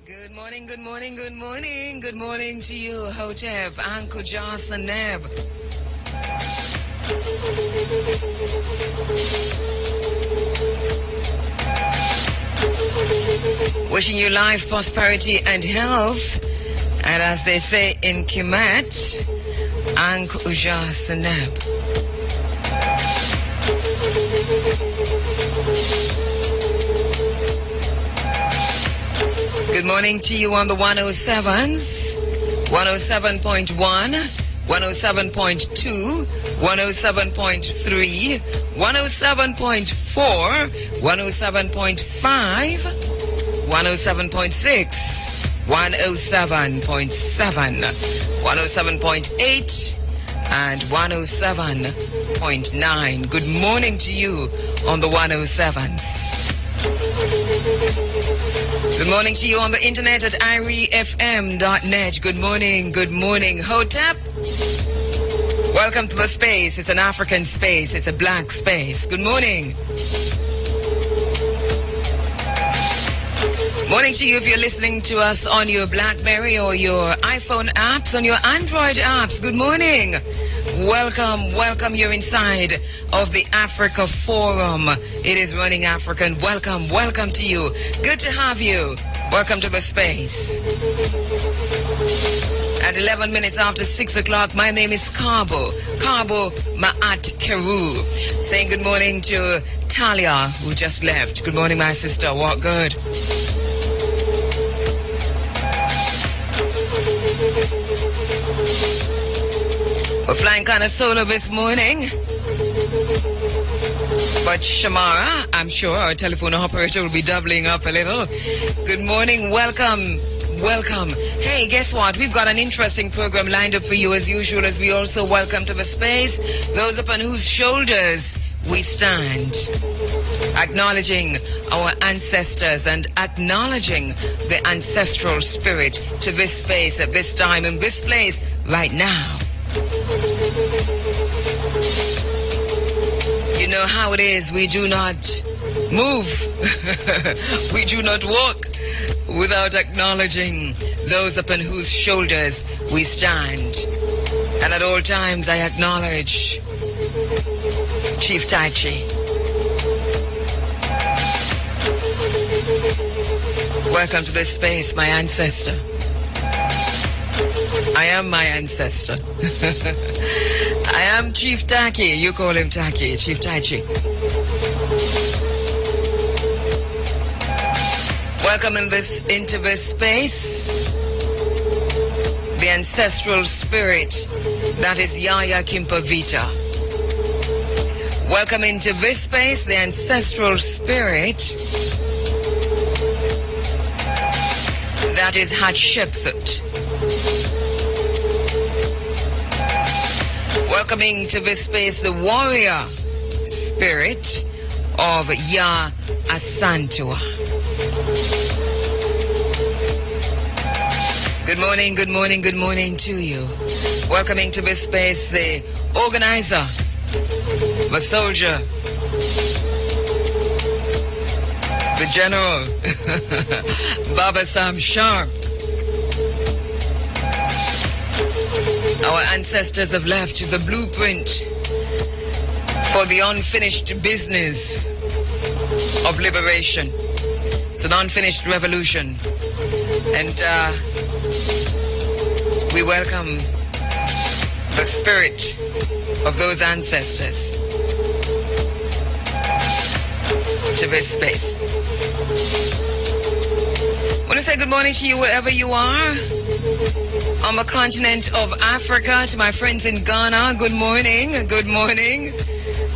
Good morning, good morning, good morning. Good morning to you, Hotep, Uncle Johnson Neb. Wishing you life, prosperity, and health. And as they say in Kemet, Uncle Johnson Neb. Good morning to you on the 107s, 107.1, 107.2, 107.3, 107.4, 107.5, 107.6, 107.7, 107.8, and 107.9. Good morning to you on the 107s. Good morning to you on the internet at irefm.net. Good morning, Hotep. Welcome to the space. It's an African space. It's a black space. Good morning. Morning to you if you're listening to us on your BlackBerry or your iPhone apps, on your Android apps. Good morning. Welcome. You're inside of the Africa Forum. It is Running African. Welcome to you. Good to have you. Welcome to the space. At 11 minutes after 6 o'clock, my name is Kabu Maat Keru. Saying good morning to Talia, who just left. Good morning, my sister. What good? We're flying kind of solo this morning. But Shamara, I'm sure our telephone operator will be doubling up a little. Good morning, welcome. Hey, guess what? We've got an interesting program lined up for you as usual, as we also welcome to the space those upon whose shoulders we stand. Acknowledging our ancestors and acknowledging the ancestral spirit to this space at this time in this place right now. You know how it is. We do not move. We do not walk without acknowledging those upon whose shoulders we stand. And at all times I acknowledge Chief Taichi. Welcome to this space, my ancestor. I am my ancestor. I am Chief Taki. You call him Taki, Chief Taichi. Welcome into this space. The ancestral spirit that is Yaya Kimpavita. Welcome into this space, the ancestral spirit that is Hatshepsut. Welcoming to this space the warrior spirit of Ya Asantua. Good morning to you. Welcoming to this space the organizer, the soldier, the general, Baba Sam Sharp. Our ancestors have left the blueprint for the unfinished business of liberation. It's an unfinished revolution. And we welcome the spirit of those ancestors to this space. I want to say good morning to you wherever you are. On the continent of Africa, to my friends in Ghana, good morning.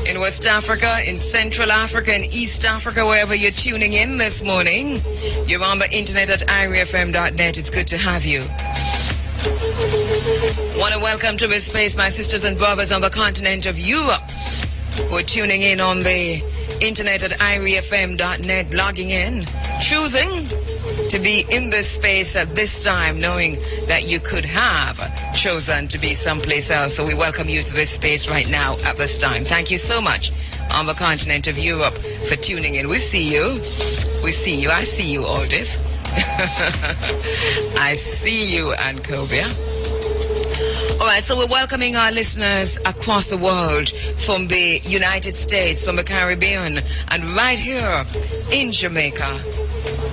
In West Africa, in Central Africa, in East Africa, wherever you're tuning in this morning, you're on the internet at irefm.net. It's good to have you. Want to welcome to this space my sisters and brothers on the continent of Europe who are tuning in on the internet at irefm.net, logging in, choosing to be in this space at this time, knowing that you could have chosen to be someplace else. So we welcome you to this space right now at this time. Thank you so much on the continent of Europe for tuning in. We see you. I see you, Aldith. I see you, Ancobia. All right, so we're welcoming our listeners across the world from the United States, from the Caribbean, and right here in Jamaica.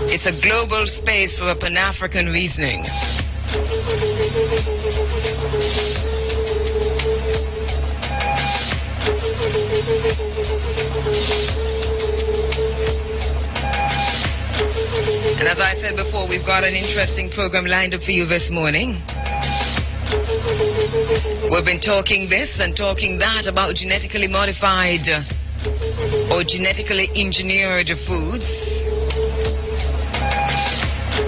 It's a global space for Pan-African reasoning. And as I said before, we've got an interesting program lined up for you this morning. We've been talking this and talking that about genetically modified or genetically engineered foods.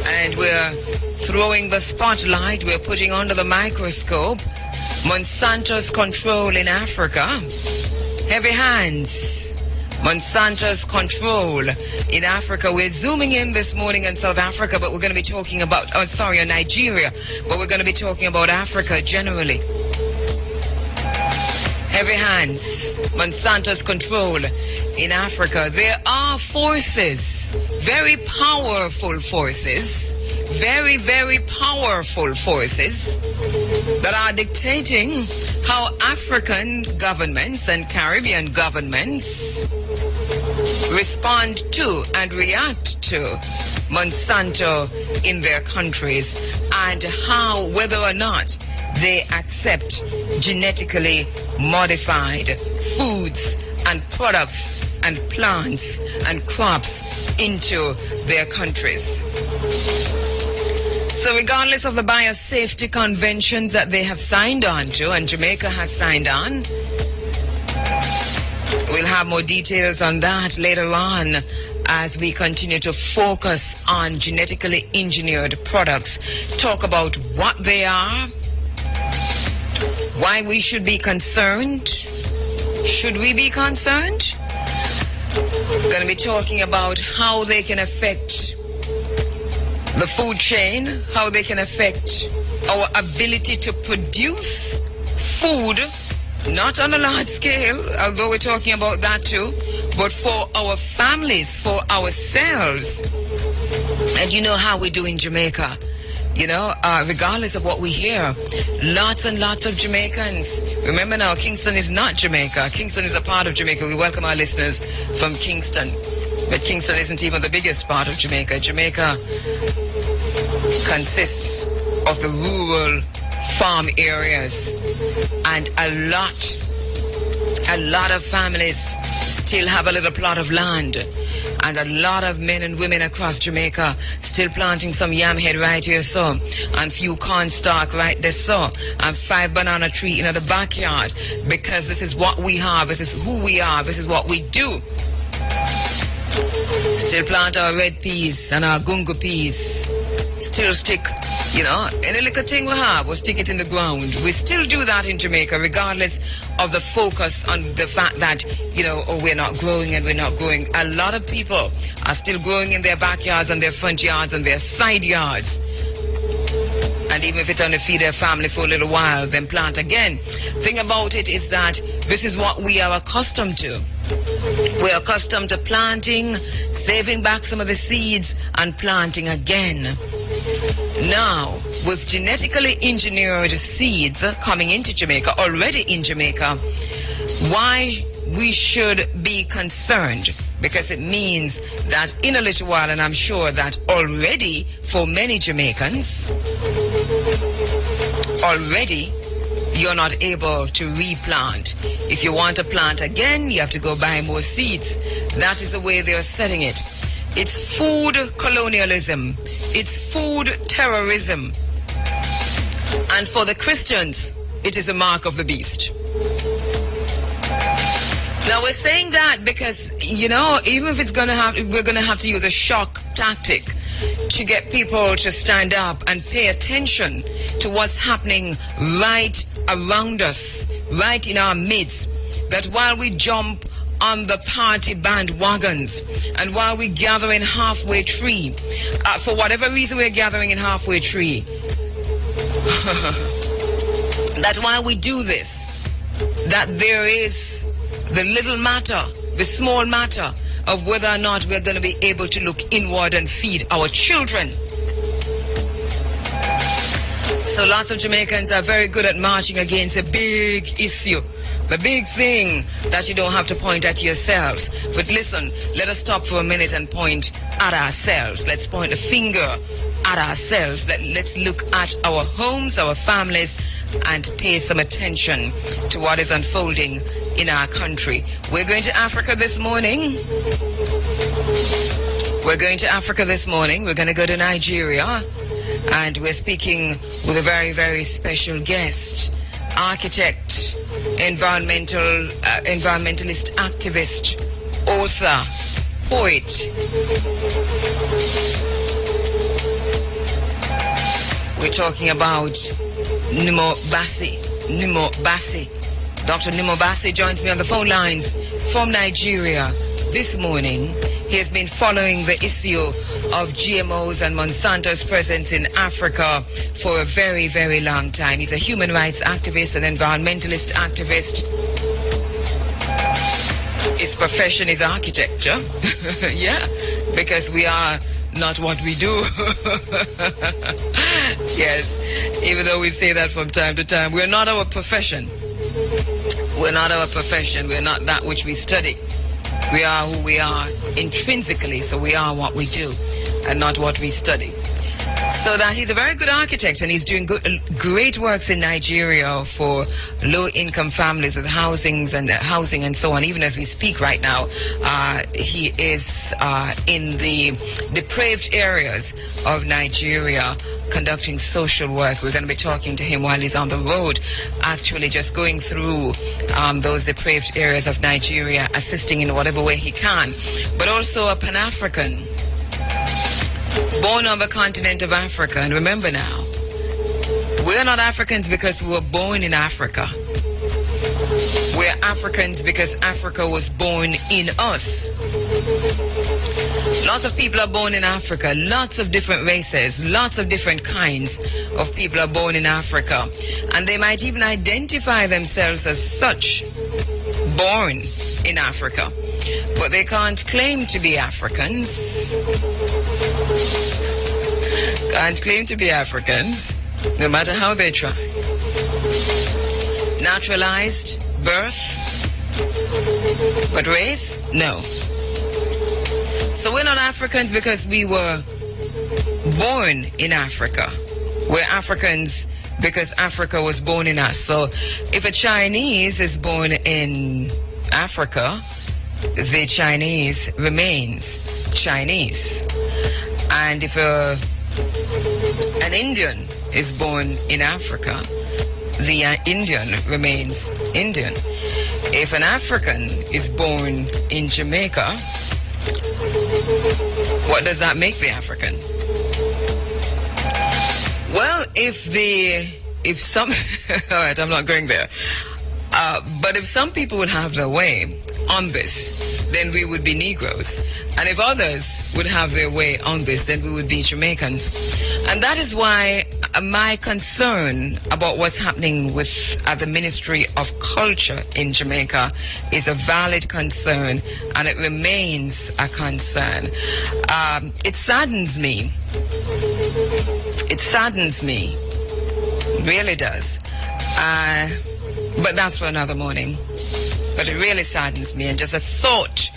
And we're throwing the spotlight, we're putting under the microscope Monsanto's control in Africa. Heavy hands. Monsanto's control in Africa. We're zooming in this morning on South Africa, but we're going to be talking about, on Nigeria, but we're going to be talking about Africa generally. Heavy hands. Monsanto's control in Africa. There are forces, very powerful forces, very, very powerful forces that are dictating how African governments and Caribbean governments respond to and react to Monsanto in their countries, and how, whether or not they accept genetically modified foods and products and plants and crops into their countries. So regardless of the biosafety conventions that they have signed on to, and Jamaica has signed on, we'll have more details on that later on as we continue to focus on genetically engineered products, talk about what they are, why we should be concerned. Should we be concerned? We're going to be talking about how they can affect the food chain, how they can affect our ability to produce food, not on a large scale, although we're talking about that too, but for our families, for ourselves. And you know how we do in Jamaica. You know, regardless of what we hear, lots and lots of Jamaicans. Remember now, Kingston is not Jamaica. Kingston is a part of Jamaica. We welcome our listeners from Kingston. But Kingston isn't even the biggest part of Jamaica. Jamaica consists of the rural farm areas, and a lot of families still have a little plot of land, and a lot of men and women across Jamaica still planting some yam head right here so, and few corn stalk right there so, and 5 banana tree in the backyard, because this is what we have, this is who we are, this is what we do. Still plant our red peas and our gungo peas. Still stick, you know, any little thing we have, we'll stick it in the ground. We still do that in Jamaica, regardless of the focus on the fact that, you know, oh, we're not growing and we're not growing. A lot of people are still growing in their backyards and their front yards and their side yards. And even if it only feed their family for a little while, then plant again. Thing about it is that this is what we are accustomed to. We're accustomed to planting, saving back some of the seeds, and planting again. Now, with genetically engineered seeds coming into Jamaica, already in Jamaica, why we should be concerned? Because it means that in a little while, and I'm sure that already for many Jamaicans, already you're not able to replant. If you want to plant again, you have to go buy more seeds. That is the way they're setting it. It's food colonialism. It's food terrorism. And for the Christians, it is a mark of the beast. Now we're saying that because, you know, even if it's going to have, we're going to have to use a shock tactic to get people to stand up and pay attention to what's happening right around us, right in our midst. That while we jump on the party bandwagons and while we gather in halfway tree, for whatever reason we're gathering in halfway tree, that while we do this, that there is the little matter, the small matter of whether or not we're going to be able to look inward and feed our children. So lots of Jamaicans are very good at marching against a big issue, the big thing that you don't have to point at yourselves. But listen, let us stop for a minute and point at ourselves. Let's point a finger at ourselves. Let's look at our homes, our families, and pay some attention to what is unfolding in our country. We're going to Africa this morning. We're going to go to Nigeria. And we're speaking with a very, very special guest, architect, environmentalist activist, author, poet. We're talking about Nimo Bassi. Dr. Nimo Bassi joins me on the phone lines from Nigeria this morning. He has been following the issue of GMOs and Monsanto's presence in Africa for a very, very long time. He's a human rights activist, an environmentalist activist. His profession is architecture. Yeah, because we are not what we do. Yes, even though we say that from time to time, we're not our profession. We're not our profession. We're not that which we study. We are who we are intrinsically, so we are what we do and not what we study. So that he's a very good architect, and he's doing great works in Nigeria for low-income families with housing and so on. Even as we speak right now, he is in the depraved areas of Nigeria conducting social work. We're going to be talking to him while he's on the road, actually just going through those depraved areas of Nigeria, assisting in whatever way he can. But also a Pan-African, born on the continent of Africa. And remember now, we're not Africans because we were born in Africa. We're Africans because Africa was born in us. Lots of people are born in Africa. Lots of different races, lots of different kinds of people are born in Africa. And they might even identify themselves as such, born in Africa. But they can't claim to be Africans. Can't claim to be Africans, no matter how they try. Naturalized birth, but race, no. So we're not Africans because we were born in Africa. We're Africans because Africa was born in us. So if a Chinese is born in Africa, the Chinese remains Chinese. And if an Indian is born in Africa, the Indian remains Indian. If an African is born in Jamaica, what does that make the African? Well, if some, all right, I'm not going there. But if some people would have their way on this, then we would be Negroes. And if others would have their way on this, then we would be Jamaicans. And that is why my concern about what's happening with the Ministry of Culture in Jamaica is a valid concern, and it remains a concern. It saddens me. It saddens me. It really does. But that's for another morning. But it really saddens me, and just a thought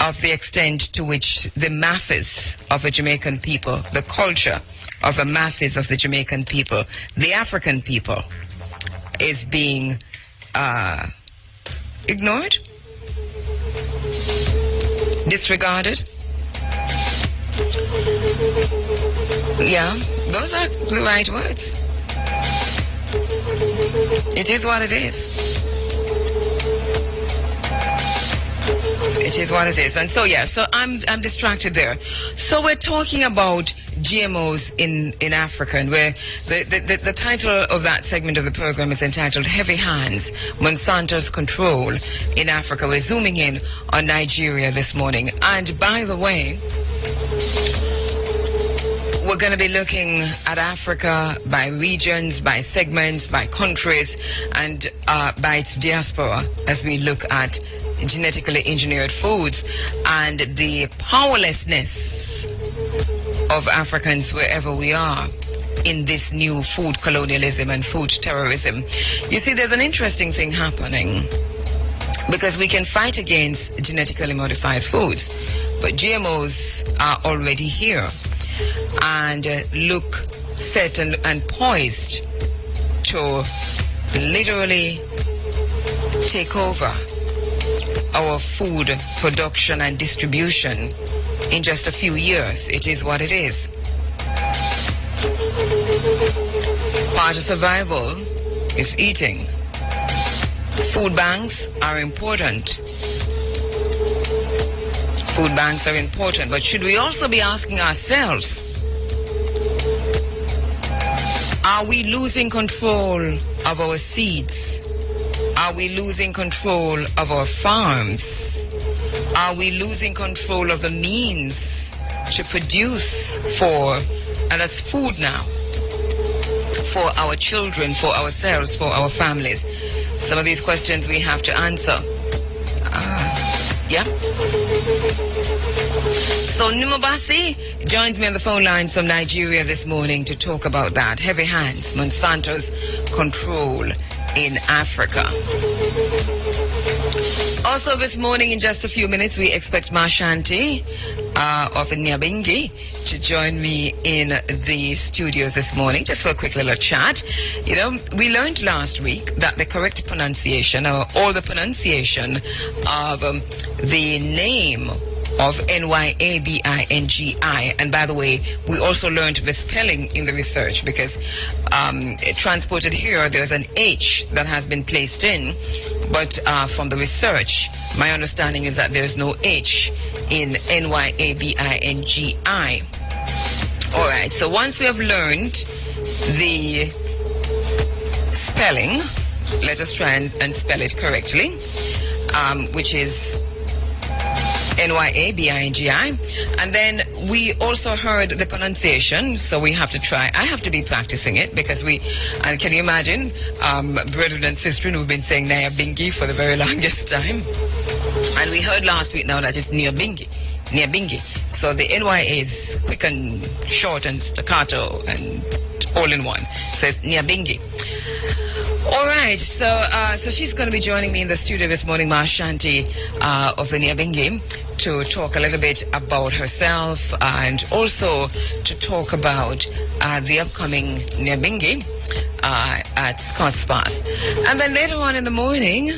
of the extent to which the masses of the Jamaican people, the culture of the masses of the Jamaican people, the African people, is being ignored, disregarded. Yeah, those are the right words. It is what it is. It is what it is. And so, yeah, so I'm distracted there. So we're talking about GMOs in Africa, and where the title of that segment of the program is entitled Heavy Hands, Monsanto's Control in Africa. We're zooming in on Nigeria this morning. And by the way, we're going to be looking at Africa by regions, by segments, by countries, and by its diaspora as we look at genetically engineered foods and the powerlessness of Africans wherever we are in this new food colonialism and food terrorism. You see, there's an interesting thing happening, because we can fight against genetically modified foods, but GMOs are already here and look set and poised to literally take over our food production and distribution in just a few years. It is what it is. Part of survival is eating. Food banks are important. Food banks are important, but should we also be asking ourselves, are we losing control of our seeds? Are we losing control of our farms? Are we losing control of the means to produce for, and as food now, for our children, for ourselves, for our families? Some of these questions we have to answer. Yeah. So Numabasi joins me on the phone lines from Nigeria this morning to talk about that. Heavy hands, Monsanto's control in Africa. Also this morning, in just a few minutes, we expect Marshanti of Nyabinghi to join me in the studios this morning, just for a quick little chat. You know, we learned last week that the correct pronunciation, or the pronunciation of the name of Nyabinghi, and by the way, we also learned the spelling in the research, because transported here, there's an H that has been placed in, but from the research, my understanding is that there's no H in Nyabinghi. All right, so once we have learned the spelling, let us try and spell it correctly, which is Nyabinghi. And then we also heard the pronunciation, so we have to try. I have to be practicing it, because and can you imagine, brethren and sisters who've been saying Nyabinghi for the very longest time. And we heard last week now that it's Nyabinghi. So the NY is quick and short and staccato and all in one. So it's Nyabinghi. All right, so she's going to be joining me in the studio this morning, Marshanti of the Nyabinghi, to talk a little bit about herself and also to talk about the upcoming Nyabinghi at Scott's Pass. And then later on in the morning,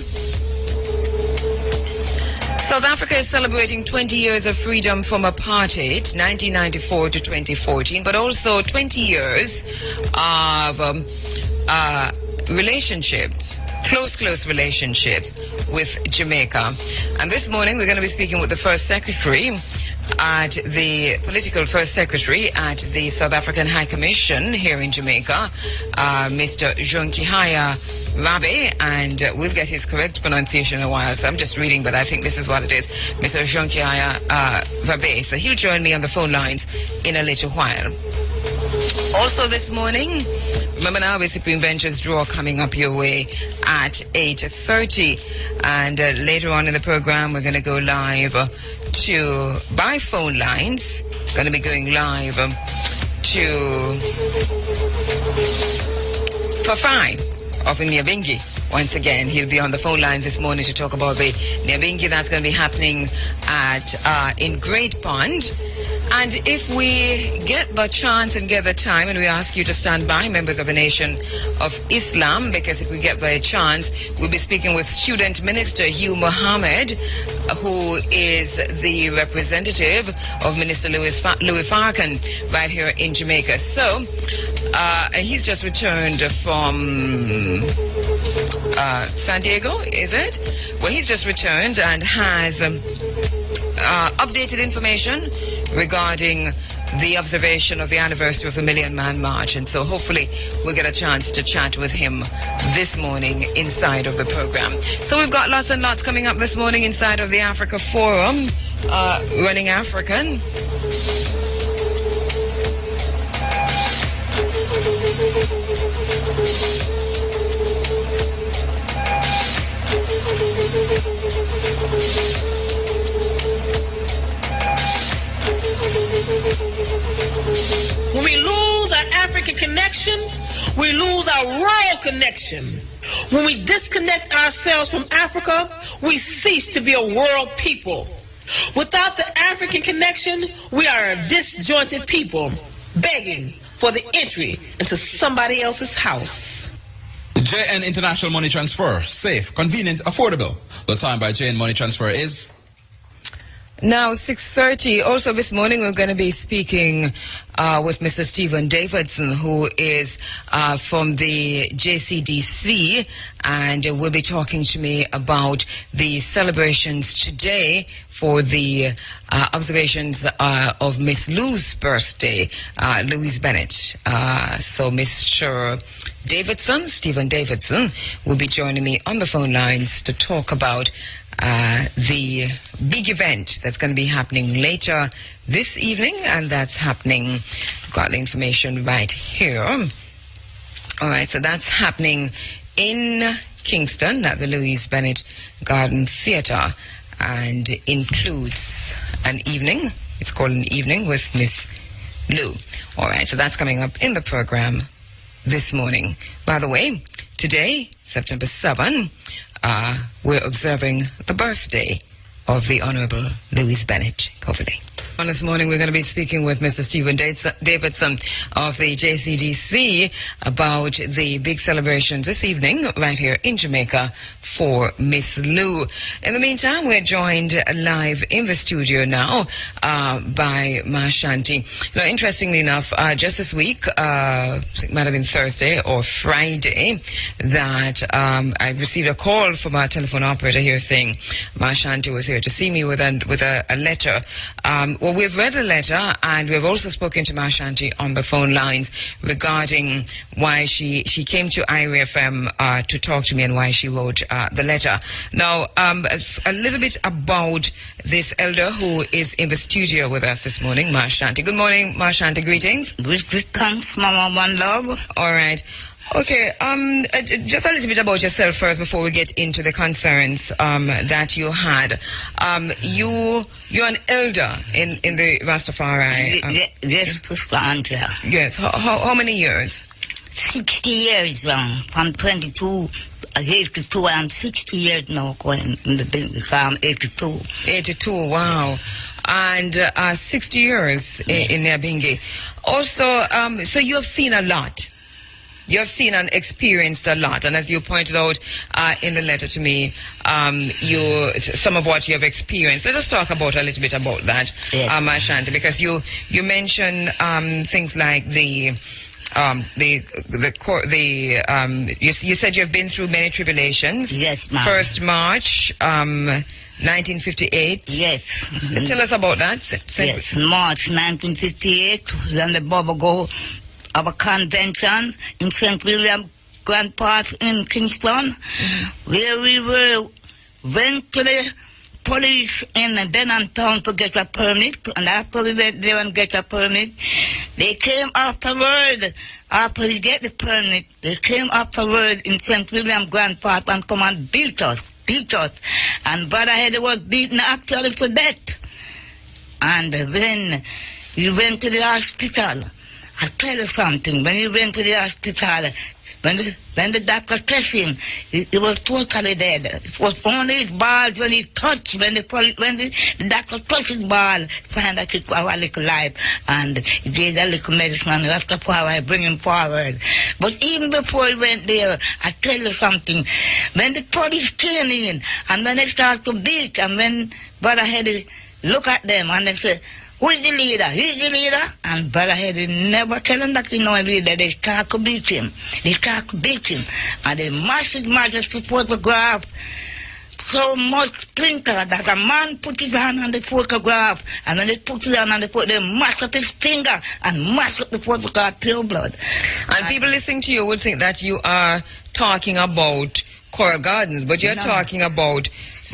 South Africa is celebrating 20 years of freedom from apartheid, 1994 to 2014, but also 20 years of close relationship with Jamaica. And this morning we're going to be speaking with the first secretary political first secretary at the South African High Commission here in Jamaica, Mr. Jonkihaya Rabe, and we'll get his correct pronunciation in a while, so I'm just reading, but I think this is what it is, Mr. Jonkihaya Rabe. So he'll join me on the phone lines in a little while. Also this morning, remember now, the Supreme Ventures draw coming up your way at 8:30, and later on in the program we're going to go live by phone lines. Going to be going live to Prof of the Nyabinghi. Once again, he'll be on the phone lines this morning to talk about the Nyabinghi that's going to be happening in Great Pond. And if we get the chance and get the time, and we ask you to stand by, members of the Nation of Islam, because if we get the chance, we'll be speaking with Student Minister Hugh Mohammed, who is the representative of Minister Louis Farrakhan right here in Jamaica. So, he's just returned from San Diego, is it? Well, he's just returned and has updated information regarding the observation of the anniversary of the Million Man March. And so hopefully we'll get a chance to chat with him this morning inside of the program. So we've got lots and lots coming up this morning inside of the Africa Forum, Running African. When we lose our African connection, we lose our royal connection. When we disconnect ourselves from Africa, we cease to be a world people. Without the African connection, we are a disjointed people, begging for the entry into somebody else's house. JN International Money Transfer. Safe, convenient, affordable. The time by JN Money Transfer is... Now, 6:30. Also this morning, we're going to be speaking with Mr. Stephen Davidson, who is from the JCDC, and will be talking to me about the celebrations today for the observations of Miss Lou's birthday, Louise Bennett. So Mr. Davidson, Stephen Davidson, will be joining me on the phone lines to talk about the big event that's going to be happening later this evening, and that's happening, got the information right here. All right, so that's happening in Kingston at the Louise Bennett Garden Theatre, and includes an evening. It's called an evening with Miss Lou. All right, so that's coming up in the program this morning. By the way, today, September 7, we're observing the birthday of the Honorable Louise Bennett Coverley. On this morning, we're going to be speaking with Mr. Stephen Davidson of the JCDC about the big celebrations this evening right here in Jamaica for Miss Lou. In the meantime, we're joined live in the studio now by Ma Shanti. Now, interestingly enough, just this week, it might have been Thursday or Friday, that I received a call from our telephone operator here saying Ma Shanti was here to see me with a letter. Well, we've read the letter, and we've also spoken to Ma Shanti on the phone lines regarding why she came to IRA FM to talk to me and why she wrote the letter. Now, a little bit about this elder who is in the studio with us this morning, Ma Shanti. Good morning, Ma Shanti. Greetings. Thanks, Mama, one love. All right. Okay, just a little bit about yourself first before we get into the concerns that you had. You're an elder in the Rastafari. Yes, Sister Angela. Yes. How many years? 60 years long. From 22, 82, I'm 60 years now going in the business. I'm 82. 82, wow. And 60 years in Nyabinghi. Also, so you have seen a lot. You have seen and experienced a lot, and as you pointed out in the letter to me, some of what you have experienced. Let us talk about a little bit about that, yes. Shanti, because you mentioned things like you said you have been through many tribulations. Yes, ma'am. 1st March, 1958. Yes. Tell us about that. Yes, March 1958. Then the Baba go. Our convention in St. William Grand Park in Kingston, where we went to the police in Denham town to get a permit, and after we went there and get a permit, they came afterward. After we get the permit, they came afterward in St. William Grand Park and come and beat us. And Brother Head was beaten actually to death. And then we went to the hospital. I'll tell you something. When he went to the hospital, when the doctor touched him, he was totally dead. It was only his balls when he touched, when the doctor touched his ball, find that it was a little life, and he gave a little medicine, and that's the power I bring him forward. But even before he went there, I'll tell you something. When the police came in, and when they started to beat, and when Brother Heady look at them, and they say, who is the leader? He's the leader. And Brother Heady never tell him that he's no leader. They can't beat him. And they massive photograph. So much printer that a man put his hand on the photograph, and then they put his hand on the photograph, they mash up his finger and mash up the photograph till blood. And people listening to you would think that you are talking about Coral Gardens, but you're talking about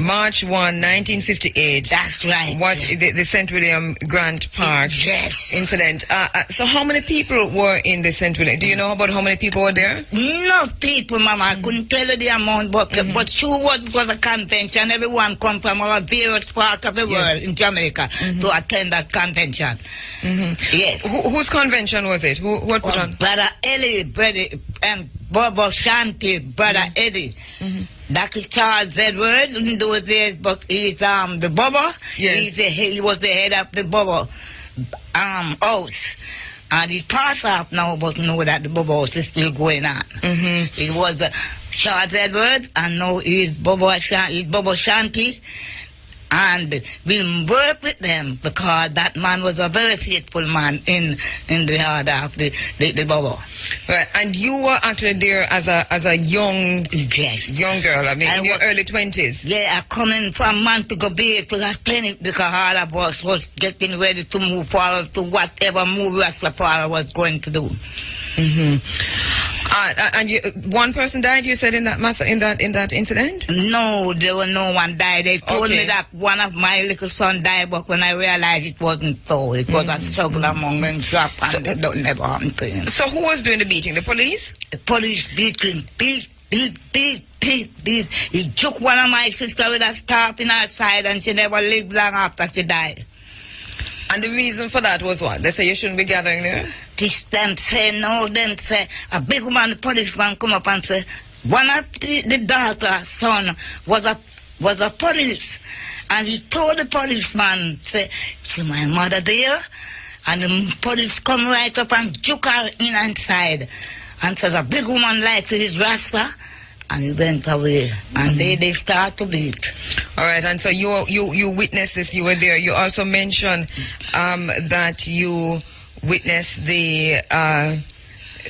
March 1, 1958. That's right. What the St. William Grant Park incident. So how many people were in the St. William? Do you know about how many people were there? No people, Mama. I couldn't tell you the amount, but sure was a convention. Everyone come from our various parts of the world in Jamaica to attend that convention. Yes. Whose convention was it? Who put on? Brother Eddie, and Bobo Shanti, Brother Eddie. That is Charles Edwards in those days, but he's the Bobo. Yes. He was the head of the Bobo house. And he passed off now, but know that the Bobo house is still going on. It was Charles Edwards, and now he's Bobo Shanti. And we work with them because that man was a very faithful man in the order of the Bobo. Right, and you were actually there as a young girl. I mean, in your early 20s. Yeah, I come in from Montego Bay to that clinic because all of us was getting ready to move forward to whatever move Rastafari was going to do. And one person died, you said, in that incident? No, there was no one died. They told me that one of my little son died, but when I realized it wasn't so, it was a struggle among them, and it don't never happen to him. So who was doing the beating? The police? The police beat. He took one of my sisters with a staff in her side, and she never lived long after she died. And the reason for that was what? They say you shouldn't be gathering there? Them say no, them say a big woman, the policeman come up and say one of the daughter's son was a police, and he told the policeman, say, see my mother there? And the police come right up and took her in inside and says a big woman like his Rasta, and he went away, and they start to beat. All right, and so you witnessed this, you were there. You also mentioned that you witnessed the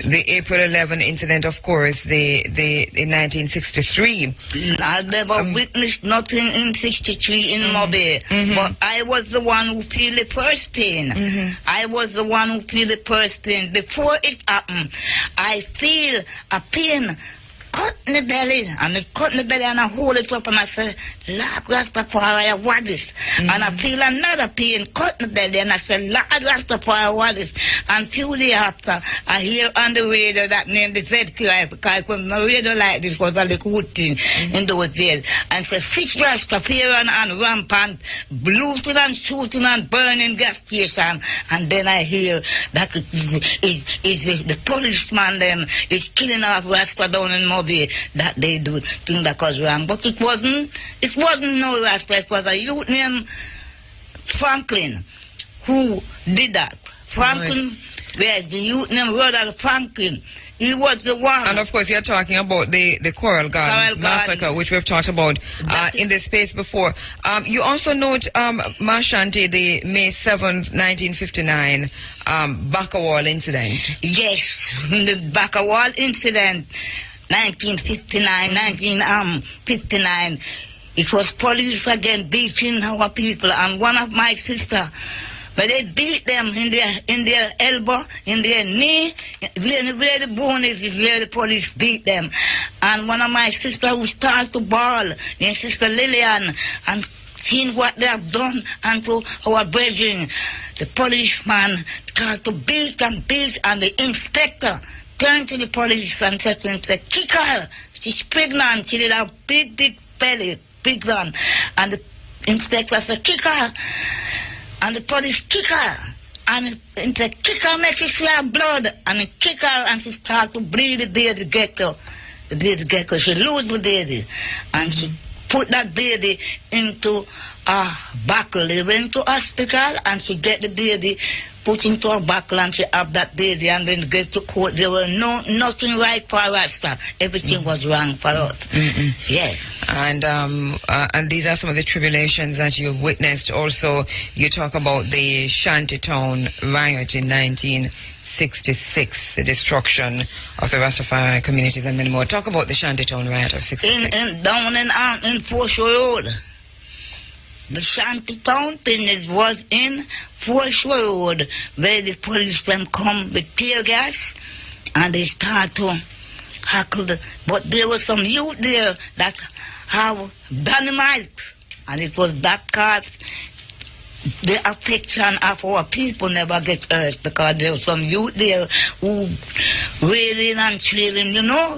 April 11 incident, of course, the 1963. I never witnessed nothing in 63 in Mobile, but I was the one who feel the first pain. I was the one who feel the first pain. Before it happened, I feel a pain cut in the belly, and it cut in the belly, and I hold it up, and I say, Lord Rastafari, what is? And I feel another pain cut in the belly, and I say, Lord Rastafari, what is? And few days after, I hear on the radio that name, the ZQI, because when the radio like this was a little good thing in those days, and say, 6 Rastafarian and rampant, looting and shooting and burning gas station, and then I hear that the policeman then is killing off Rasta down in Mobile, that they do thing that was wrong, but it wasn't no Rasta. It was a youth named Franklin who did that. Franklin, yes, the youth named Brother Franklin. He was the one. And of course, you're talking about the Coral Gardens massacre, which we've talked about in this space before. You also note, Mashanti, the May 7th, 1959 Bakawal incident. Yes, the Bakawal incident. 1959, it was police again beating our people, and one of my sisters, but they beat them in their elbow, in their knee, where the bone is where the police beat them. And one of my sisters who started to bawl, and Sister Lillian, and seeing what they have done unto our brethren, the policeman started to beat, and the inspector turned to the police and said to him, kick her. She's pregnant. She did a big belly, big one. And the inspector said, kick her. And the police kick her. And he said, kick her, make she see her blood. And he kick her, and she started to bleed the baby gecko. The baby gecko, she lose the baby. And she put that baby into a buckle. They went to hospital, and she get the baby put into a buckle, and she have that baby, and then get to court. There was nothing right for Rasta. Everything was wrong for us. Yeah. And these are some of the tribulations that you've witnessed. Also, you talk about the Shantytown riot in 1966, the destruction of the Rastafari communities and many more. Talk about the Shantytown riot of 66. Down in Foreshore Road. The Shantytown thing was in Foreshore Road, where the policemen come with tear gas, and they start to hackled. But there was some youth there that have dynamite, and it was that cause the affection of our people never get hurt, because there was some youth there who wailing and trailing,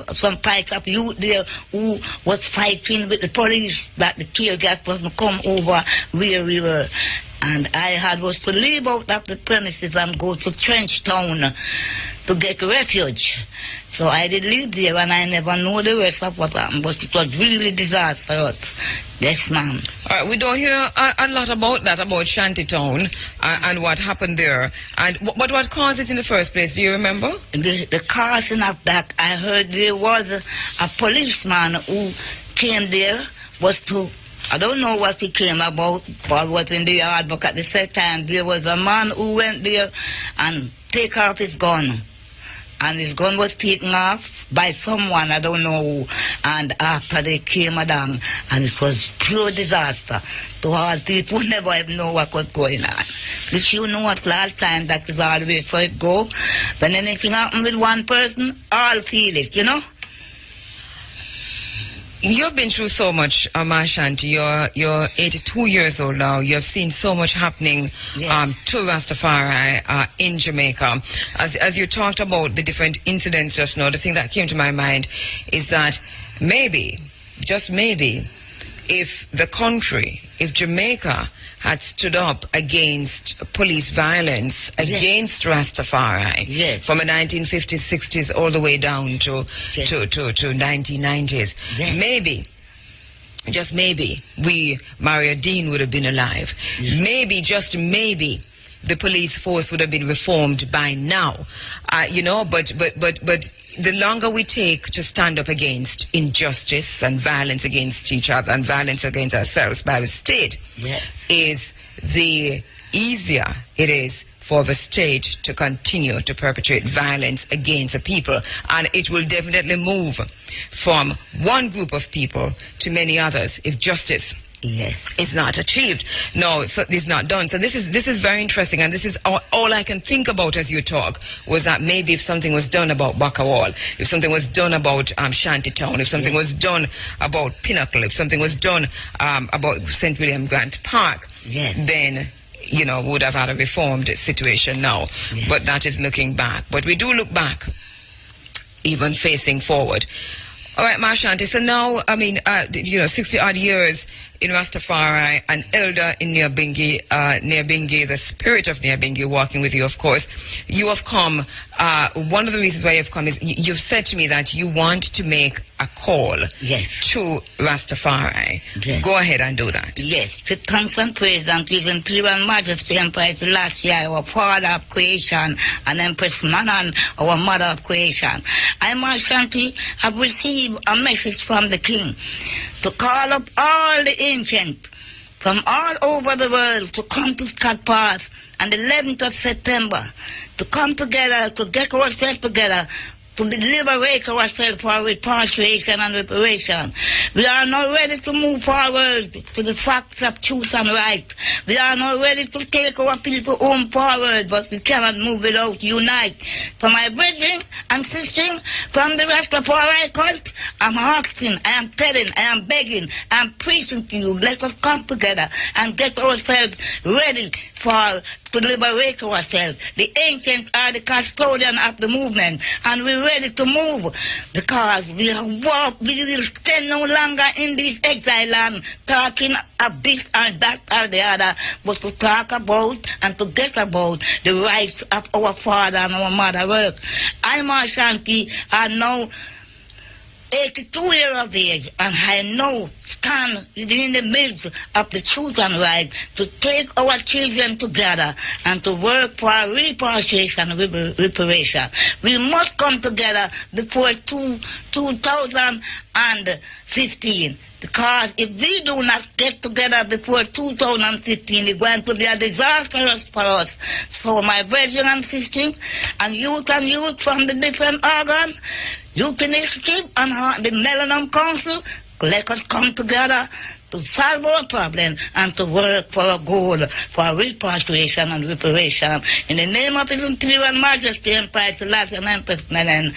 some type of youth there who was fighting with the police that the tear gas doesn't come over where we were. And I was to leave out of the premises and go to Trench Town to get refuge. So I did leave there, and I never know the rest of what happened, but it was really disastrous. Yes, ma'am. We don't hear a lot about that, about Shantytown and what happened there. And but what caused it in the first place? Do you remember? The causing of that, I heard there was a policeman who came there, was to, I don't know what he came about, but was in the yard, but at the same time, there was a man who went there and take off his gun. And his gun was taken off by someone, I don't know who. And after they came along, and it was pure disaster to all people who never even know what was going on. Which you know what last time, that is always so it go. When anything happens with one person, all feel it, You've been through so much, Shanti. You're 82 years old now. You have seen so much happening to Rastafari in Jamaica. As you talked about the different incidents just now, the thing that came to my mind is that maybe, just maybe, if the country, if Jamaica had stood up against police violence, against Rastafari, from the 1950s, 60s, all the way down to 1990s. Maybe, just maybe, Maria Dean would have been alive. Maybe, just maybe, the police force would have been reformed by now. But the longer we take to stand up against injustice and violence against each other and violence against ourselves by the state, is the easier it is for the state to continue to perpetrate violence against the people. And it will definitely move from one group of people to many others if justice is not achieved. No, so it's not done. So this is very interesting, and this is all I can think about as you talk, was that maybe if something was done about Bakawal, if something was done about Shantytown, if something was done about Pinnacle, if something was done about St. William Grant Park, then would have had a reformed situation now. But that is looking back. But we do look back, even facing forward. All right, Marshanti, so now, 60-odd years in Rastafari, an elder in Nyabinghi, the spirit of Nyabinghi walking with you, of course. You have come, one of the reasons why you've come is you've said to me that you want to make a call to Rastafari. Go ahead and do that. Yes, with thanks and praise and His Imperial Majesty Empress last year, our father of creation, and Empress Manan, our mother of creation. I, Marshanti, have received a message from the King to call up all the ancient from all over the world to come to Scott Path on the 11th of September, to come together, to get ourselves together, to liberate ourselves for repatriation and reparation. We are not ready to move forward to the facts of truth and right. We are not ready to take our people home forward, but we cannot move without unite. For my brethren and sisters from the Rastafari cult, I'm asking, I am telling, I am begging, I am preaching to you, let us come together and get ourselves ready to liberate ourselves. The ancients are the custodian of the movement, and we're ready to move, because we will stand no longer in this exile land talking of this and that or the other, but to talk about and to get about the rights of our father and our mother work. I'm Ashanti, I know 82 years of age, and I know stand in the midst of the truth and right to take our children together and to work for repatriation and reparation. We must come together before 2015. Because if we do not get together before 2015, it's going to be a disaster for us. So my brethren and sisters, and youth from the different organs, Youth Initiative and the Millennium Council, let us come together to solve our problem and to work for a goal, for repatriation and reparation. In the name of His Imperial Majesty, Emperor Selassie and Empress Nenen,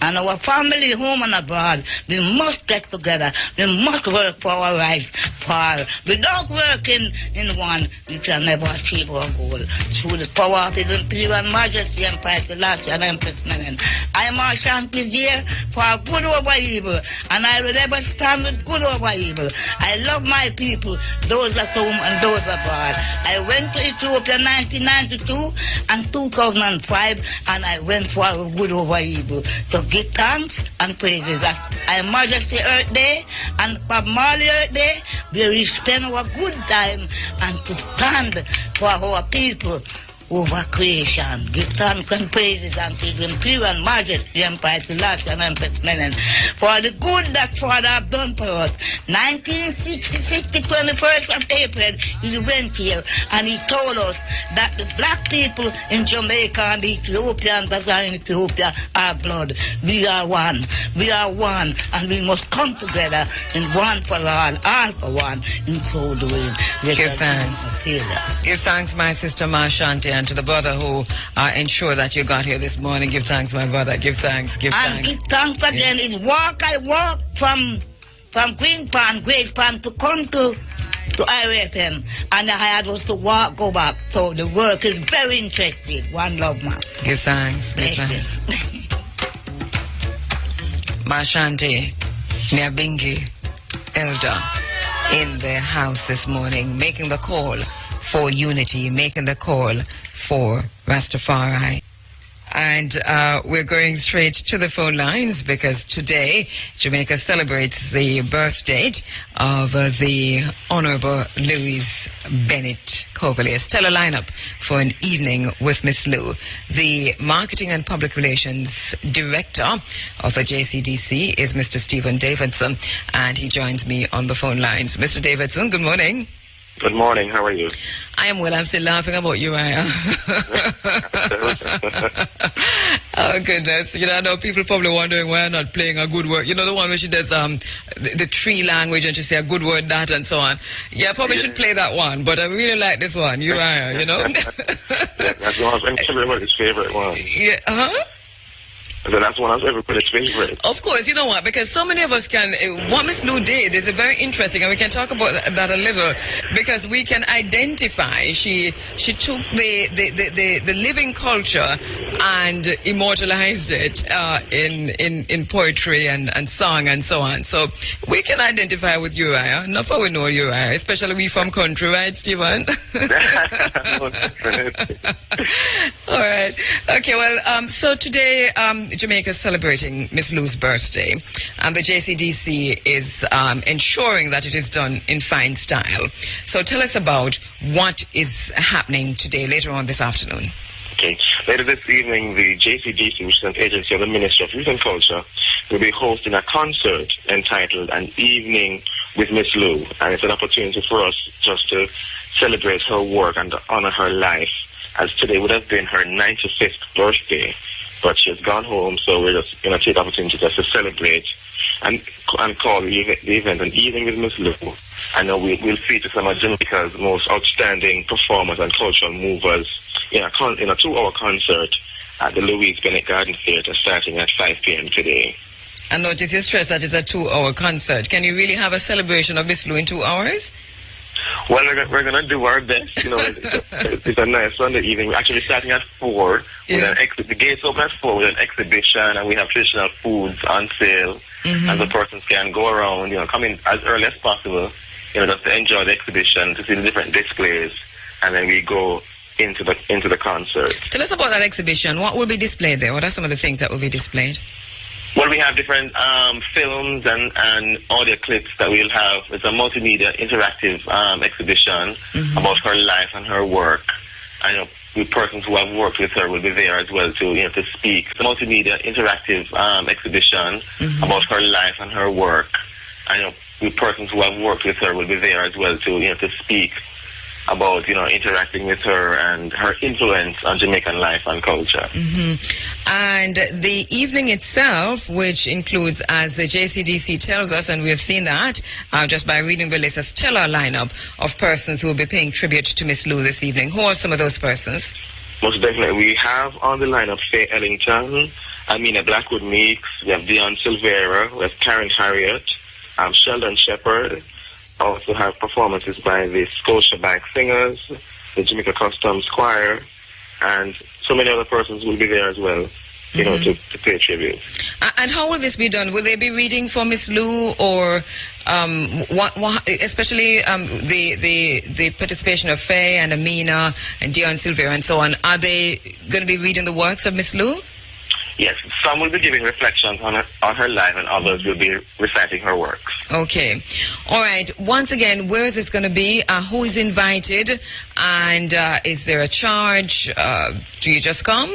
and our family, home and abroad, we must get together. We must work for our rights. For without working in one, we can never achieve our goal. Through the power of His Imperial Majesty, Emperor Selassie and Empress Nenen, I am Ashanti here for good over evil, and I will never stand with good over evil. I love my people, those at home and those abroad. I went to Ethiopia in 1992 and 2005, and I went for good over evil. So give thanks and praises. I Majesty Earth Day and Bob Marley Earth Day, where we spend our good time and to stand for our people over creation. Give thanks and praises unto His Imperial Majesty, Emperor Selassie and Empress Nenen, for the good that Father have done for us. 1966, the 21st of April, He went here and He told us that the black people in Jamaica and the Ethiopians that are in Ethiopia are blood. We are one. We are one, and we must come together in one for all for one. In so doing, give thanks. Give thanks, my sister Mashanti, and to the brother who ensured that you got here this morning. Give thanks, my brother. Give thanks. Give thanks. And give thanks again. It's walk. I walk from Green Pan, Great Pan to come to IRFM, and I had us to go back. So the work is very interesting. One love, man. Give thanks. Give thanks. Mashanti, Nyabinghi, Elder, in their house this morning, making the call for unity, making the call for Rastafari. And we're going straight to the phone lines because today Jamaica celebrates the birth date of the Honorable Louise Bennett Cogley. A stellar lineup for an evening with Miss Lou. The Marketing and Public Relations Director of the JCDC is Mr. Stephen Davidson, and he joins me on the phone lines. Mr. Davidson, good morning. Good morning. How are you? I am well. I'm still laughing about you, Aya. Oh, goodness. You know, I know people probably wondering why I'm not playing a good word. You know, the one where she does the tree language and she say a good word, that, and so on. Yeah, I probably should play that one, but I really like this one, Uriah, you know? That's one of everybody's favorite one. Yeah, huh? So that's one of everybody's favorite. Of course, you know what? Because so many of us can. What Miss Lou did is very interesting, and we can talk about that a little, because we can identify. She took the living culture and immortalized it in poetry and song and so on. So we can identify with Uriah. Enough we know Uriah, especially we from country, right, Stephen? All right. Okay. Well, so today. Jamaica is celebrating Miss Lou's birthday, and the JCDC is ensuring that it is done in fine style. So tell us about what is happening today, later on this afternoon. Okay. Later this evening, the JCDC, which is an agency of the Ministry of Youth and Culture, will be hosting a concert entitled An Evening with Miss Lou, and it's an opportunity for us just to celebrate her work and to honor her life, as today would have been her 95th birthday. But she has gone home, so we're just going to take the opportunity just to celebrate and call the event An Evening with Miss Lou. I know we'll feature some of Jamaica's most outstanding performers and cultural movers in a 2-hour concert at the Louise Bennett Garden Theatre starting at 5 p.m. today. And notice you stress that it's a 2-hour concert. Can you really have a celebration of Miss Lou in 2 hours? Well, we're going to do our best. You know, it's a nice Sunday evening. We're actually starting at 4. Yeah. The gates open at 4 with an exhibition, and we have traditional foods on sale. Mm-hmm. And the persons can go around, come in as early as possible, just to enjoy the exhibition, to see the different displays, and then we go into the concert. Tell us about that exhibition. What will be displayed there? What are some of the things that will be displayed? Well, we have different films and audio clips that we'll have. It's a multimedia interactive exhibition about her life and her work. I know the persons who have worked with her will be there as well to speak. It's a multimedia interactive exhibition about her life and her work. I know the persons who have worked with her will be there as well to speak about, interacting with her and her influence on Jamaican life and culture. And the evening itself, which includes, as the JCDC tells us, and we have seen that just by reading the list, a stellar lineup of persons who will be paying tribute to Miss Lou this evening. Who are some of those persons? Most definitely. We have on the lineup Faye Ellington, Amina Blackwood Meeks, we have Dion Silvera, we have Karen Harriott, Sheldon Shepherd. Also have performances by the Scotiabank Singers, the Jamaica Customs Choir, and so many other persons will be there as well, to pay tribute. And how will this be done? Will they be reading for Miss Lou, or especially the participation of Faye and Amina and Dion Silvera and so on? Are they going to be reading the works of Miss Lou? Yes, some will be giving reflections on her life, and others will be reciting her works. Okay. All right. Once again, where is this going to be? Who is invited? And is there a charge? Do you just come?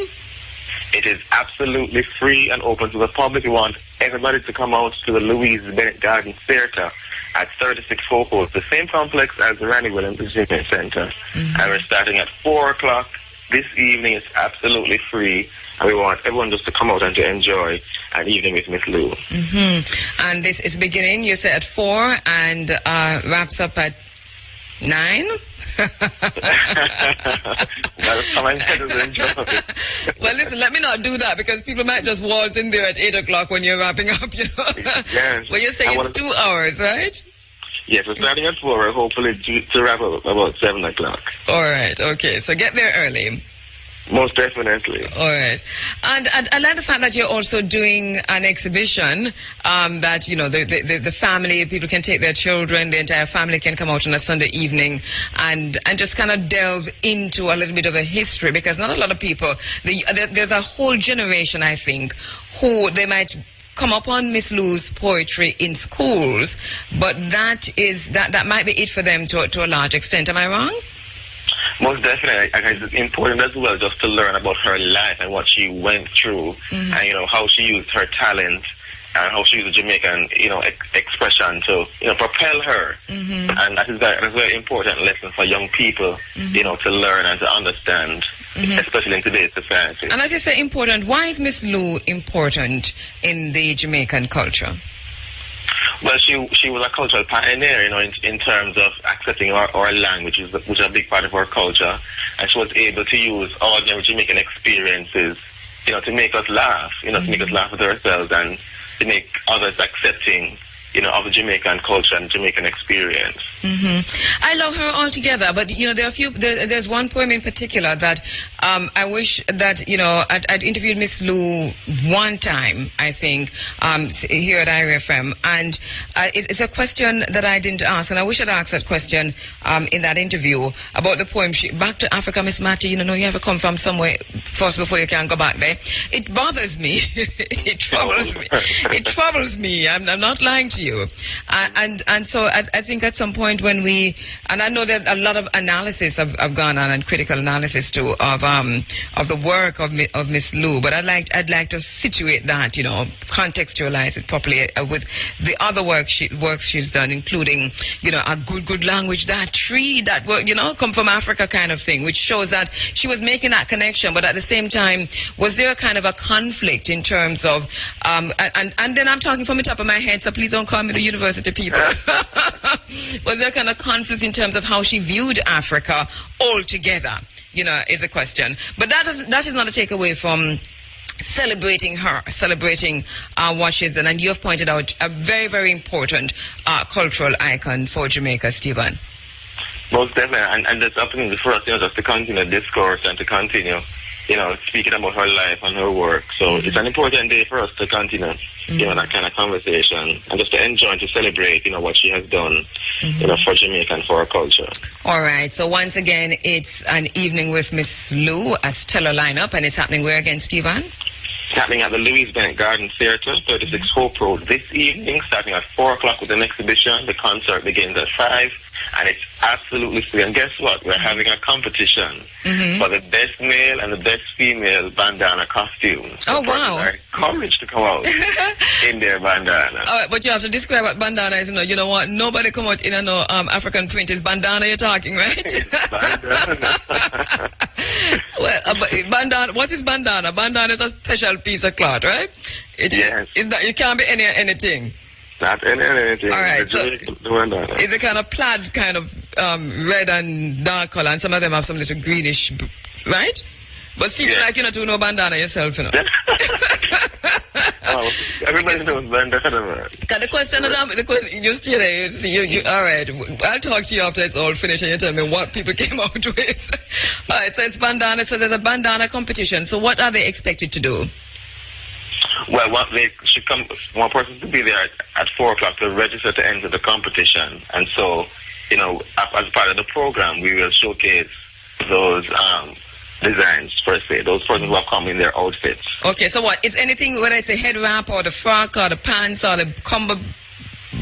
It is absolutely free and open to the public. We want everybody to come out to the Louise Bennett Garden Theatre at 36 Foco, the same complex as the Randy Williams Entertainment Center. And we're starting at 4 o'clock this evening. It's absolutely free. And we want everyone just to come out and to enjoy an evening with Miss Lou. And this is beginning, you said, at 4 and wraps up at 9? Well, listen, let me not do that, because people might just waltz in there at 8 o'clock when you're wrapping up, Yes. Well, you're saying it's 2 hours, right? Yes, we're starting at 4, hopefully to wrap up about 7 o'clock. All right, okay, so get there early. Most definitely. All right. And I like the fact that you're also doing an exhibition that, the family, people can take their children, the entire family can come out on a Sunday evening and just kind of delve into a little bit of a history, because not a lot of people, there's a whole generation, I think, who they might come upon Miss Lou's poetry in schools, but that might be it for them to a large extent. Am I wrong? Most definitely. It's important as well just to learn about her life and what she went through, and how she used her talent and how she used the Jamaican expression to propel her. And that is a very important lesson for young people to learn and to understand, especially in today's society. And as you say, important, why is Miss Lou important in the Jamaican culture? Well, she was a cultural pioneer, in terms of accepting our language, which is a big part of our culture, and she was able to use ordinary Jamaican experiences, to make us laugh, to make us laugh with ourselves and to make others accepting, of the Jamaican culture and Jamaican experience. I love her altogether, but there's one poem in particular that I wish that I'd interviewed Miss Lou one time, I think, here at IRFM, and it's a question that I didn't ask, and I wish I'd asked that question in that interview about the poem. Back to Africa, Miss Matty. You have to come from somewhere first before you can go back there. It bothers me. It troubles me. It troubles me. I'm not lying to you. And so I think at some point when and I know that a lot of analysis have gone on, and critical analysis too, of the work of Miss Lou, but I'd like to situate that, contextualize it properly with the other works she's done, including, a good language, that tree, that work, come from Africa kind of thing, which shows that she was making that connection, but at the same time, was there a kind of a conflict in terms of, and then I'm talking from the top of my head, so please don't call me the university people. Was there kind of conflict in terms of how she viewed Africa altogether? Is a question. But that is not a takeaway from celebrating her, celebrating what she's done. And you have pointed out a very, very important cultural icon for Jamaica, Stephen. Most definitely. And there's opportunity for us, just to continue the discourse and to continue, speaking about her life and her work. So it's an important day for us to continue, that kind of conversation, and just to enjoy and to celebrate, what she has done, for Jamaica and for our culture. All right. So once again, it's an evening with Miss Lou, a stellar lineup, and it's happening where again, Stephen? It's happening at the Louise Bennett Garden Theatre, 36 Hope Road, this evening, starting at 4 o'clock with an exhibition. The concert begins at 5, And it's absolutely free. And guess what? We're having a competition for the best male and the best female bandana costume. Oh, wow. Are encouraged to come out in their bandana. All right, but you have to describe what bandana is. You know what? Nobody come out in a African print. It's bandana you're talking, right? Bandana. Well, but bandana, what is bandana? Bandana is a special piece of cloth, right? Yes. It can't be anything. Not anything. All right, so bandana. it's a kind of plaid, kind of red and dark color, and some of them have some little greenish, right? But Steve, like you know, to know bandana yourself, you know. Oh, everybody knows bandana, man. The question you stay there. You all right? I'll talk to you after it's all finished, and you tell me what people came out with. All right, so it's bandana. So there's a bandana competition. So what are they expected to do? Well, they should come. One person to be there at 4 o'clock to register to enter the competition, and so as part of the program, we will showcase those designs per se. Those persons who have come in their outfits. Okay, so what? Is anything, whether it's a head wrap or the frock or the pants or the combo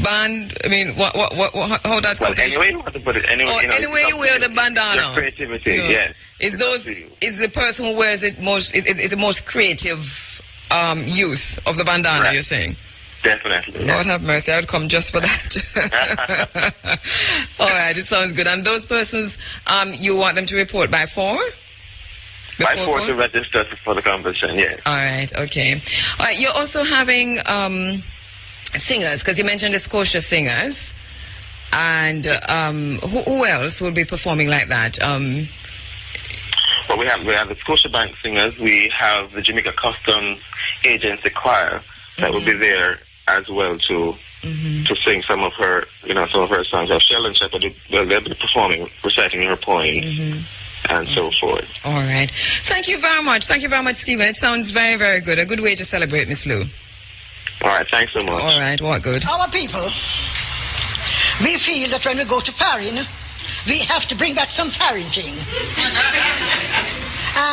band? I mean, how that's well, anyway, you want to put it anyway. Anyway, you wear the bandana. Your creativity, yes. Is the person who wears it most? Is the most creative use of the bandana? Right. You're saying? Definitely. Lord have mercy, I would come just for that. All right, it sounds good. And those persons, you want them to report by 4? By 4 to register for the competition, yes. All right, okay. All right, you're also having singers, because you mentioned the Scotia singers. And who else will be performing like that? Well, we have the Scotiabank singers. We have the Jamaica Customs Agency Choir that will be there as well to sing some of her songs. Sheldon Shepherd, they'll be performing, reciting her poems. And so forth. All right. Thank you very much. Thank you very much, Stephen. It sounds very, very good. A good way to celebrate, Miss Lou. All right. Thanks so much. All right. What good? Our people, we feel that when we go to foreign, we have to bring back some foreign thing.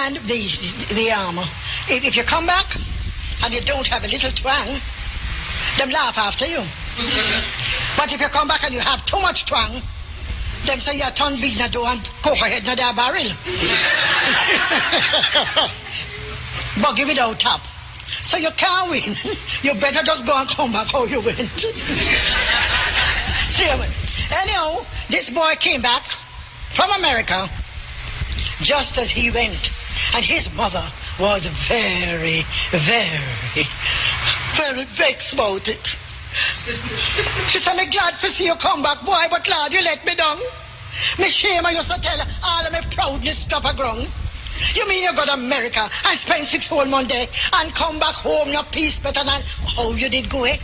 And if you come back and you don't have a little twang, them laugh after you. But if you come back and you have too much twang, them say you turn big na do and coke ahead na their barrel. Buggy without top. So you can't win. You better just go and come back how you went. See, anyhow, this boy came back from America just as he went. And his mother was very, very, very vexed about it. She said, "Me glad to see you come back, boy, but glad you let me down. Me shame I used to tell all of my proudness drop a ground. You mean you go to America and spend 6 whole Monday and come back home no peace better than how you did go, eh?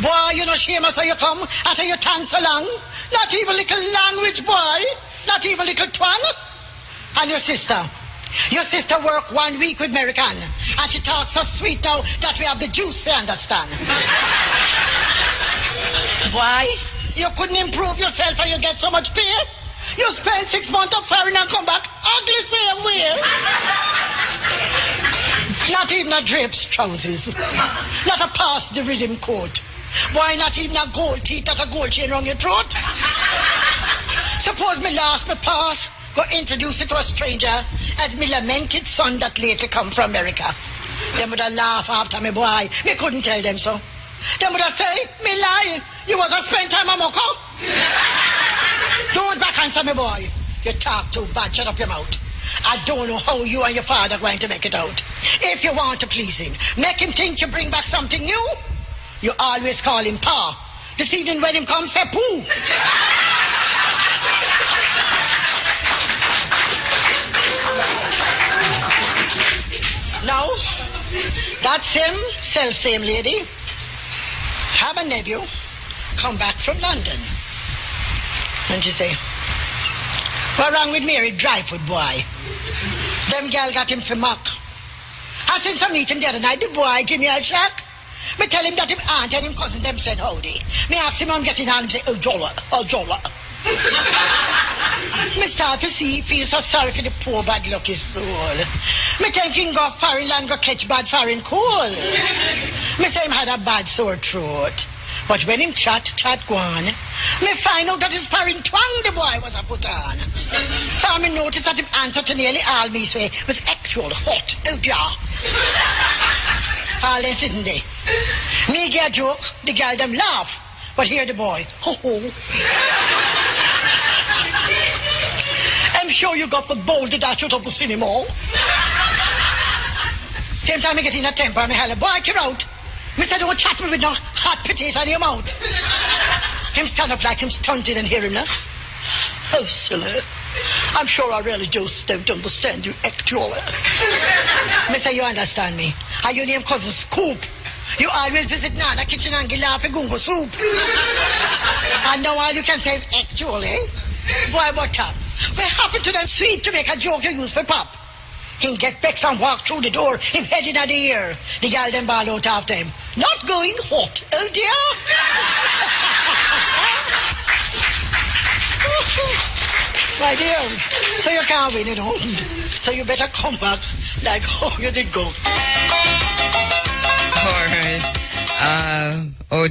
Boy, you know shame us how you come after you tan so long. Not even little language, boy. Not even little twang. And your sister work 1 week with American, and she talks so sweet now that we have the juice to understand. Why? You couldn't improve yourself and you get so much pay? You spend 6 months up foreign and come back ugly same way. Not even a drapes trousers. Not a past the rhythm coat. Why not even a gold teeth that a gold chain around your throat? Suppose me lost my pass, go introduce it to a stranger as me lamented son that lately come from America. Them would have laugh after me, boy. Me couldn't tell them so. Them would have say, me lie, you was a spend time a moko. Don't back answer me, boy. You talk too bad, shut up your mouth. I don't know how you and your father are going to make it out. If you want to please him, make him think you bring back something new. You always call him Pa. This evening when him comes, say Pooh. Now, that same lady have a nephew come back from London. And she say, "What wrong with Mary Dryfoot, boy? Them girl got him for mock. And since I meet him the other night, the boy give me a shock. Me tell him that him aunt and him cousin them said howdy. Me ask him I'm getting on and say, oh jolla. Me start to feel so sorry for the poor bad lucky soul. Me think him go foreign land go catch bad foreign cold. Me say him had a bad sore throat. But when him chat go on, me find out that his foreign twang the boy was a put on. And me noticed that him answer to nearly all me say was actual hot. Oh dear. All they sitting there. Me get a joke, the girl them laugh. But hear the boy. Ho ho. I'm sure you got the boulder dash out of the cinema. Same time I get in a temper, me holler, boy, you're out. Me say, don't chat me with no hot potato in your mouth. Him stand up like him stunted and hear him now. Oh, silly. I'm sure I really just don't understand you, actually. Me say, you understand me. Are your name cousin Scoop? You always visit Nana kitchen and get laugh at gungo soup. And now all you can say is actually. Boy, what up? What happened to that sweet to make a joke you use for pop? Him get back and walk through the door, him head in the air. The girl them ball out after him. Not going hot, oh dear. My dear, so you can't win it home. So you better come back like how you did go. All right.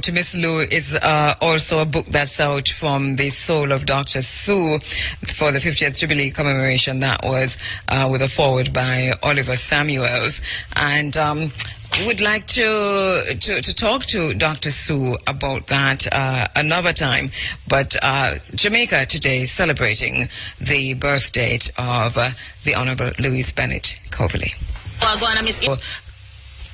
To Miss Lou is also a book that's out from the soul of Dr. Sue for the 50th Jubilee commemoration. That was with a foreword by Oliver Samuels. And would like to talk to Dr. Sue about that another time. But Jamaica today is celebrating the birth date of the Honorable Louise Bennett Coverley.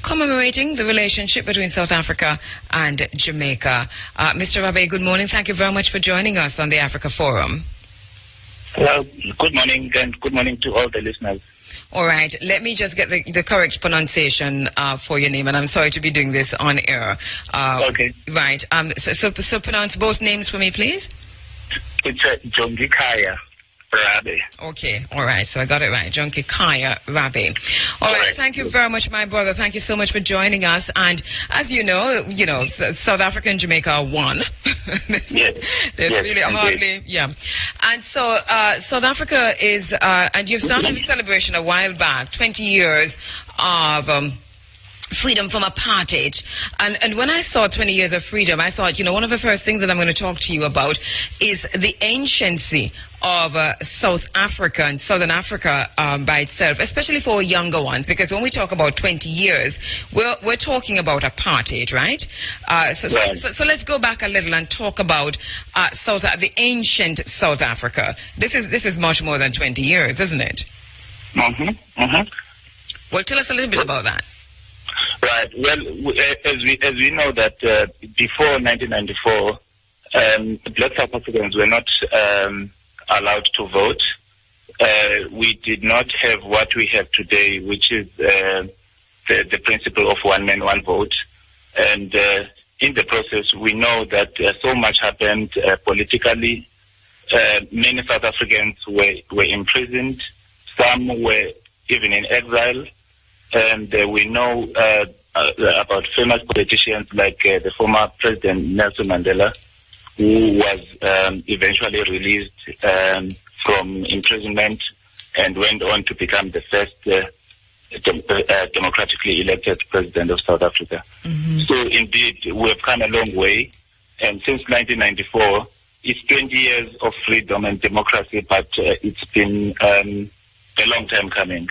Commemorating the relationship between South Africa and Jamaica. Mr. Rabe, good morning. Thank you very much for joining us on the Africa Forum. Hello, good morning, and good morning to all the listeners. All right, let me just get the correct pronunciation for your name, and I'm sorry to be doing this on air. Okay. Right, so pronounce both names for me, please. It's Jongi Kaya Rabe. Okay, all right, so I got it right. Jongi Kaya Rabe. All right, thank you very much, my brother. Thank you so much for joining us. And as you know, South Africa and Jamaica are one. there's really hardly, yeah. And so South Africa is, and you've started the celebration a while back, 20 years of freedom from apartheid. And when I saw 20 years of freedom, I thought, one of the first things that I'm going to talk to you about is the anciency of South Africa and Southern Africa by itself, especially for younger ones, because when we talk about 20 years, we're talking about apartheid, right? So let's go back a little and talk about the ancient South Africa. This is much more than 20 years, isn't it? Well, tell us a little bit about that. Right. Well, as we know that before 1994, Black South Africans were not allowed to vote. We did not have what we have today, which is the principle of one man, one vote. And in the process, we know that so much happened politically. Many South Africans were imprisoned. Some were even in exile. And we know about famous politicians like the former President Nelson Mandela, who was eventually released from imprisonment and went on to become the first democratically elected president of South Africa. So indeed, we have come a long way. And since 1994, it's 20 years of freedom and democracy, but it's been a long time coming.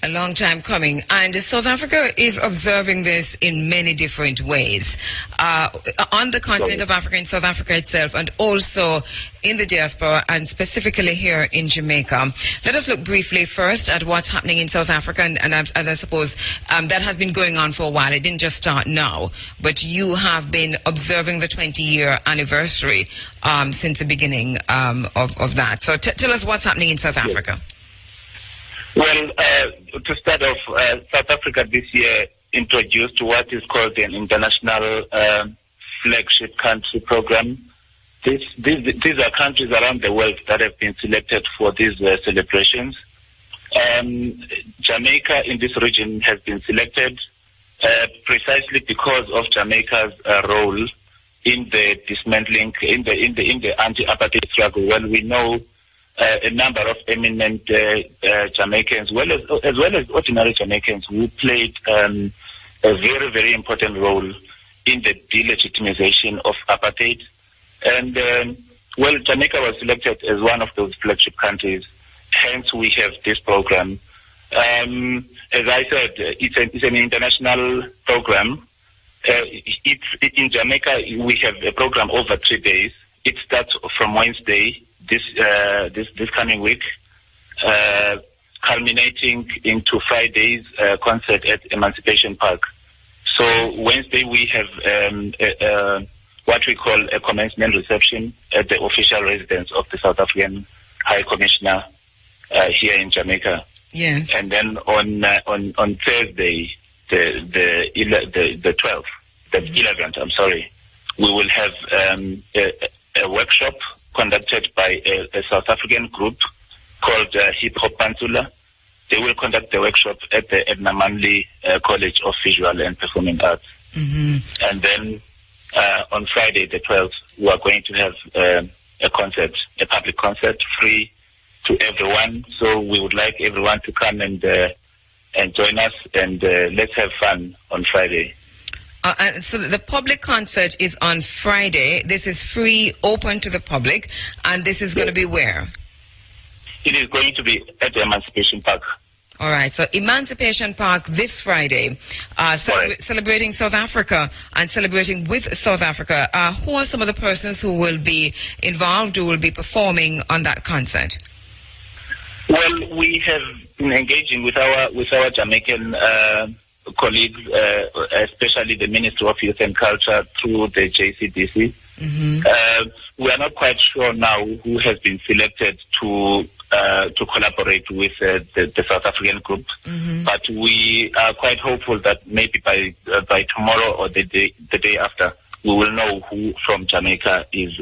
A long time coming. And South Africa is observing this in many different ways. On the continent of Africa, in South Africa itself, and also in the diaspora, and specifically here in Jamaica. Let us look briefly first at what's happening in South Africa, and I suppose that has been going on for a while. It didn't just start now, but you have been observing the 20-year anniversary since the beginning of that. So tell us what's happening in South Africa. Well, to start off, South Africa this year introduced what is called an international flagship country program. These are countries around the world that have been selected for these celebrations. Jamaica in this region has been selected precisely because of Jamaica's role in the dismantling, in the anti-apartheid struggle. Well, we know a number of eminent Jamaicans, as well as ordinary Jamaicans, who played a very, very important role in the delegitimization of apartheid. And, Jamaica was selected as one of those flagship countries. Hence, we have this program. As I said, it's an international program. In Jamaica, we have a program over 3 days. It starts from Wednesday, this coming week, culminating into Friday's concert at Emancipation Park. So Wednesday we have what we call a commencement reception at the official residence of the South African High Commissioner here in Jamaica. Yes. And then on Thursday, the 12th, the 11th, I'm sorry, we will have a workshop conducted by a South African group called Hip Hop Pantula. They will conduct the workshop at the Edna Manley College of Visual and Performing Arts. Mm-hmm. And then on Friday, the 12th, we are going to have a concert, a public concert, free to everyone. So we would like everyone to come and join us, and let's have fun on Friday. So the public concert is on Friday. This is free, open to the public, and this is going to be where? It is going to be at the Emancipation Park. All right, so Emancipation Park this Friday, celebrating South Africa and celebrating with South Africa. Who are some of the persons who will be involved, who will be performing on that concert? Well, we have been engaging with our Jamaican colleagues, especially the Ministry of Youth and Culture through the JCDC. Mm-hmm. We are not quite sure now who has been selected to collaborate with the South African group, mm-hmm. but we are quite hopeful that maybe by tomorrow or the day after, we will know who from Jamaica is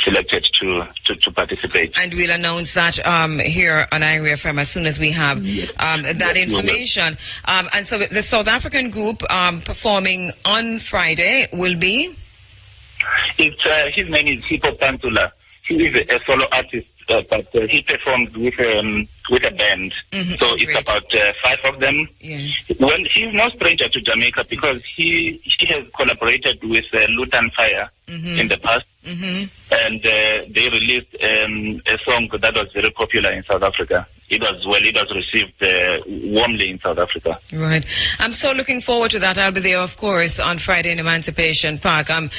selected to participate. And we'll announce that here on IRA FM as soon as we have that information. And so the South African group performing on Friday will be? His name is Hip Hop Pantula. He is a solo artist, but he performed with a band. Mm-hmm. So it's Great. about 5 of them. Yes. Well, he's no stranger to Jamaica because he has collaborated with Lutan Fire mm-hmm. in the past. Mm-hmm. And they released a song that was very popular in South Africa. It was received warmly in South Africa. Right. I'm so looking forward to that. I'll be there, of course, on Friday in Emancipation Park. I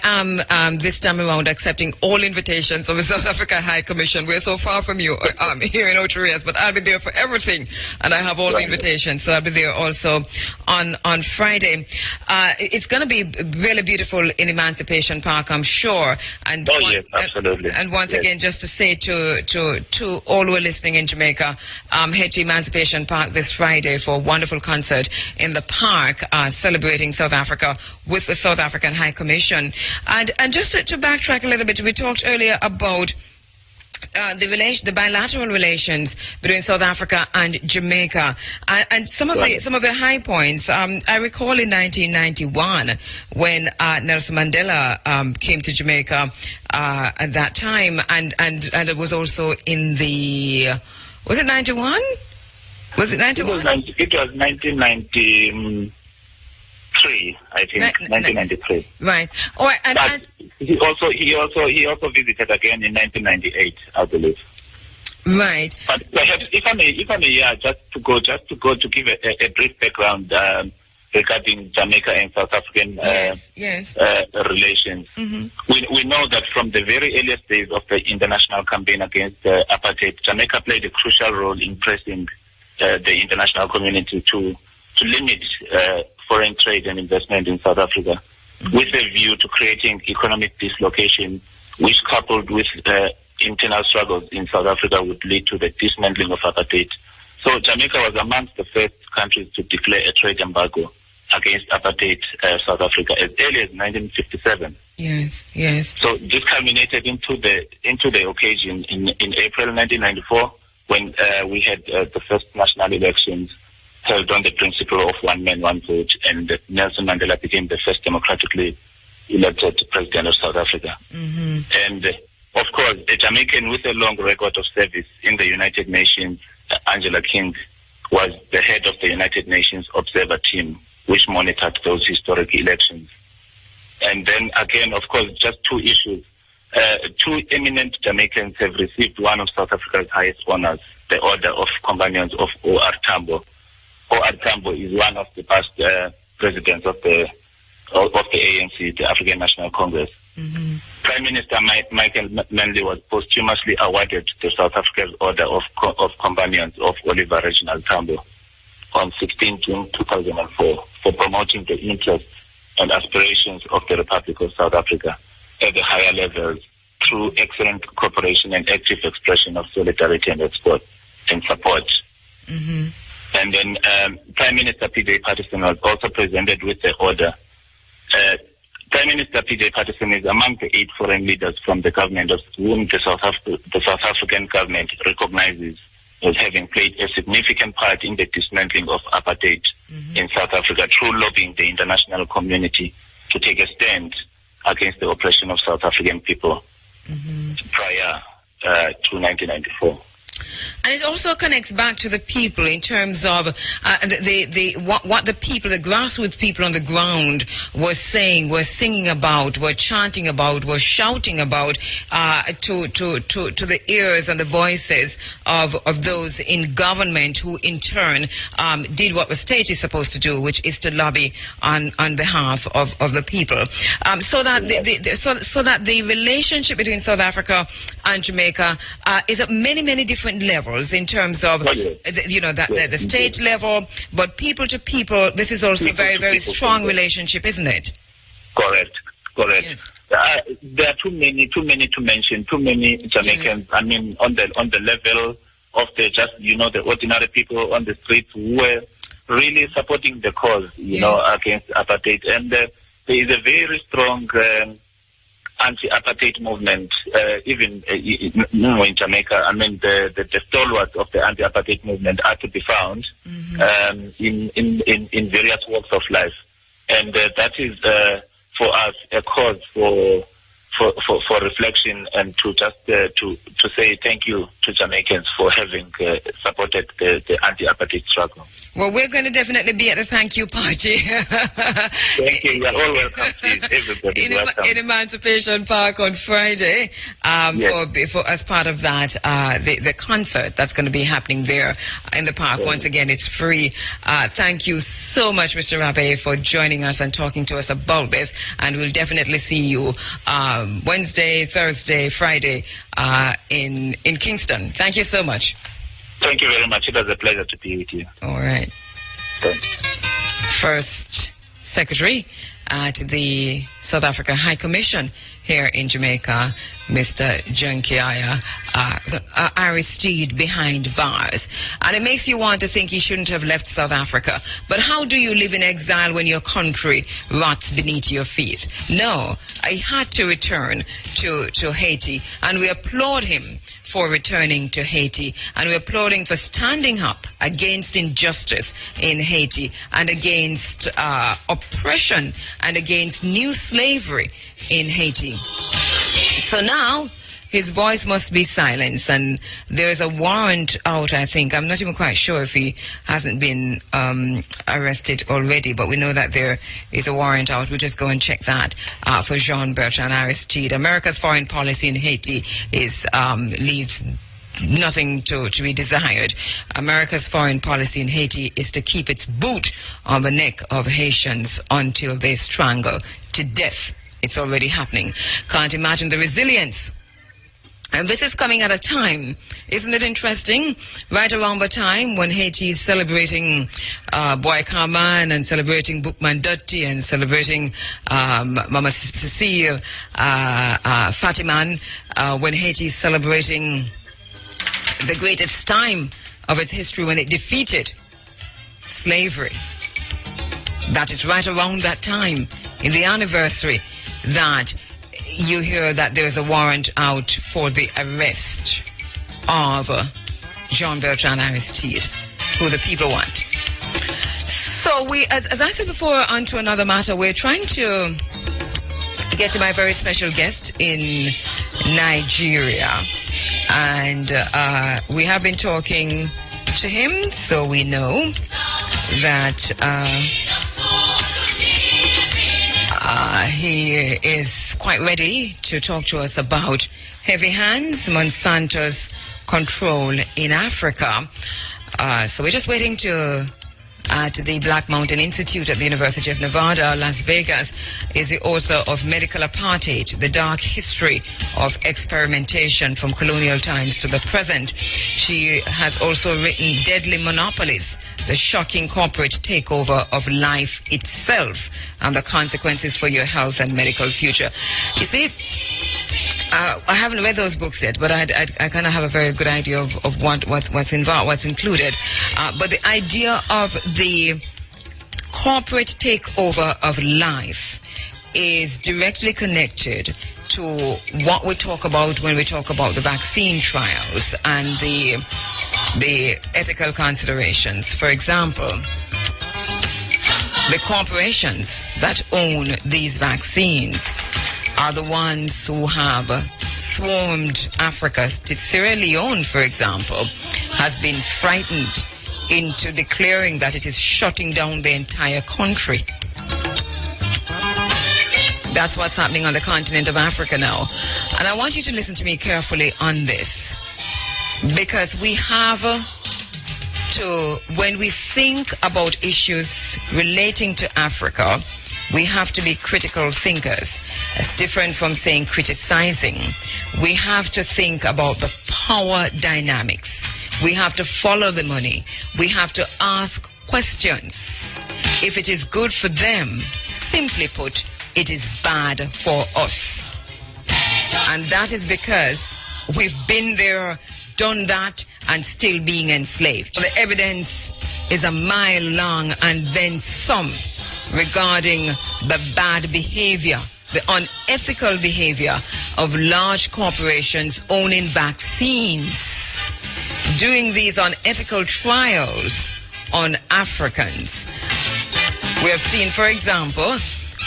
am this time around accepting all invitations from the South Africa High Commission. We're so far from you here in Otorias, but I'll be there for everything, and I have all the invitations, so I'll be there also on Friday. It's going to be really beautiful in Emancipation Park, I'm sure. And yes, absolutely. And once again, just to say to all who are listening in Jamaica, head to Emancipation Park this Friday for a wonderful concert in the park, celebrating South Africa with the South African High Commission. And just to backtrack a little bit, we talked earlier about the bilateral relations between South Africa and Jamaica, and some of the high points. I recall in 1991 when Nelson Mandela came to Jamaica at that time, and it was also in the. Was it 91? Was it 91? It was 1993, I think. 1993. Right. All right. But he also visited again in 1998, I believe. Right. But perhaps, if I may, just to give a brief background regarding Jamaica and South African relations. Mm-hmm. We know that from the very earliest days of the international campaign against apartheid, Jamaica played a crucial role in pressing the international community to limit foreign trade and investment in South Africa, mm-hmm. with a view to creating economic dislocation, which coupled with internal struggles in South Africa would lead to the dismantling of apartheid. So Jamaica was amongst the first countries to declare a trade embargo against apartheid South Africa as early as 1957. Yes. So this culminated into the occasion in April 1994 when we had the first national elections held on the principle of one man, one vote, and Nelson Mandela became the first democratically elected president of South Africa. Mm-hmm. And of course, a Jamaican with a long record of service in the United Nations, Angela King, was the head of the United Nations Observer Team which monitored those historic elections. And then again, of course, just two issues. Two eminent Jamaicans have received one of South Africa's highest honors, the Order of Companions of O.R. Tambo. O.R. Tambo is one of the past presidents of the ANC, the African National Congress. Mm-hmm. Prime Minister Michael Manley was posthumously awarded the South Africa's Order of Companions of Oliver Reginald Tambo on 16 June 2004 for promoting the interests and aspirations of the Republic of South Africa at the higher levels through excellent cooperation and active expression of solidarity and support. Mm-hmm. And then Prime Minister P.J. Patterson was also presented with the order. Prime Minister P.J. Patterson is among the 8 foreign leaders from the government of whom the South African government recognizes as having played a significant part in the dismantling of apartheid in South Africa through lobbying the international community to take a stand against the oppression of South African people prior to 1994. And it also connects back to the people in terms of what the people, the grassroots people on the ground were saying, were singing about, were chanting about, were shouting about to the ears and the voices of those in government who in turn did what the state is supposed to do, which is to lobby on behalf of the people. So that the relationship between South Africa and Jamaica is at many different levels in terms of the state level, but people to people. This is also a very strong relationship, isn't it? Correct. Yes. There are too many to mention. Too many Jamaicans. Yes. I mean, on the level of the ordinary people on the streets who were really supporting the cause, against apartheid, and there is a very strong anti-apartheid movement, even in Jamaica. I mean, the stalwarts of the anti-apartheid movement are to be found in various walks of life, and that is for us a cause for reflection and to just to say thank you to Jamaicans for having supported the anti-apartheid struggle. Well, we're going to definitely be at the thank you party. Thank you. You're all welcome, please. Everybody welcome. In Emancipation Park on Friday, yes. for as part of that, the concert that's going to be happening there in the park. Once again, it's free. Thank you so much, Mr. Rabe, for joining us and talking to us about this. And we'll definitely see you Wednesday, Thursday, Friday in Kingston. Thank you so much. Thank you very much. It was a pleasure to be with you. All right. Thanks. First Secretary at the South Africa High Commission here in Jamaica, Mr. Junkiaya Aristede behind bars. And it makes you want to think he shouldn't have left South Africa. But how do you live in exile when your country rots beneath your feet? No, I had to return to Haiti, and we applaud him for returning to Haiti, and we're applauding for standing up against injustice in Haiti and against oppression and against new slavery in Haiti. So now his voice must be silenced, and there's a warrant out, I think. I'm not even quite sure if he hasn't been arrested already, but we know that there is a warrant out. We'll just go and check that for Jean-Bertrand Aristide. America's foreign policy in Haiti leaves nothing to be desired. America's foreign policy in Haiti is to keep its boot on the neck of Haitians until they strangle to death. It's already happening. Can't imagine the resilience. And this is coming at a time, isn't it interesting? Right around the time when Haiti is celebrating Boy Carman and celebrating Boukman Dotti and celebrating Mama Cecile Fatiman, when Haiti is celebrating the greatest time of its history when it defeated slavery. That is right around that time, in the anniversary, that you hear that there is a warrant out for the arrest of Jean-Bertrand Aristide, who the people want. So we, as I said before, on to another matter. We're trying to get to my very special guest in Nigeria. And we have been talking to him, so we know that He is quite ready to talk to us about heavy hands, Monsanto's control in Africa. So we're just waiting to the Black Mountain Institute at the University of Nevada, Las Vegas, is the author of Medical Apartheid, The Dark History of Experimentation from Colonial Times to the Present. She has also written Deadly Monopolies, The Shocking Corporate Takeover of Life Itself and the Consequences for Your Health and Medical Future. You see, I haven't read those books yet, but I kind of have a very good idea of what's involved, what's included. But the idea of the corporate takeover of life is directly connected to what we talk about when we talk about the vaccine trials and the ethical considerations. For example, the corporations that own these vaccines are the ones who have swarmed Africa. Sierra Leone, for example, has been frightened into declaring that it is shutting down the entire country. That's what's happening on the continent of Africa now. And I want you to listen to me carefully on this, because we have to, when we think about issues relating to Africa, we have to be critical thinkers. It's different from saying criticizing. We have to think about the power dynamics. We have to follow the money. We have to ask questions. If it is good for them, simply put, it is bad for us. And that is because we've been there, done that, and still being enslaved. The evidence is a mile long and then some regarding the bad behavior, the unethical behavior of large corporations owning vaccines, doing these unethical trials on Africans. We have seen, for example,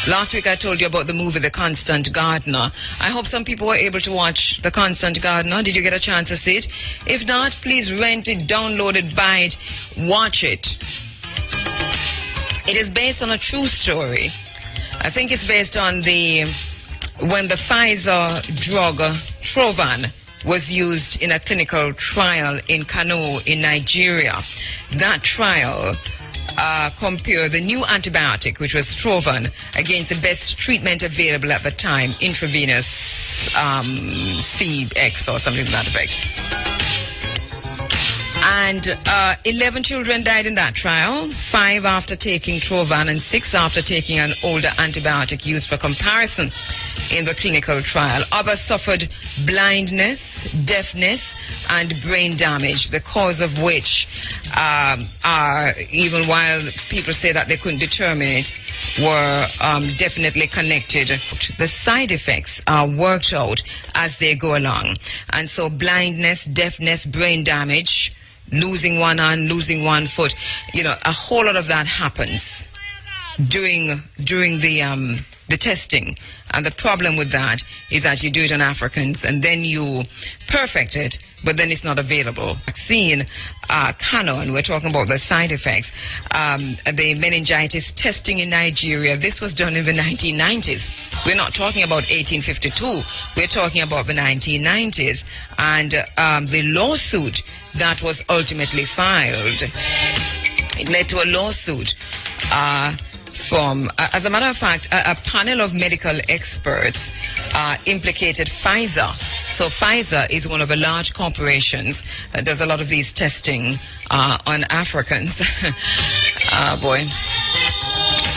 last week I told you about the movie The Constant Gardener. I hope some people were able to watch The Constant Gardener. Did you get a chance to see it? If not, please rent it, download it, buy it, watch it. It is based on a true story. I think it's based on when the Pfizer drug Trovan was used in a clinical trial in Kano in Nigeria. That trial compared the new antibiotic, which was Trovan, against the best treatment available at the time, intravenous CX or something to that effect. And 11 children died in that trial, 5 after taking Trovan and 6 after taking an older antibiotic used for comparison in the clinical trial. Others suffered blindness, deafness, and brain damage, the cause of which are, even while people say that they couldn't determine it, were definitely connected. The side effects are worked out as they go along. And so blindness, deafness, brain damage, losing one arm, losing one foot, a whole lot of that happens during the testing. And the problem with that is that you do it on Africans and then you perfect it, but then it's not available. Vaccine, Kano, and we're talking about the side effects. The meningitis testing in Nigeria, this was done in the 1990s. We're not talking about 1852. We're talking about the 1990s. And the lawsuit that was ultimately filed, it led to a lawsuit from, as a matter of fact, a panel of medical experts implicated Pfizer. So Pfizer is one of the large corporations that does a lot of these testing on Africans. Boy.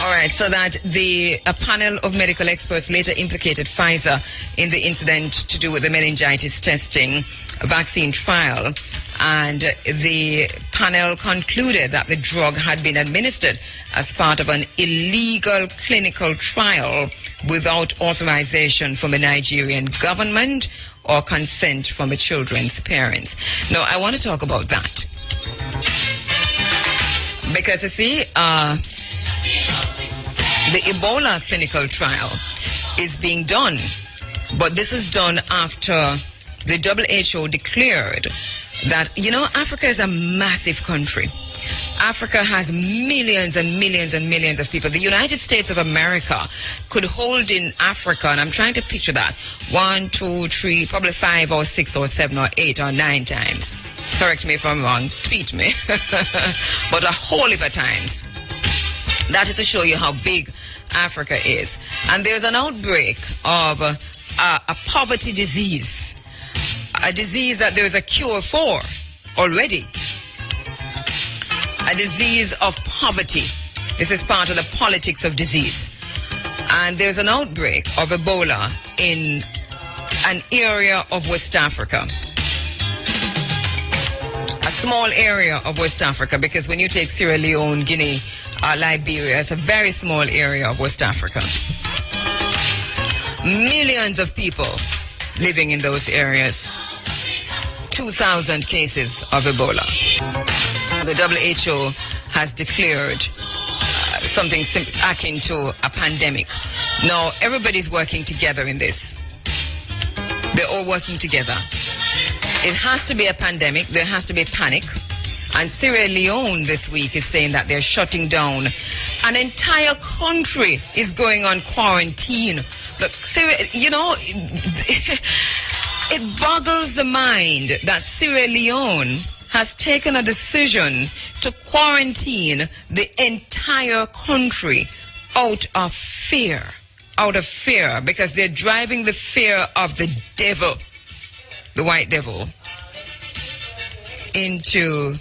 All right, so that a panel of medical experts later implicated Pfizer in the incident to do with the meningitis testing vaccine trial. And the panel concluded that the drug had been administered as part of an illegal clinical trial without authorization from the Nigerian government or consent from the children's parents. Now, I want to talk about that. Because, you see, the Ebola clinical trial is being done, but this is done after the WHO declared that, Africa is a massive country. Africa has millions and millions and millions of people. The United States of America could hold in Africa, and I'm trying to picture that, 1, 2, 3, probably 5 or 6 or 7 or 8 or 9 times. Correct me if I'm wrong, tweet me. But a whole heap of times. That is to show you how big Africa is. And there's an outbreak of a poverty disease. A disease that there's a cure for already. A disease of poverty. This is part of the politics of disease. And there's an outbreak of Ebola in an area of West Africa. A small area of West Africa, because when you take Sierra Leone, Guinea, Liberia, it's a very small area of West Africa. Millions of people living in those areas. 2,000 cases of Ebola. The WHO has declared something akin to a pandemic. Now, everybody's working together in this. They're all working together. It has to be a pandemic. There has to be panic. And Sierra Leone this week is saying that they're shutting down. An entire country is going on quarantine. Look, Sierra, you know, it boggles the mind that Sierra Leone has taken a decision to quarantine the entire country out of fear. Out of fear, because they're driving the fear of the devil, the white devil, into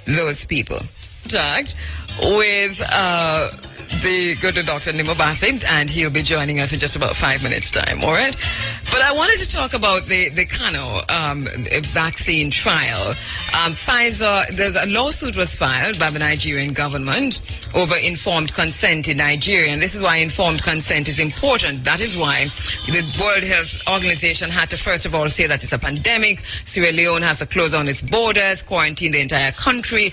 those people. Talked with the good Dr. Nimo Bassett, and he'll be joining us in just about 5 minutes' time, all right? But I wanted to talk about the Kano vaccine trial. Pfizer, there's a lawsuit was filed by the Nigerian government over informed consent in Nigeria, and this is why informed consent is important. That is why the World Health Organization had to first of all say that it's a pandemic. Sierra Leone has to close down its borders, quarantine the entire country.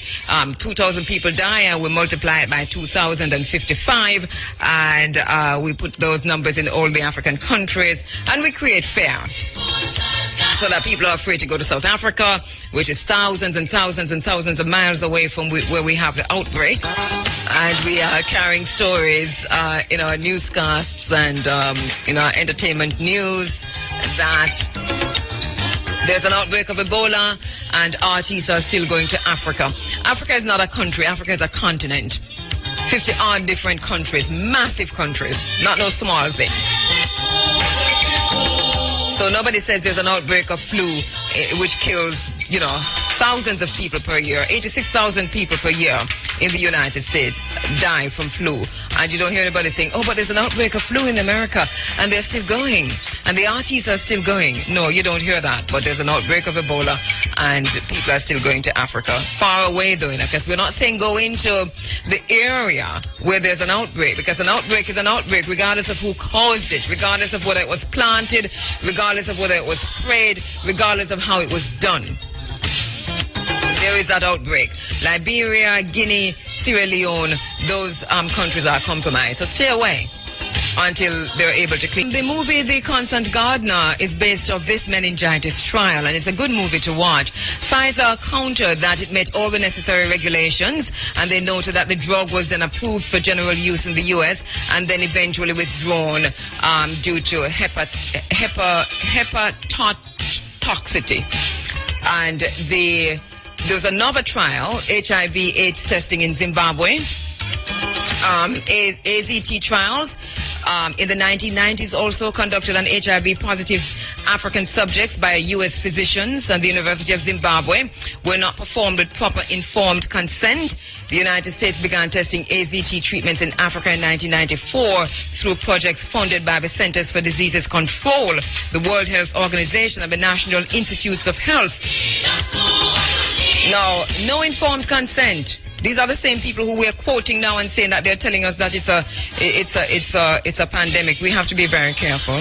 2,000 people die, and we multiply it by 2,055, and we put those numbers in all the African countries, and we create fear. So that people are afraid to go to South Africa, which is thousands and thousands and thousands of miles away from where we have the outbreak. And we are carrying stories in our newscasts and in our entertainment news that there's an outbreak of Ebola and artists are still going to Africa. Africa is not a country. Africa is a continent. 50-odd different countries, massive countries, not no small thing. So nobody says there's an outbreak of flu, which kills, you know, thousands of people per year. 86,000 people per year in the United States die from flu. And you don't hear anybody saying, oh, but there's an outbreak of flu in America, and they're still going. And the artists are still going. No, you don't hear that. But there's an outbreak of Ebola, and people are still going to Africa. Far away, though, because we're not saying go into the area where there's an outbreak, because an outbreak is an outbreak regardless of who caused it, regardless of whether it was planted, regardless of whether it was sprayed, regardless of how it was done. There is that outbreak. Liberia, Guinea, Sierra Leone, those countries are compromised. So stay away until they're able to clean. The movie The Constant Gardener is based off this meningitis trial, and it's a good movie to watch. Pfizer countered that it met all the necessary regulations, and they noted that the drug was then approved for general use in the U.S. and then eventually withdrawn due to hepatotoxicity. And there was another trial, HIV/AIDS testing in Zimbabwe, AZT trials. In the 1990s, also conducted on HIV-positive African subjects by U.S. physicians and the University of Zimbabwe were not performed with proper informed consent. The United States began testing AZT treatments in Africa in 1994 through projects funded by the Centers for Diseases Control, the World Health Organization, and the National Institutes of Health. Now, no informed consent. These are the same people who we're quoting now and saying that they're telling us that it's a pandemic. We have to be very careful.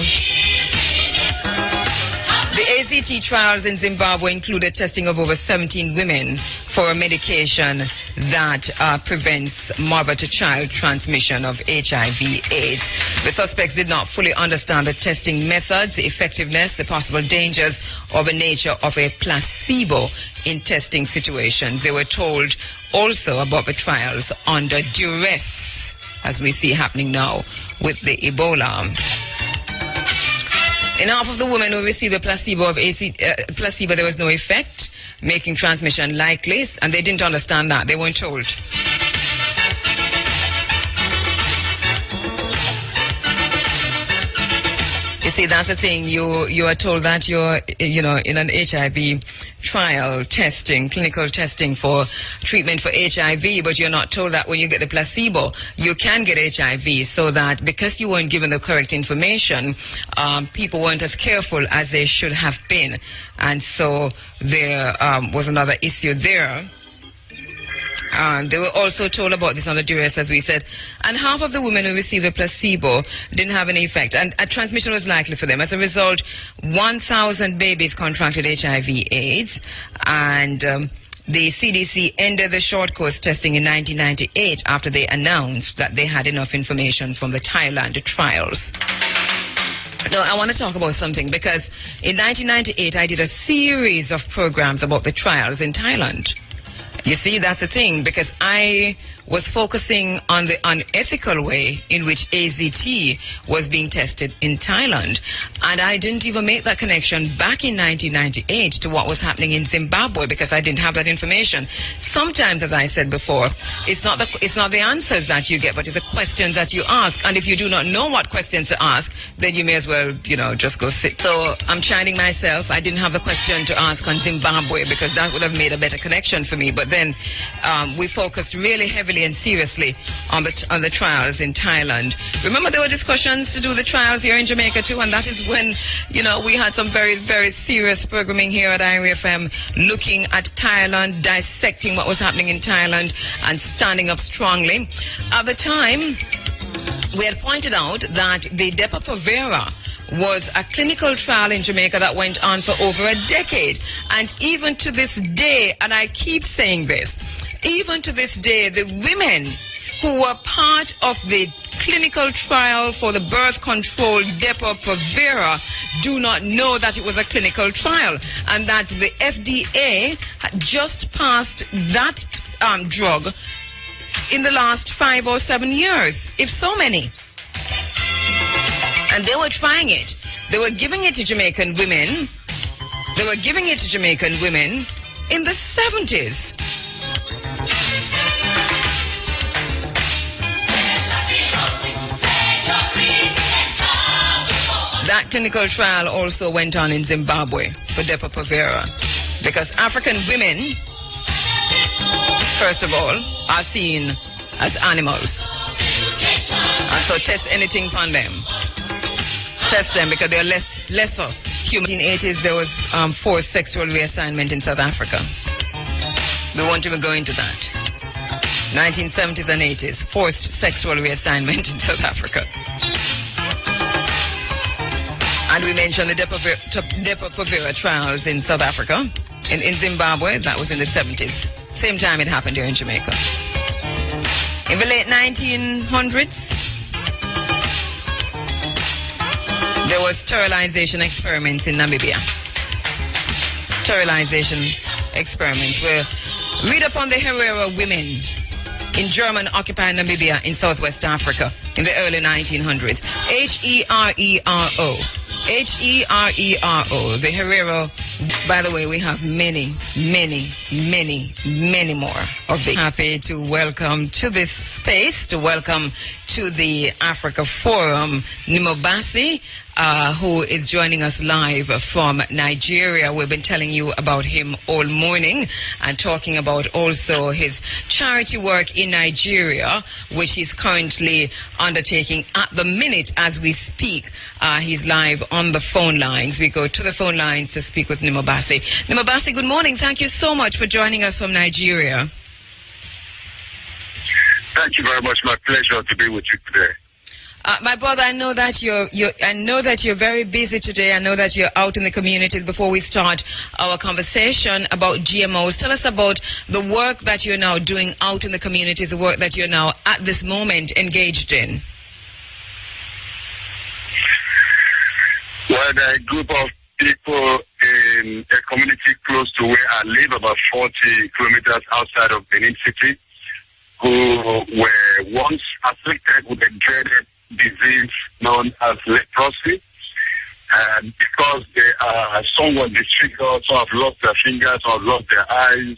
The AZT trials in Zimbabwe included testing of over 17 women for a medication that prevents mother-to-child transmission of HIV/AIDS. The suspects did not fully understand the testing methods, the effectiveness, the possible dangers, or the nature of a placebo in testing situations. They were told also about the trials under duress, as we see happening now with the Ebola. In half of the women who received a placebo there was no effect, making transmission likely, and they didn't understand that. They weren't told. You see, that's the thing. You are told that you're, in an HIV trial testing, clinical testing for treatment for HIV, but you're not told that when you get the placebo, you can get HIV, so that because you weren't given the correct information, people weren't as careful as they should have been. And so there was another issue there. They were also told about this under duress, as we said, and half of the women who received a placebo didn't have any effect, and a transmission was likely for them. As a result, 1,000 babies contracted HIV/AIDS, and the CDC ended the short course testing in 1998 after they announced that they had enough information from the Thailand trials. Now, I want to talk about something, because in 1998 I did a series of programs about the trials in Thailand. You see, that's the thing, because I was focusing on the unethical way in which AZT was being tested in Thailand. And I didn't even make that connection back in 1998 to what was happening in Zimbabwe, because I didn't have that information. Sometimes, as I said before, it's not the answers that you get, but it's the questions that you ask. And if you do not know what questions to ask, then you may as well, just go sit. So I'm chiding myself. I didn't have the question to ask on Zimbabwe, because that would have made a better connection for me. But then we focused really heavily and seriously on the trials in Thailand. Remember, there were discussions to do the trials here in Jamaica too, and that is when we had some very, very serious programming here at IRI FM, looking at Thailand, dissecting what was happening in Thailand, and standing up strongly. At the time, we had pointed out that the Depo-Provera was a clinical trial in Jamaica that went on for over a decade. And even to this day, and I keep saying this, even to this day, the women who were part of the clinical trial for the birth control Depo-Provera do not know that it was a clinical trial, and that the FDA had just passed that drug in the last 5 or 7 years, if so many. And they were trying it. They were giving it to Jamaican women. They were giving it to Jamaican women in the 70s. That clinical trial also went on in Zimbabwe for Depo-Provera, because African women, first of all, are seen as animals. And so test anything on them. Test them because they're lesser human. In the 1980s, there was forced sexual reassignment in South Africa. We won't even go into that. 1970s and 80s, forced sexual reassignment in South Africa. And we mentioned the Depo-Provera trials in South Africa. In Zimbabwe, that was in the 70s. Same time it happened here in Jamaica. In the late 1900s, there were sterilization experiments in Namibia. Sterilization experiments where read upon the Herero women in German-occupied Namibia in Southwest Africa in the early 1900s. Herero. Herero. The Herero. By the way, we have many more of the. Happy to welcome to this space, to welcome to the Africa Forum, Nimobasi, who is joining us live from Nigeria. We've been telling you about him all morning and talking about also his charity work in Nigeria, which he's currently undertaking at the minute as we speak. He's live on the phone lines. We go to the phone lines to speak with Nimobasi. Nimobasi, good morning. Thank you so much for joining us from Nigeria. Thank you very much. My pleasure to be with you today. My brother, I know that you're very busy today. I know that you're out in the communities. Before we start our conversation about GMOs, tell us about the work that you're now doing out in the communities, the work that you're now at this moment engaged in. Well, a group of people in a community close to where I live, about 40 kilometers outside of Benin City, who were once afflicted with a dreaded disease known as leprosy. And because some were disfigured, some have lost their fingers, some have lost their eyes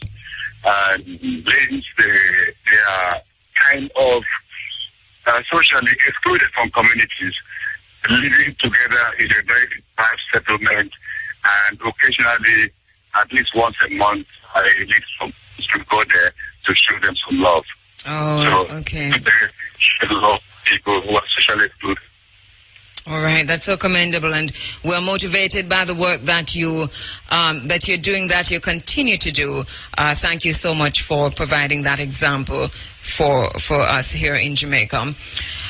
and limbs, they are kind of socially excluded from communities, living together in a very deprived settlement, and occasionally, at least once a month, I need some to go there to show them some love. Oh, so, okay. Show love people who are socially excluded. All right, that's so commendable, and we're motivated by the work that you're doing, that you continue to do. Thank you so much for providing that example for us here in Jamaica.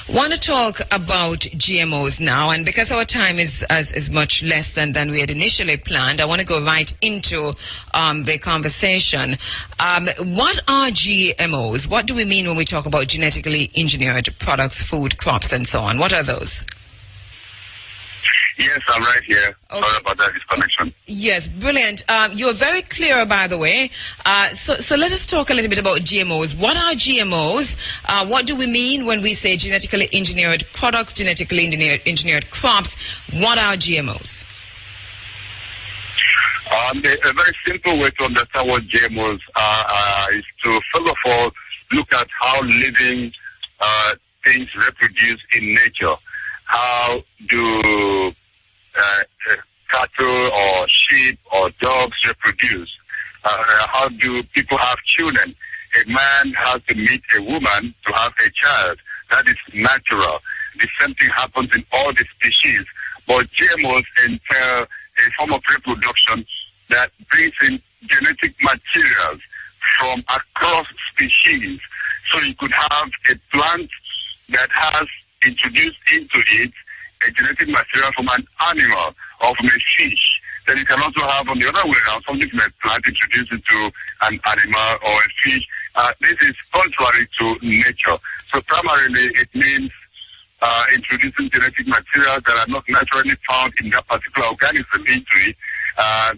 Want to talk about GMOs now, and because our time is much less than we had initially planned, I want to go right into the conversation. What are GMOs? What do we mean when we talk about genetically engineered products, food, crops, and so on? What are those? Yes, I'm right here. Okay. Sorry about that disconnection. Yes, brilliant. You're very clear, by the way. So let us talk a little bit about GMOs. What are GMOs? What do we mean when we say genetically engineered products, genetically engineered crops? What are GMOs? A very simple way to understand what GMOs are is to, first of all, look at how living things reproduce in nature. How do cattle or sheep or dogs reproduce? How do people have children? A man has to meet a woman to have a child. That is natural. The same thing happens in all the species. But GMOs entail a form of reproduction that brings in genetic materials from across species. So you could have a plant that has introduced into it a genetic material from an animal or from a fish. Then you can also have, on the other way around, something from a plant introduced into an animal or a fish. This is contrary to nature. So primarily it means introducing genetic materials that are not naturally found in that particular organism into it.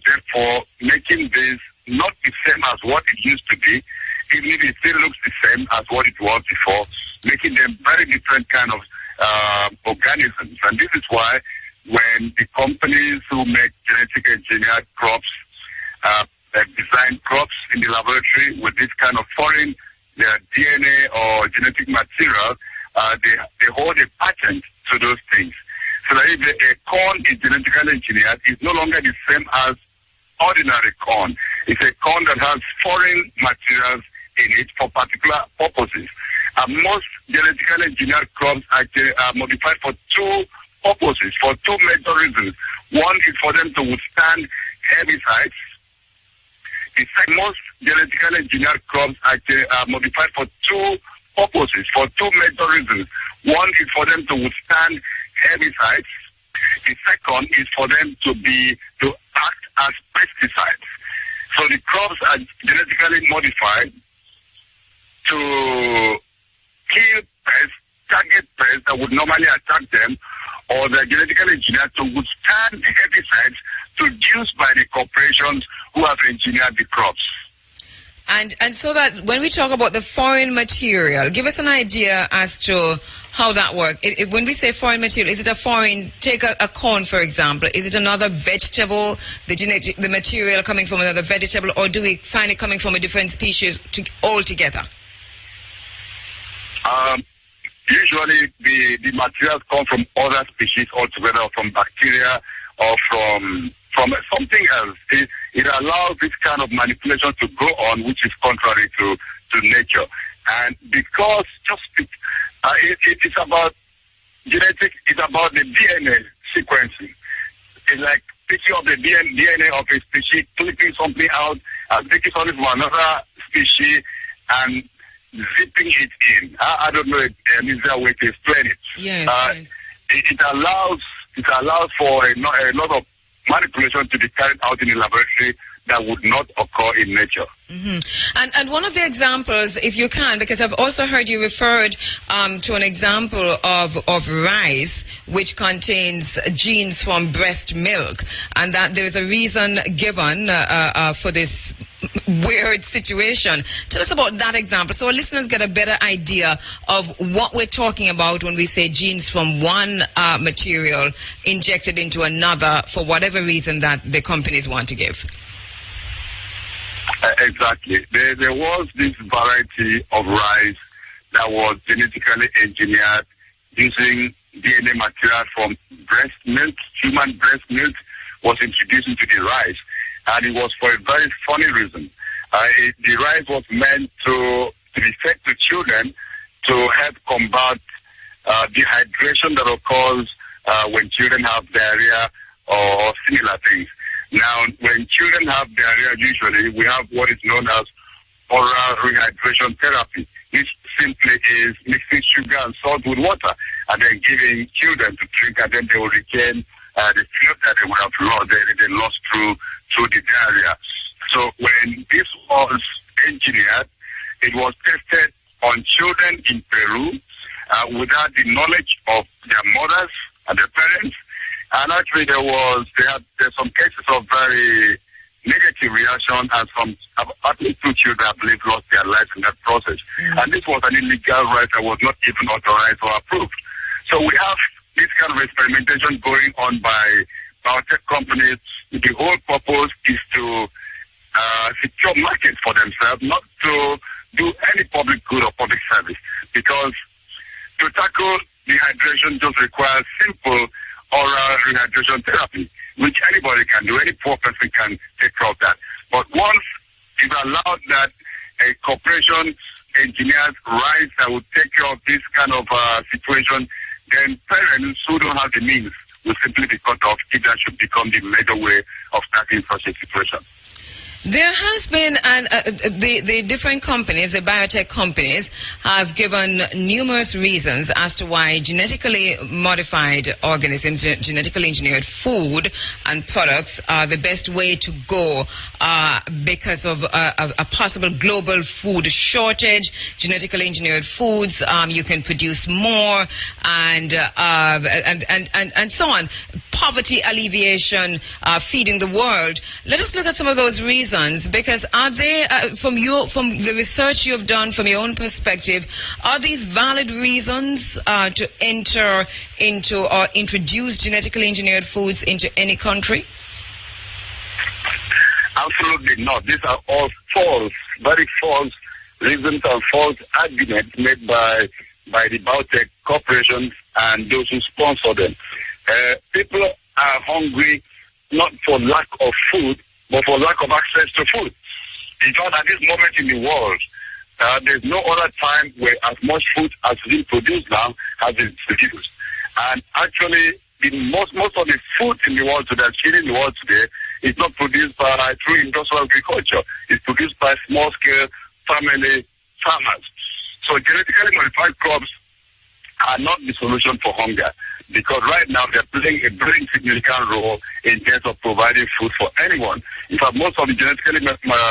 Therefore, making this not the same as what it used to be, even if it still looks the same as what it was before, making them very different kind of organisms. And this is why when the companies who make genetic engineered crops design crops in the laboratory with this kind of foreign DNA or genetic material, they hold a patent to those things. So that if a corn is genetically engineered, it's no longer the same as ordinary corn. It's a corn that has foreign materials in it for particular purposes. Most genetically engineered crops are modified for two purposes, for two major reasons. One is for them to withstand herbicides. Most genetically engineered crops are modified for two purposes, for two major reasons. One is for them to withstand herbicides. The second is for them to act as pesticides. So the crops are genetically modified to kill pests, target pests that would normally attack them, or they're genetically engineered to withstand the herbicides produced by the corporations who have engineered the crops. And so that when we talk about the foreign material, give us an idea as to how that works. When we say foreign material, is it a foreign, take a corn for example, is it another vegetable, the material coming from another vegetable, or do we find it coming from a different species altogether? Usually the materials come from other species altogether, from bacteria or from something else. It allows this kind of manipulation to go on, which is contrary to nature. And because it's about genetic, it's about the DNA sequencing. It's like picking up the DNA of a species, clipping something out, and taking something from another species and zipping it in. I don't know an easier way to explain it. Yes, It allows for a lot of manipulation to be carried out in a laboratory that would not occur in nature. And one of the examples, if you can, because I've also heard you referred to an example of rice which contains genes from breast milk, and that there's a reason given for this weird situation. Tell us about that example so our listeners get a better idea of what we're talking about when we say genes from one material injected into another for whatever reason that the companies want to give. Exactly. There was this variety of rice that was genetically engineered using DNA material from breast milk. Human breast milk was introduced into the rice, and it was for a very funny reason. The rice was meant to be fed to children to help combat dehydration that occurs when children have diarrhea or similar things. Now, when children have diarrhea, usually we have what is known as oral rehydration therapy, which simply is mixing sugar and salt with water and then giving children to drink, and then they will regain the fluid that they would have lost, they lost through the diarrhea. So when this was engineered, it was tested on children in Peru without the knowledge of their mothers and their parents. And actually, there's some cases of very negative reaction, and at least 2 children, I believe, lost their lives in that process. And this was an illegal right that was not even authorized or approved. So we have this kind of experimentation going on by biotech companies. The whole purpose is to secure markets for themselves, not to do any public good or public service. Because to tackle dehydration just requires simple oral rehydration therapy, which anybody can do, any poor person can take care of that. But once you've allowed that a corporation engineers rights that will take care of this kind of situation, then parents who don't have the means will simply be cut off if that should become the major way of starting such a situation. There has been, the different companies, the biotech companies, have given numerous reasons as to why genetically modified organisms, genetically engineered food and products are the best way to go because of a possible global food shortage. Genetically engineered foods, you can produce more, and so on. Poverty alleviation, feeding the world. Let us look at some of those reasons. Because are they, from the research you've done, from your own perspective, are these valid reasons to enter into or introduce genetically engineered foods into any country? Absolutely not. These are all false, very false reasons and false arguments made by the biotech corporations and those who sponsor them. People are hungry not for lack of food, but for lack of access to food. In fact, at this moment in the world, there's no other time where as much food as being produced now has been produced. And actually, most of the food in the world today, feeding the world today, is not produced through industrial agriculture. It's produced by small-scale family farmers. So genetically modified crops are not the solution for hunger, because right now they're playing a very significant role in terms of providing food for anyone. In fact, most of the genetically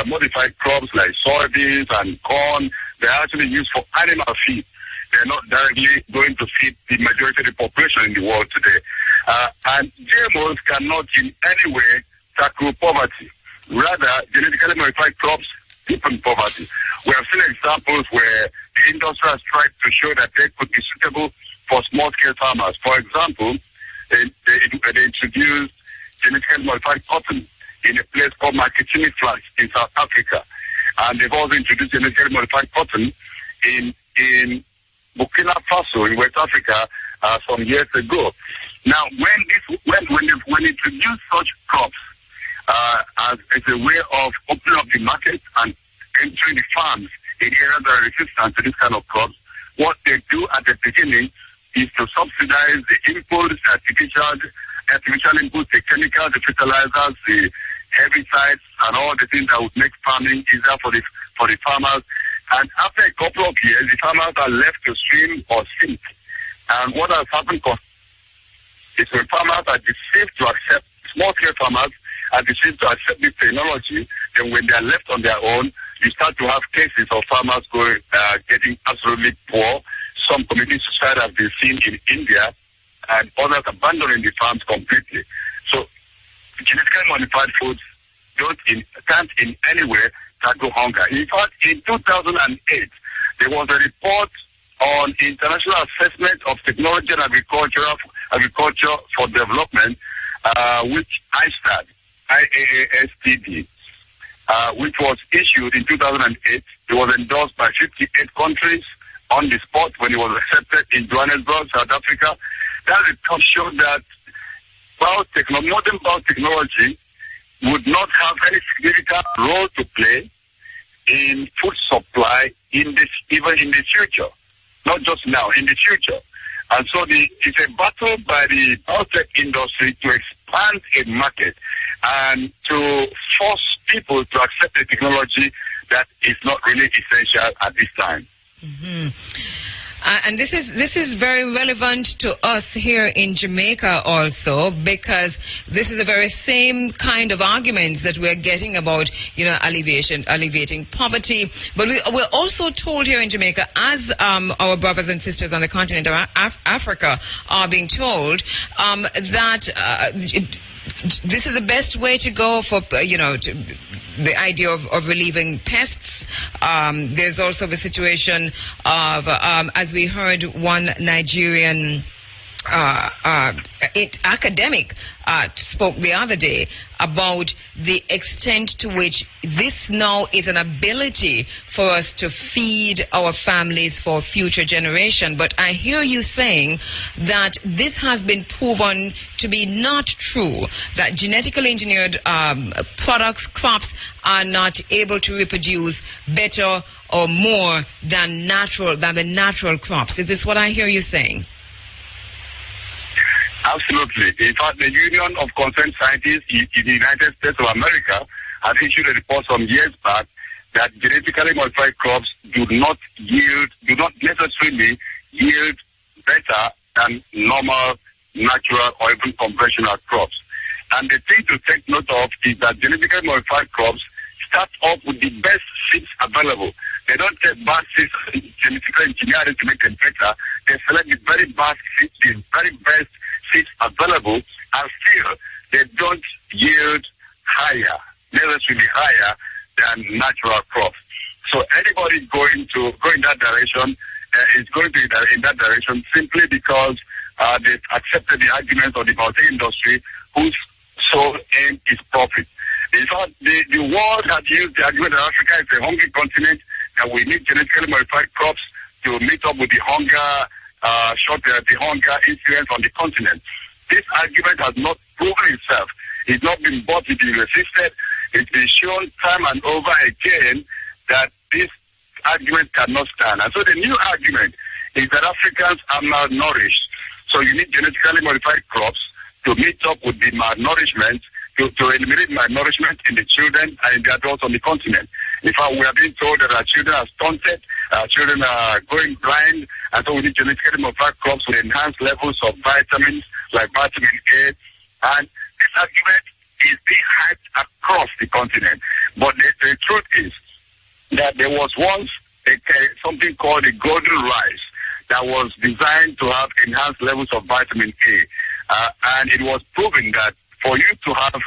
modified crops like soybeans and corn, they're actually used for animal feed. They're not directly going to feed the majority of the population in the world today. And GMOs cannot in any way tackle poverty. Rather, genetically modified crops deepen poverty. We have seen examples where the industry has tried to show that they could be suitable for small-scale farmers. For example, they introduced genetically modified cotton in a place called Makitini Flats in South Africa. And they've also introduced genetically modified cotton in Burkina Faso in West Africa some years ago. Now, when they introduce such crops as a way of opening up the market and entering the farms in areas that are resistant to this kind of crops, what they do at the beginning is to subsidize the inputs, artificial inputs, the chemicals, the fertilizers, the herbicides, and all the things that would make farming easier for the farmers. And after a couple of years, the farmers are left to swim or sink. And what has happened is when farmers are deceived to accept, small-scale farmers are deceived to accept this technology, then when they are left on their own, you start to have cases of farmers getting absolutely poor. Some committing suicide have been seen in India, and others abandoning the farms completely. So genetically modified foods can't in any way tackle hunger. In fact, in 2008, there was a report on International Assessment of Technology and Agriculture for Development, which IAASTD, which was issued in 2008. It was endorsed by 58 countries on the spot when it was accepted in Johannesburg, South Africa. That report showed that modern biotechnology would not have any significant role to play in food supply even in the future, not just now, in the future. And so it's a battle by the biotech industry to expand a market and to force people to accept a technology that is not really essential at this time. Mm-hmm. And this is very relevant to us here in Jamaica also, because this is the very same kind of arguments that we're getting about, alleviating poverty. But we're also told here in Jamaica, as our brothers and sisters on the continent of Africa are being told, that this is the best way to go for, the idea of relieving pests. There's also the situation of, as we heard, one Nigerian academic spoke the other day about the extent to which this now is an ability for us to feed our families for future generation. But I hear you saying that this has been proven to be not true, that genetically engineered crops are not able to reproduce better or more than the natural crops. Is this what I hear you saying? Absolutely. In fact, the Union of Concerned Scientists in the United States of America has issued a report some years back that genetically modified crops do not necessarily yield better than normal, natural, or even conventional crops. And the thing to take note of is that genetically modified crops start off with the best seeds available. They don't take bad seeds and genetically engineer it to make them better. They select the very best seeds, the very best seeds available, and still they don't yield necessarily higher than natural crops. So anybody going in that direction is going to in that direction simply because they've accepted the arguments of the biotech industry whose sole aim is profit. In fact, the world has used the argument that Africa is a hungry continent, that we need genetically modified crops to meet up with the hunger the hunger incidence on the continent. This argument has not proven itself. It's not been bought, it's been resisted. It's been shown time and over again that this argument cannot stand. And so the new argument is that Africans are malnourished. So you need genetically modified crops to meet up with the malnourishment, to eliminate malnourishment in the children and in the adults on the continent. In fact, we are being told that our children are stunted, our children are going blind, and so we need genetically modified crops with enhanced levels of vitamins like vitamin A. And this argument is being hyped across the continent. But the truth is that there was once something called the golden rice that was designed to have enhanced levels of vitamin A. And it was proven that for you to have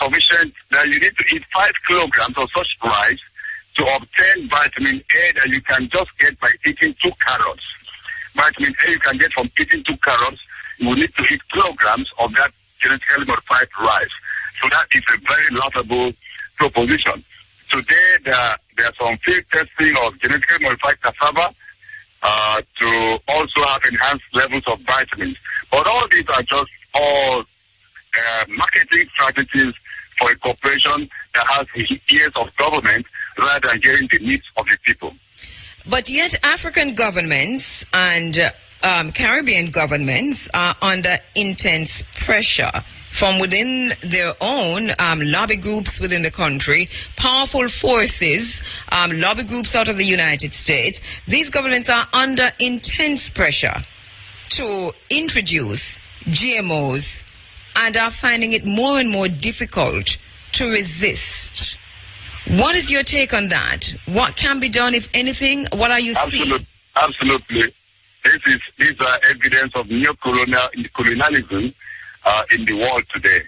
sufficient, that you need to eat 5 kilograms of such rice to obtain vitamin A that you can just get by eating 2 carrots. Vitamin A you can get from eating 2 carrots. You will need to eat kilograms of that genetically modified rice. So that is a very laughable proposition. Today, there are some field testing of genetically modified cassava to also have enhanced levels of vitamins. But all these are just all marketing strategies for a corporation that has the ears of government rather than hearing the needs of the people. But yet African governments and Caribbean governments are under intense pressure from within their own lobby groups within the country, powerful forces, lobby groups out of the United States. These governments are under intense pressure to introduce GMOs and are finding it more and more difficult to resist. What is your take on that? What can be done, if anything? What are you seeing? Absolutely. These are evidence of neo-colonialism in the world today.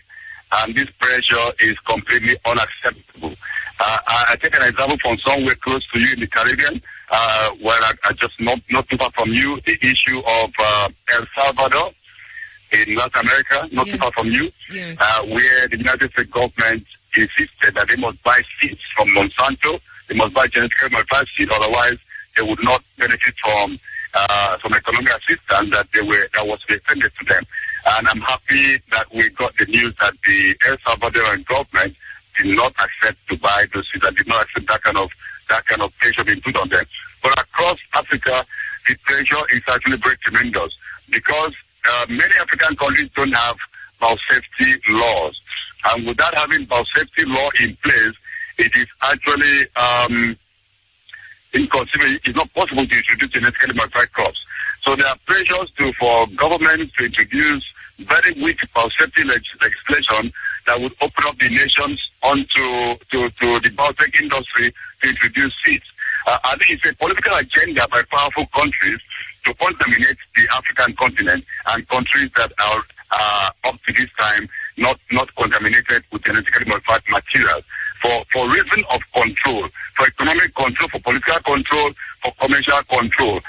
And this pressure is completely unacceptable. I take an example from somewhere close to you in the Caribbean, where I just not too far from you, the issue of El Salvador in Latin America, not too far from you, where the United States government insisted that they must buy seeds from Monsanto, they must buy genetically modified seeds, otherwise they would not benefit from economic assistance that was extended to them. And I'm happy that we got the news that the El Salvadorian government did not accept to buy those seeds and did not accept that kind of pressure being put on them. But across Africa, the pressure is actually very tremendous because many African countries don't have biosafety laws. And without having biosafety law in place, it is actually inconceivable. It's not possible to introduce genetically modified crops. So there are pressures for governments to introduce very weak biosafety legislation that would open up the nations onto the biotech industry to introduce seeds. I think it's a political agenda by powerful countries to contaminate the African continent and countries that are up to this time not contaminated with genetically modified materials for reason of control, for economic control, for political control, for commercial control.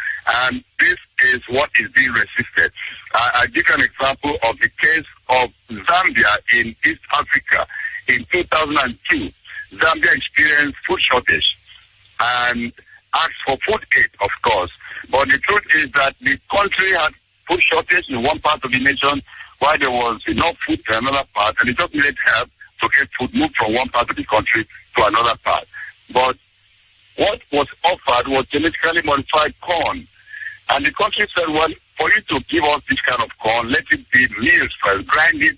And this is what is being resisted. I give an example of the case of Zambia in East Africa. In 2002, Zambia experienced food shortage and asked for food aid, of course. But the truth is that the country had food shortage in one part of the nation while there was enough food in another part, and it just needed help to get food moved from one part of the country to another part. But what was offered was genetically modified corn. And the country said, well, for you to give us this kind of corn, let it be milled first, grind it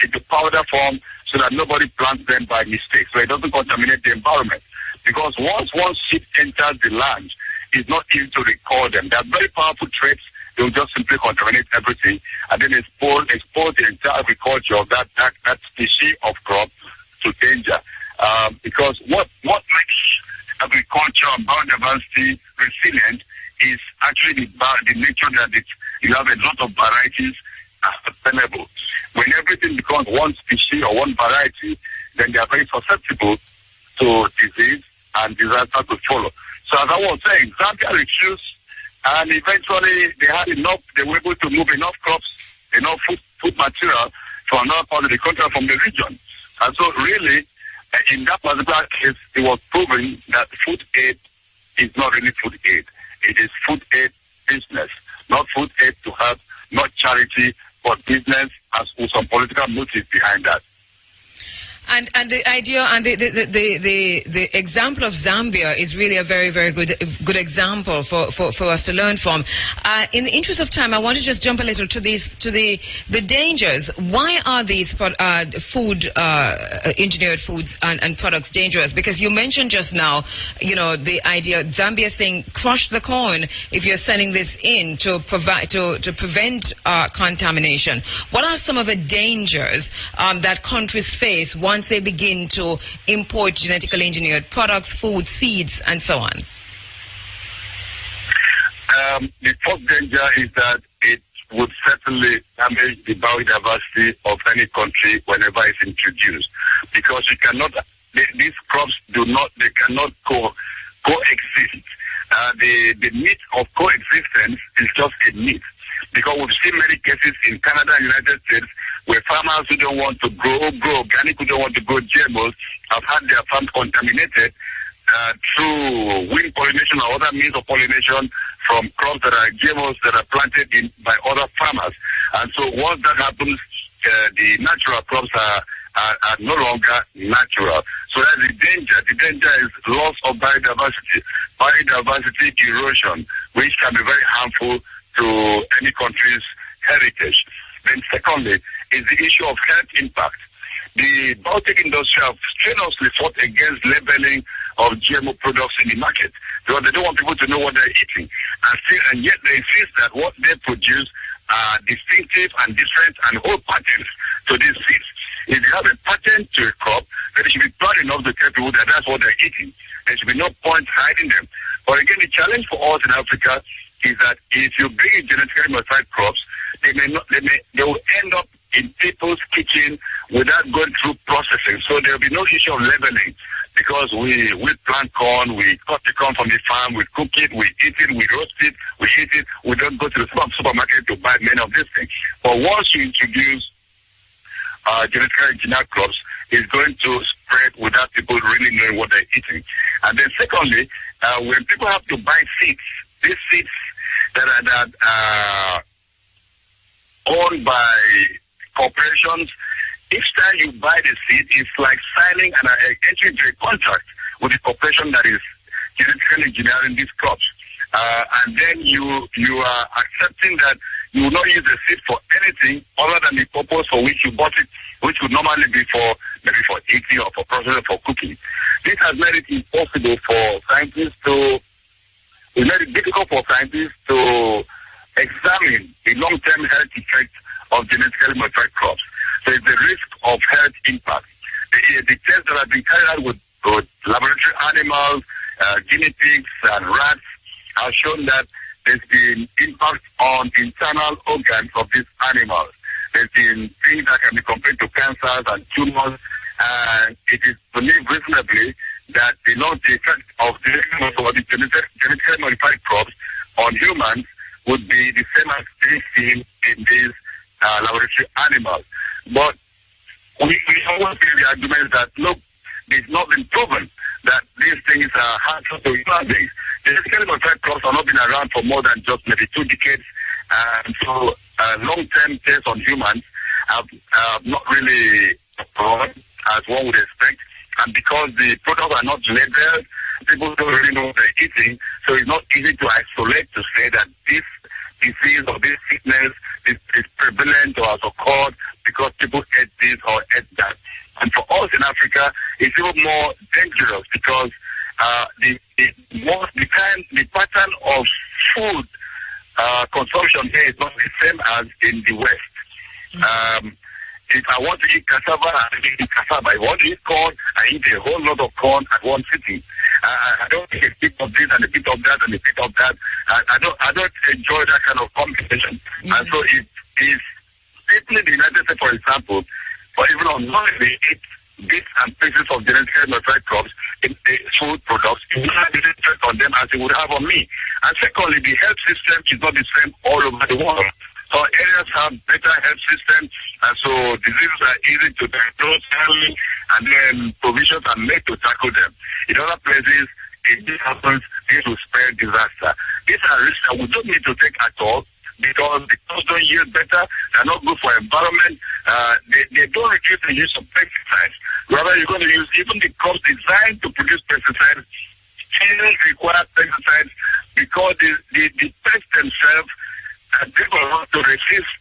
into powder form so that nobody plants them by mistake, so it doesn't contaminate the environment. Because once one seed enters the land, it's not easy to recall them. They are very powerful traits. They will just simply contaminate everything and then expose the entire agriculture of that species of crop to danger. Because what makes agriculture and biodiversity resilient is actually the nature that you have a lot of varieties sustainable. When everything becomes one species or one variety, then they are very susceptible to disease and disaster to follow. So as I was saying, Zambia refused, and eventually they were able to move enough crops, enough food material to another part of the country from the region. And so really, in that particular case, it was proven that food aid is not really food aid. It is food aid business, not food aid to help, not charity, but business with some political motive behind that. And the idea and the example of Zambia is really a very, very good example for us to learn from. In the interest of time, I want to just jump a little to the dangers. Why are these engineered foods and products dangerous? Because you mentioned just now, the idea Zambia saying crush the corn if you're sending this in to prevent contamination. What are some of the dangers that countries face once they begin to import genetically engineered products, food, seeds, and so on? The first danger is that it would certainly damage the biodiversity of any country whenever it's introduced, because these crops cannot coexist. The myth of coexistence is just a myth, because we've seen many cases in Canada and United States where farmers who don't want to grow organic, who don't want to grow GMOs, have had their farms contaminated through wind pollination or other means of pollination from crops that are GMOs that are planted by other farmers. And so once that happens, the natural crops are no longer natural. So that's the danger. The danger is loss of biodiversity erosion, which can be very harmful to any country's heritage. Then secondly is the issue of health impact. The biotech industry have strenuously fought against labeling of GMO products in the market because they don't want people to know what they're eating. And yet they insist that what they produce are distinctive and different and hold patents to these seeds. If you have a patent to a crop, then you should be proud enough to tell people that that's what they're eating. There should be no point hiding them. But again, the challenge for us in Africa is that if you bring in genetically modified crops, they will end up in people's kitchen without going through processing. So there will be no issue of labeling, because we plant corn, we cut the corn from the farm, we cook it, we eat it, we roast it, we eat it. We don't go to the supermarket to buy many of these things. But once you introduce genetically engineered crops, it's going to spread without people really knowing what they're eating. And then secondly, when people have to buy seeds, these seeds that are owned by corporations, each time you buy the seed, it's like signing an entry into a contract with the corporation that is genetically engineering these crops. And then you are accepting that you will not use the seed for anything other than the purpose for which you bought it, which would normally be for maybe for eating or for processing, for cooking. This has made it impossible for scientists to, it made it difficult for scientists to examine the long-term health effects of genetically modified crops. There is a risk of health impact. The tests that have been carried out with laboratory animals, guinea pigs, and rats have shown that there's been impact on internal organs of these animals. There's been things that can be compared to cancers and tumors, and it is believed reasonably that the effect of the genetically modified crops on humans would be the same as being seen in these laboratory animals. But we always give the argument that, look, it's not been proven that these things are harmful to human beings. Genetically modified crops have not been around for more than just maybe 2 decades, and so long-term tests on humans have not really performed as one would expect. And because the products are not labeled, people don't really know what they're eating, so it's not easy to isolate to say that this disease or this sickness is prevalent or has occurred because people ate this or ate that. And for us in Africa, it's even more dangerous because the pattern of food consumption here is not the same as in the West. If I want to eat cassava, I eat cassava. If I want to eat corn, I eat a whole lot of corn at one sitting. I don't take a bit of this and a bit of that and a bit of that. I don't enjoy that kind of combination. Mm-hmm. And so if people in the United States, for example, or even on Monday, they eat bits and pieces of genetically modified crops in food products, it will have the effect on them as it would have on me. And secondly, the health system is not the same all over the world. Some areas have better health systems, and so diseases are easy to diagnose early, and then provisions are made to tackle them. In other places, if this happens, this will spell disaster. These are risks that we don't need to take at all, because the crops don't yield better, they're not good for environment, they don't reduce the use of pesticides. Rather, you're going to use even the crops designed to produce pesticides, still require pesticides, because the pests themselves are able to resist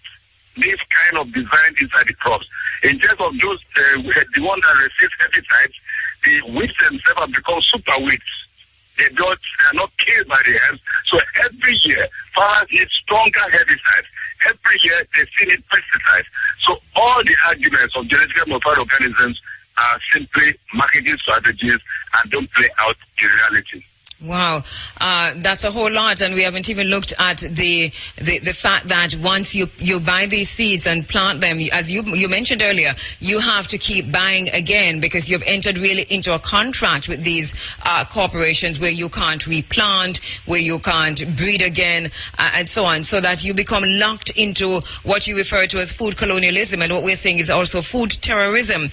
this kind of design inside the crops. In terms of those, the one that resist herbicides, the weeds themselves have become super weeds. They are not killed by the herbs. So every year, farmers need stronger herbicides. Every year, they still need pesticides. So all the arguments of genetically modified organisms are simply marketing strategies and don't play out in reality. Wow, that's a whole lot, and we haven't even looked at the fact that once you buy these seeds and plant them, as you mentioned earlier, you have to keep buying again because you've entered really into a contract with these corporations where you can't replant, where you can't breed again, and so on, so that you become locked into what you refer to as food colonialism, and what we're saying is also food terrorism.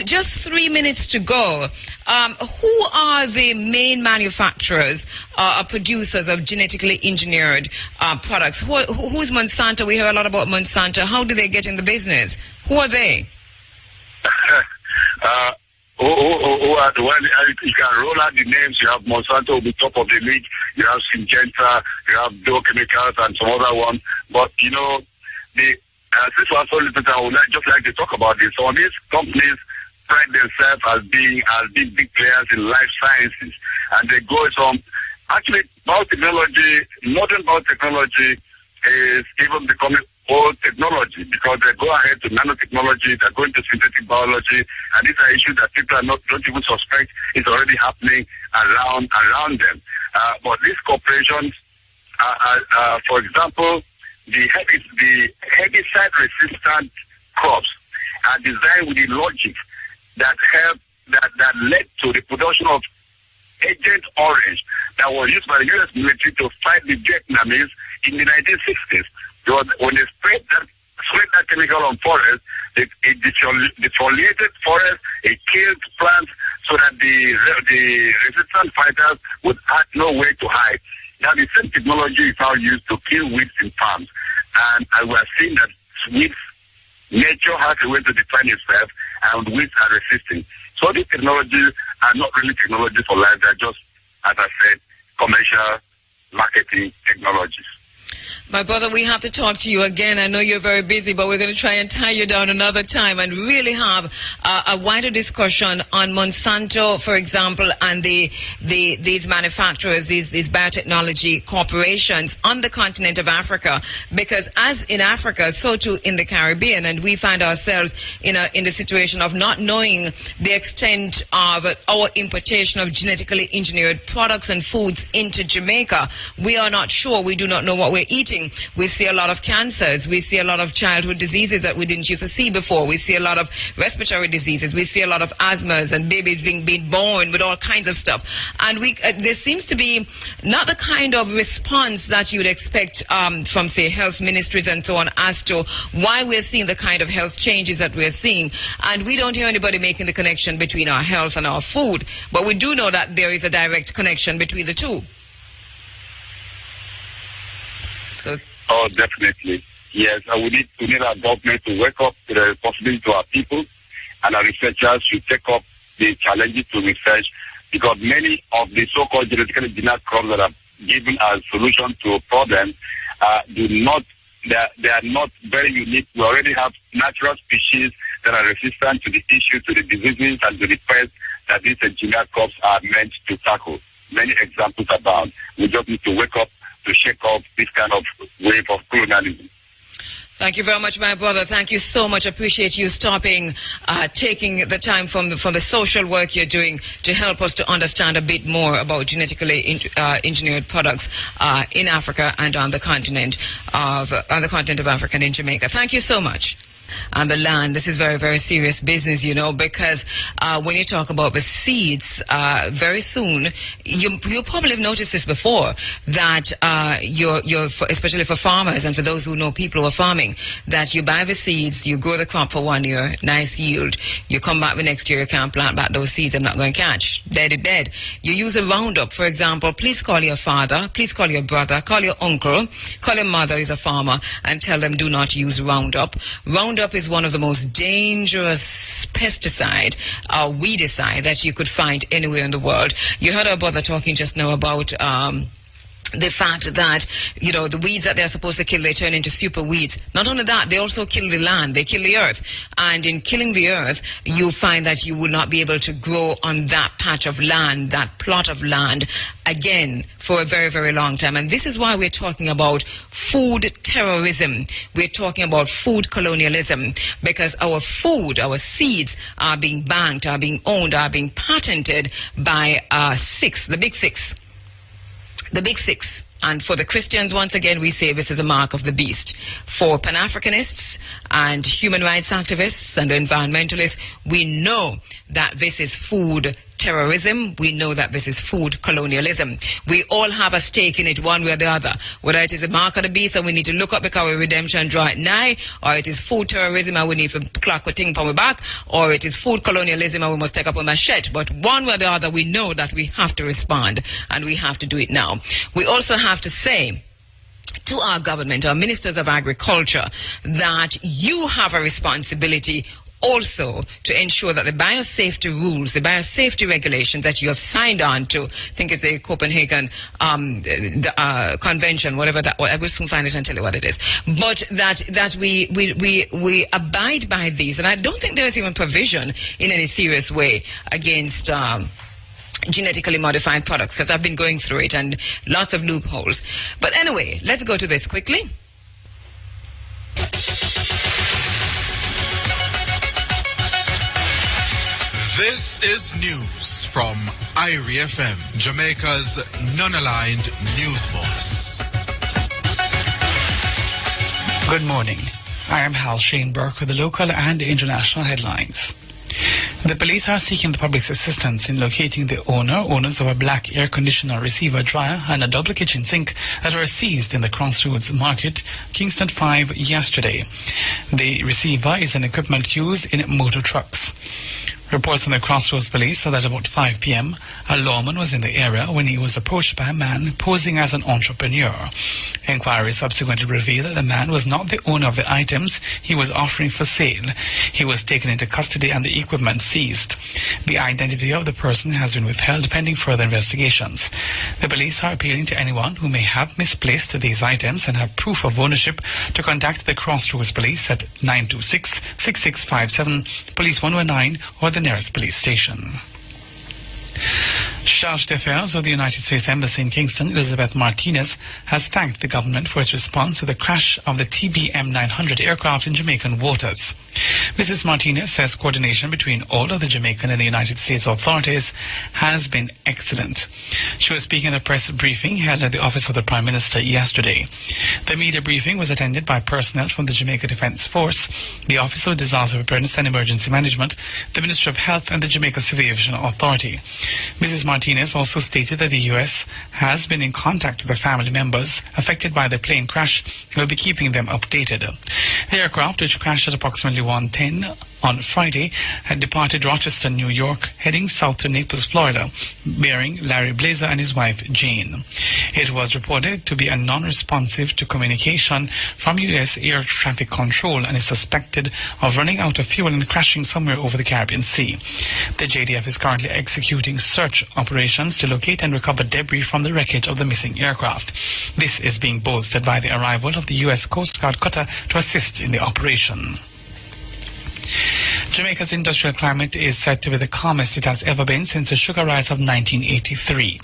Just 3 minutes to go. Who are the main manufacturers or producers of genetically engineered products? Who is Monsanto? We hear a lot about Monsanto. How do they get in the business? Who are they? Who are the ones? You can roll out the names. You have Monsanto will be top of the league. You have Syngenta, you have Dow Chemicals, and some other ones. But you know, since we're so little time, I would just like to talk about this. So these companies pride themselves as being big players in life sciences, and they go from actually biotechnology. Modern biotechnology is even becoming old technology, because they go ahead to nanotechnology, they're going to synthetic biology, and these are issues that people don't even suspect is already happening around them. But these corporations, for example, the herbicide-resistant crops are designed with the logic that led to the production of Agent Orange that was used by the U.S. military to fight the Vietnamese in the 1960s. Because when they sprayed that chemical on forest, it defoliated forest, it killed plants so that the resistant fighters would have no way to hide. Now the same technology is now used to kill weeds in farms. And we are seeing that weeds, nature has a way to define itself, and weeds are resisting. So these technologies are not really technology for life. They're just, as I said, commercial marketing technologies. My brother, we have to talk to you again. I know you're very busy, but we're going to try and tie you down another time and really have a wider discussion on Monsanto, for example, and these manufacturers, these biotechnology corporations on the continent of Africa. Because as in Africa, so too in the Caribbean, and we find ourselves in the situation of not knowing the extent of our importation of genetically engineered products and foods into Jamaica. We are not sure. We do not know what we're eating. We see a lot of cancers. We see a lot of childhood diseases that we didn't used to see before. We see a lot of respiratory diseases. We see a lot of asthmas and babies being born with all kinds of stuff. And there seems to be not the kind of response that you would expect from, say, health ministries and so on as to why we're seeing the kind of health changes that we're seeing. And we don't hear anybody making the connection between our health and our food. But we do know that there is a direct connection between the two. So, oh, definitely. Yes, and we need our government to wake up to the responsibility to our people, and our researchers should take up the challenges to research, because many of the so-called genetically engineered crops that are given as solution to problems they are not very unique. We already have natural species that are resistant to the issue, to the diseases, and to the pests that these engineered crops are meant to tackle. Many examples abound. We just need to wake up to shake off this kind of wave of colonialism. Thank you very much, my brother. Thank you so much. Appreciate you stopping, taking the time from the social work you're doing to help us to understand a bit more about genetically engineered products in Africa and on the continent of Africa and in Jamaica. Thank you so much. And the land, this is very, very serious business, because when you talk about the seeds, very soon, you probably have noticed this before, that especially for farmers and for those who know people who are farming, that you buy the seeds, you grow the crop for 1 year, nice yield, you come back the next year, you can't plant back those seeds, I'm not going to catch, dead. You use a Roundup, for example. Please call your father, please call your brother, call your uncle, call your mother who's a farmer, and tell them do not use Roundup. Roundup is one of the most dangerous pesticide, weedicide that you could find anywhere in the world. You heard our brother talking just now about the fact that, the weeds that they're supposed to kill, they turn into super weeds. Not only that, they also kill the land, they kill the earth. And in killing the earth, you find that you will not be able to grow on that patch of land, that plot of land, again, for a very, very long time. And this is why we're talking about food terrorism. We're talking about food colonialism, because our food, our seeds are being banked, are being owned, are being patented by the big six. The big six. And for the Christians, once again, we say this is a mark of the beast. For Pan-Africanists and human rights activists and environmentalists, we know that this is food terrorism. We know that this is food colonialism. We all have a stake in it one way or the other. Whether it is a mark of the beast and we need to look up because our redemption draw it nigh, or it is food terrorism and we need to clock a thing from the back, or it is food colonialism and we must take up a machete. But one way or the other, we know that we have to respond, and we have to do it now. We also have to say to our government, our ministers of agriculture, that you have a responsibility also to ensure that the biosafety rules, the biosafety regulations that you have signed on to, I think it's a Copenhagen convention, whatever that, I will soon find it and tell you what it is, but that we abide by these. And I don't think there is even provision in any serious way against genetically modified products, because I've been going through it and lots of loopholes. But anyway, let's go to this quickly. is news from IRI FM, Jamaica's non-aligned news voice. Good morning. I am Hal Shane Burke with the local and international headlines. The police are seeking the public's assistance in locating the owners of a black air conditioner receiver dryer and a double kitchen sink that were seized in the Crossroads Market, Kingston 5 yesterday. The receiver is an equipment used in motor trucks. Reports from the Crossroads Police said that about 5 p.m., a lawman was in the area when he was approached by a man posing as an entrepreneur. Inquiries subsequently revealed that the man was not the owner of the items he was offering for sale. He was taken into custody and the equipment seized. The identity of the person has been withheld pending further investigations. The police are appealing to anyone who may have misplaced these items and have proof of ownership to contact the Crossroads Police at 926-6657, Police 119, or the nearest police station. Charge d'Affaires of the United States Embassy in Kingston, Elizabeth Martinez, has thanked the government for its response to the crash of the TBM 900 aircraft in Jamaican waters. Mrs. Martinez says coordination between all of the Jamaican and the United States authorities has been excellent. She was speaking at a press briefing held at the office of the Prime Minister yesterday. The media briefing was attended by personnel from the Jamaica Defence Force, the Office of Disaster Preparedness and Emergency Management, the Ministry of Health and the Jamaica Civil Aviation Authority. Mrs. Martinez also stated that the U.S. has been in contact with the family members affected by the plane crash and will be keeping them updated. The aircraft, which crashed at approximately 1:10 on Friday, had departed Rochester, New York, heading south to Naples, Florida, bearing Larry Blazer and his wife, Jane. It was reported to be a non-responsive to communication from U.S. air traffic control and is suspected of running out of fuel and crashing somewhere over the Caribbean Sea. The JDF is currently executing search operations to locate and recover debris from the wreckage of the missing aircraft. This is being bolstered by the arrival of the U.S. Coast Guard cutter to assist in the operation. Jamaica's industrial climate is said to be the calmest it has ever been since the sugar rise of 1983.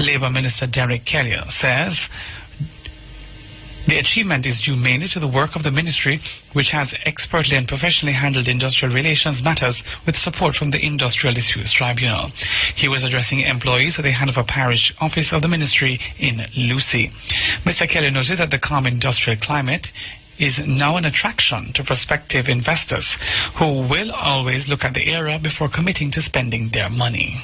Labour Minister Derek Kelly says the achievement is due mainly to the work of the ministry, which has expertly and professionally handled industrial relations matters with support from the Industrial Disputes Tribunal. He was addressing employees at the Hanover Parish office of the ministry in Lucy. Mr. Kelly noted that the calm industrial climate is now an attraction to prospective investors who will always look at the area before committing to spending their money.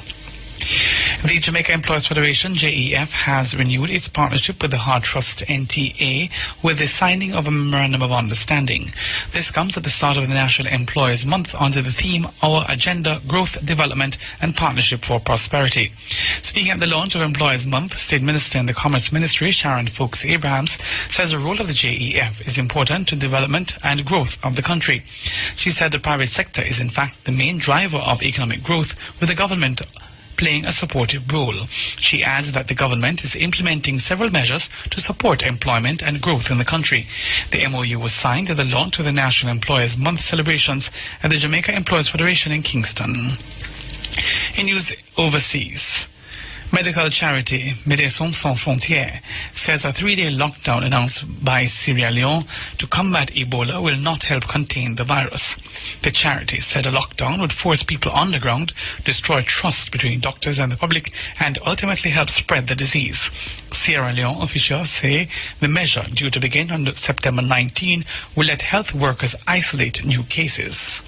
The Jamaica Employers Federation, JEF, has renewed its partnership with the Hard Trust NTA with the signing of a Memorandum of Understanding. This comes at the start of the National Employers Month under the theme Our Agenda, Growth, Development and Partnership for Prosperity. Speaking at the launch of Employers Month, State Minister in the Commerce Ministry, Sharon Fox Abrahams, says the role of the JEF is important to development and growth of the country. She said the private sector is in fact the main driver of economic growth, with the government playing a supportive role. She adds that the government is implementing several measures to support employment and growth in the country. The MOU was signed at the launch of the National Employers Month celebrations at the Jamaica Employers Federation in Kingston. In news overseas, medical charity Médecins Sans Frontières says a 3-day lockdown announced by Sierra Leone to combat Ebola will not help contain the virus. The charity said a lockdown would force people on the ground, destroy trust between doctors and the public, and ultimately help spread the disease. Sierra Leone officials say the measure, due to begin on September 19, will let health workers isolate new cases.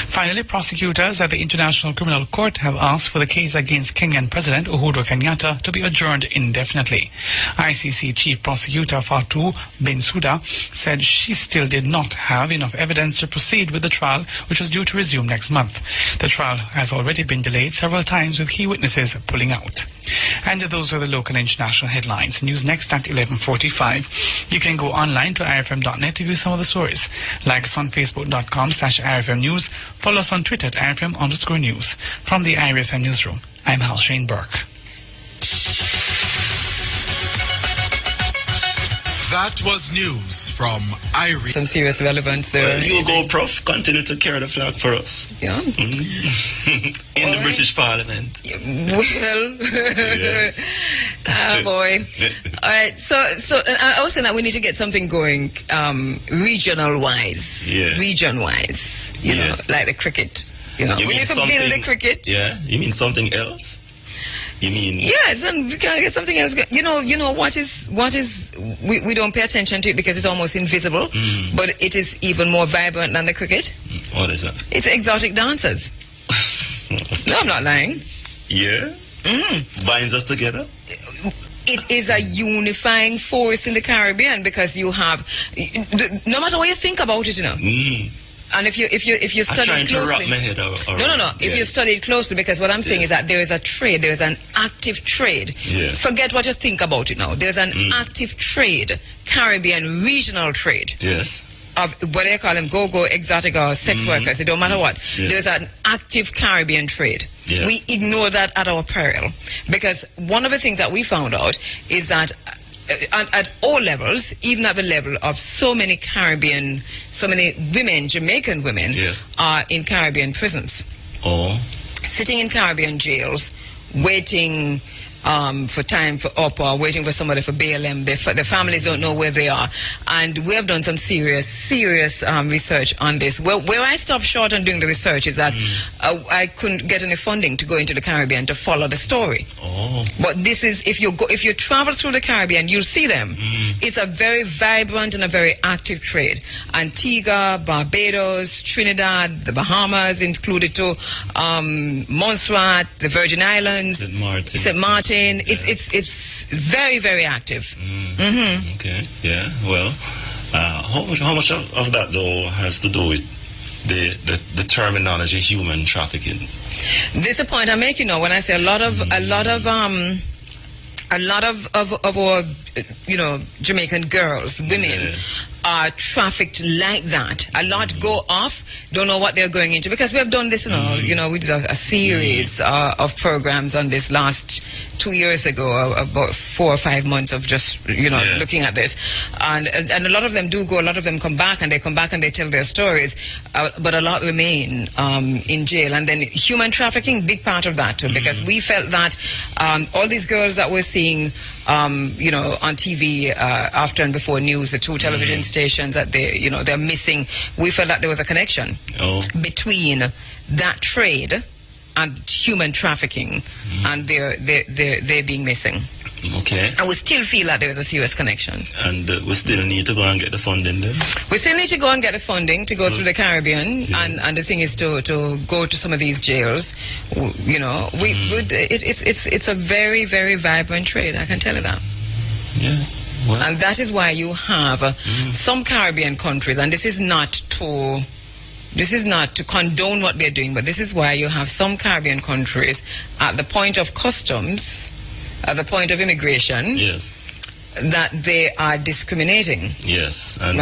Finally, prosecutors at the International Criminal Court have asked for the case against Kenyan President Uhuru Kenyatta to be adjourned indefinitely. ICC Chief Prosecutor Fatou Bensouda said she still did not have enough evidence to proceed with the trial, which was due to resume next month. The trial has already been delayed several times, with key witnesses pulling out. And those are the local and international headlines. News next at 11:45. You can go online to irfm.net to view some of the stories. Like us on facebook.com/irfm news. Follow us on Twitter at irfm_news. From the IRFM newsroom, I'm Hal Shane Burke. That was news from IRI. Some serious relevance there. Well, you go, Prof. Continue to carry the flag for us. Yeah. In the British Parliament. Well, yes. Boy. All right. So I was saying that we need to get something going, regional wise. Yeah. Region wise. You know, like the cricket. You know, You we mean need to build the something- cricket. Yeah, you mean something else? You mean Yes, and we can get something else. You know what is we don't pay attention to it because it's almost invisible, but it is even more vibrant than the cricket. what is that? It's exotic dancers. No, I'm not lying. Yeah, binds us together. It is a unifying force in the Caribbean because you have, no matter what you think about it, you know. And if you I'm study trying it to wrap closely, my head around. no. If you study it closely, because what I'm saying is that there is a trade, there is an active trade. Yes. Forget what you think about it now. There's an active trade, Caribbean regional trade. Yes. Of what they call them, go exotic or sex workers. It don't matter what. Yes. There's an active Caribbean trade. Yes. We ignore that at our peril because one of the things that we found out is that at all levels, even at the level of so many women, Jamaican women, Yes. are in Caribbean prisons, sitting in Caribbean jails, waiting for time for up or waiting for somebody for bail them. The families don't know where they are. And we have done some serious research on this. Where I stopped short on doing the research is that I couldn't get any funding to go into the Caribbean to follow the story. But this is, if you travel through the Caribbean, you'll see them. It's a very vibrant and a very active trade. Antigua, Barbados, Trinidad, the Bahamas included too, Montserrat, the Virgin Islands, St. Martin. It's very, very active. Okay. Yeah. Well, how much of that though has to do with the terminology human trafficking? This is the point I'm making now when I say a lot of our Jamaican girls, women, are trafficked like that. A lot go off, don't know what they're going into, because we have done this, we did a series of programs on this last 2 years ago, about 4 or 5 months of just, looking at this. And a lot of them do go, a lot of them come back and they tell their stories, but a lot remain in jail. And then human trafficking, big part of that too, because we felt that all these girls that we're seeing on TV after and before news, the two television stations that they're missing. We felt that there was a connection between that trade and human trafficking and they being missing. Okay. And we still feel that there is a serious connection. And we still need to go and get the funding then? We still need to go and get the funding to go through the Caribbean, and the thing is to go to some of these jails. It's a very, very vibrant trade, I can tell you that. Yeah. Well. And that is why you have some Caribbean countries, and this is not to condone what they're doing, but this is why you have some Caribbean countries at the point of customs, at the point of immigration, that they are discriminating. Yes, and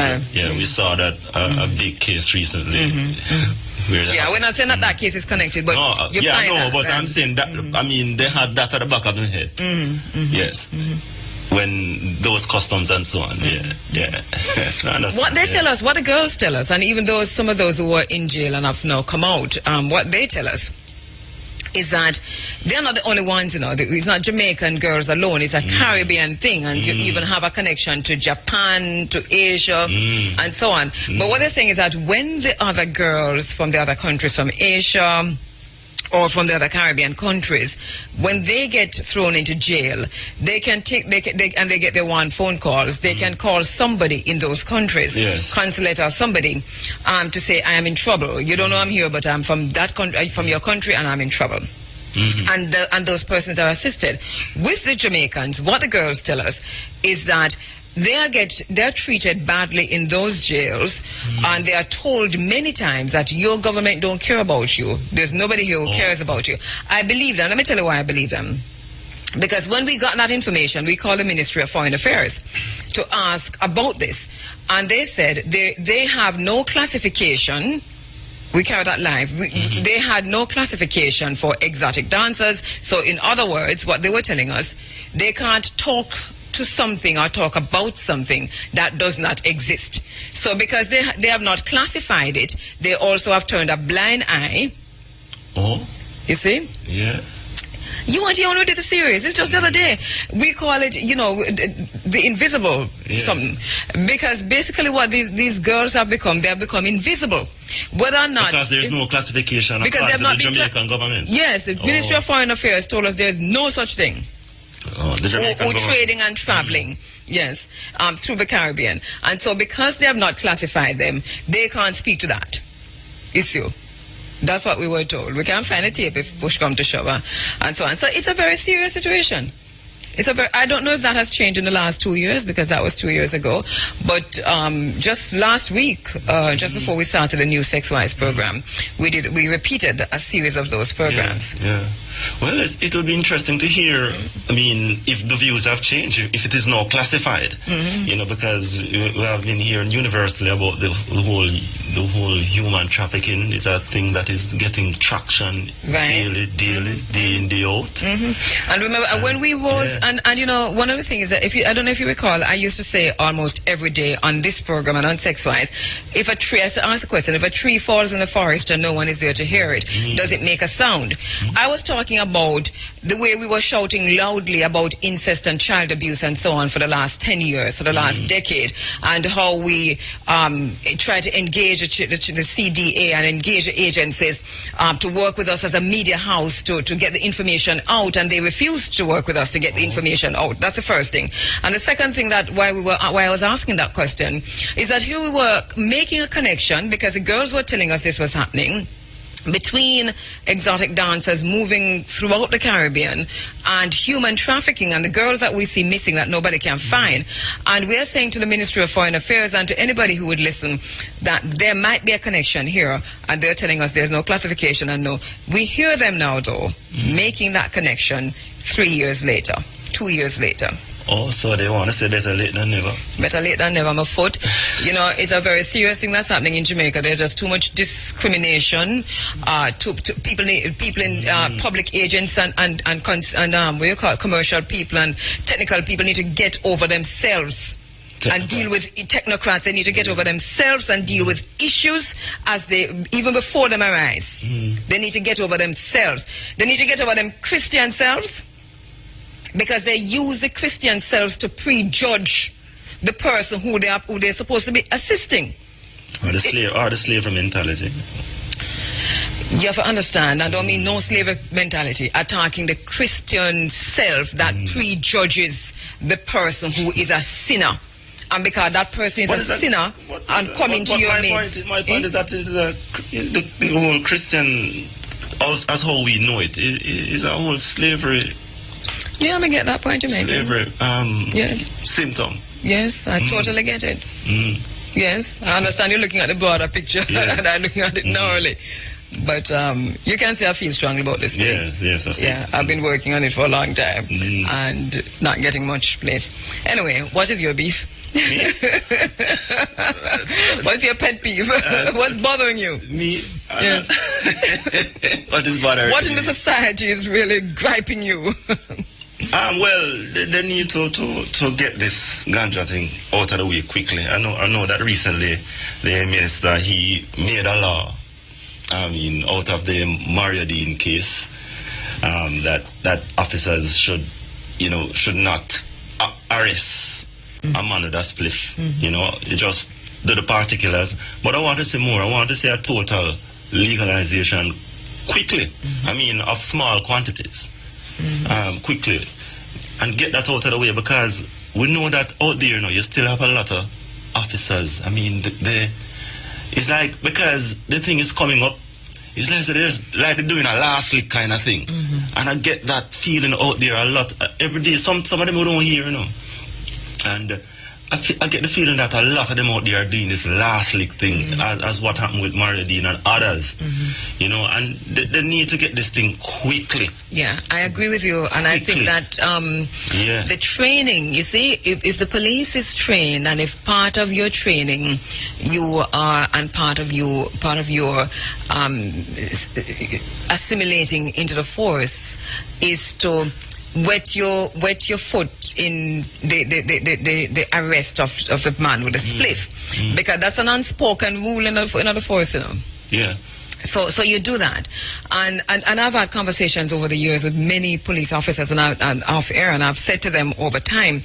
we saw that a big case recently. We're not saying that case is connected, but I'm saying that. I mean, they had that at the back of their head. Yes. When those customs and so on, what they tell us, what the girls tell us, and even though some of those who were in jail and have now come out, what they tell us is that they're not the only ones, it's not Jamaican girls alone, it's a Caribbean thing, and you even have a connection to Japan, to Asia, and so on. But what they're saying is that when the other girls from the other countries, from Asia, or from the other Caribbean countries, when they get thrown into jail, they get their one phone calls. They can call somebody in those countries, consulate or somebody, to say, I am in trouble. You don't know I'm here, but I'm from that country, from your country, and I'm in trouble. And those persons are assisted. With the Jamaicans, what the girls tell us is that they're treated badly in those jails, and they are told many times that your government don't care about you. There's nobody here who cares about you. I believe them. Let me tell you why I believe them. Because when we got that information, we called the Ministry of Foreign Affairs to ask about this. And they said they have no classification. We carried that live. They had no classification for exotic dancers. So in other words, what they were telling us, they can't talk to something or talk about something that does not exist. So because they have not classified it, they also have turned a blind eye. You see? Yeah. You want to know did the series? It's just the other day. We call it, the invisible something. Because basically what these girls have become, they have become invisible. Whether or not... Because there's no classification because according to the Jamaican government. Yes, the Ministry of Foreign Affairs told us there's no such thing. The Jamaican government. Trading and traveling. Yes, through the Caribbean. And so because they have not classified them, they can't speak to that issue. That's what we were told. We can't find a tape if push come to shove, and so on. So it's a very serious situation. I don't know if that has changed in the last 2 years, because that was 2 years ago. But just last week, just before we started the new Sex Wise program, we repeated a series of those programs. Yeah. Well, it will be interesting to hear. I mean, if the views have changed, if it is now classified, because we have been hearing universally about the whole human trafficking is a thing that is getting traction daily, day in, day out. And remember, when we was, and one of the things is that I don't know if you recall, I used to say almost every day on this program and on Sex Wise, if a tree, I used to ask the question, if a tree falls in the forest and no one is there to hear it, does it make a sound? I was talking about the way we were shouting loudly about incest and child abuse and so on for the last 10 years, for the last decade, and how we try to engage the CDA and engage the agencies to work with us as a media house to get the information out, and they refused to work with us to get the information out. That's the first thing. And the second thing that why I was asking that question is that here we were making a connection, because the girls were telling us this was happening, between exotic dancers moving throughout the Caribbean and human trafficking and the girls that we see missing that nobody can find. And we are saying to the Ministry of Foreign Affairs and to anybody who would listen that there might be a connection here, and they're telling us there's no classification and no. We hear them now, though, making that connection 3 years later, 2 years later. Oh, so they want to say better late than never. Better late than never, my foot. It's a very serious thing that's happening in Jamaica. There's just too much discrimination. To people in public agents and what you call it, commercial people and technical people need to get over themselves. And deal with technocrats. They need to get over themselves and deal with issues as even before them arise. They need to get over themselves. They need to get over them Christian selves, because they use the Christian selves to prejudge the person who they're supposed to be assisting. Or the slavery mentality. You have to understand, I don't mean no slavery mentality, attacking the Christian self that prejudges the person who is a sinner. And because that person is a sinner and coming to your midst. My point is that the whole Christian, as how we know it, is a whole slavery. Yeah, I get that point you make. Slavery yes. symptom. Yes, I totally get it. Yes, I understand you're looking at the broader picture and I'm looking at it narrowly. But you can say I feel strongly about this thing. Yes, that's it. I've been working on it for a long time and not getting much place. Anyway, what is your beef? What's your pet peeve? What's bothering you? Me? What is bothering What in the society is really griping you? Well, they need to get this ganja thing out of the way quickly. I know that recently the minister, he made a law, out of the Mariadine case, that officers should not arrest a man with a spliff. You just do the particulars. But I want to say more. I want to say a total legalization quickly. Of small quantities. Quickly, and get that out of the way, because we know that out there you still have a lot of officers. It's like, because the thing is coming up, it's like they're doing a last lick kind of thing, and I get that feeling out there a lot every day. Some of them we don't hear, and I get the feeling that a lot of them out there are doing this last lick thing, as what happened with Mariadine and others, and they need to get this thing quickly. Yeah, I agree with you, and I think that the training, you see, if the police is trained, and if part of your training you are, and part of your assimilating into the force is to wet your foot in the arrest of the man with the spliff, because that's an unspoken rule in the force, Yeah. So you do that, and I've had conversations over the years with many police officers and off air, and I've said to them over time,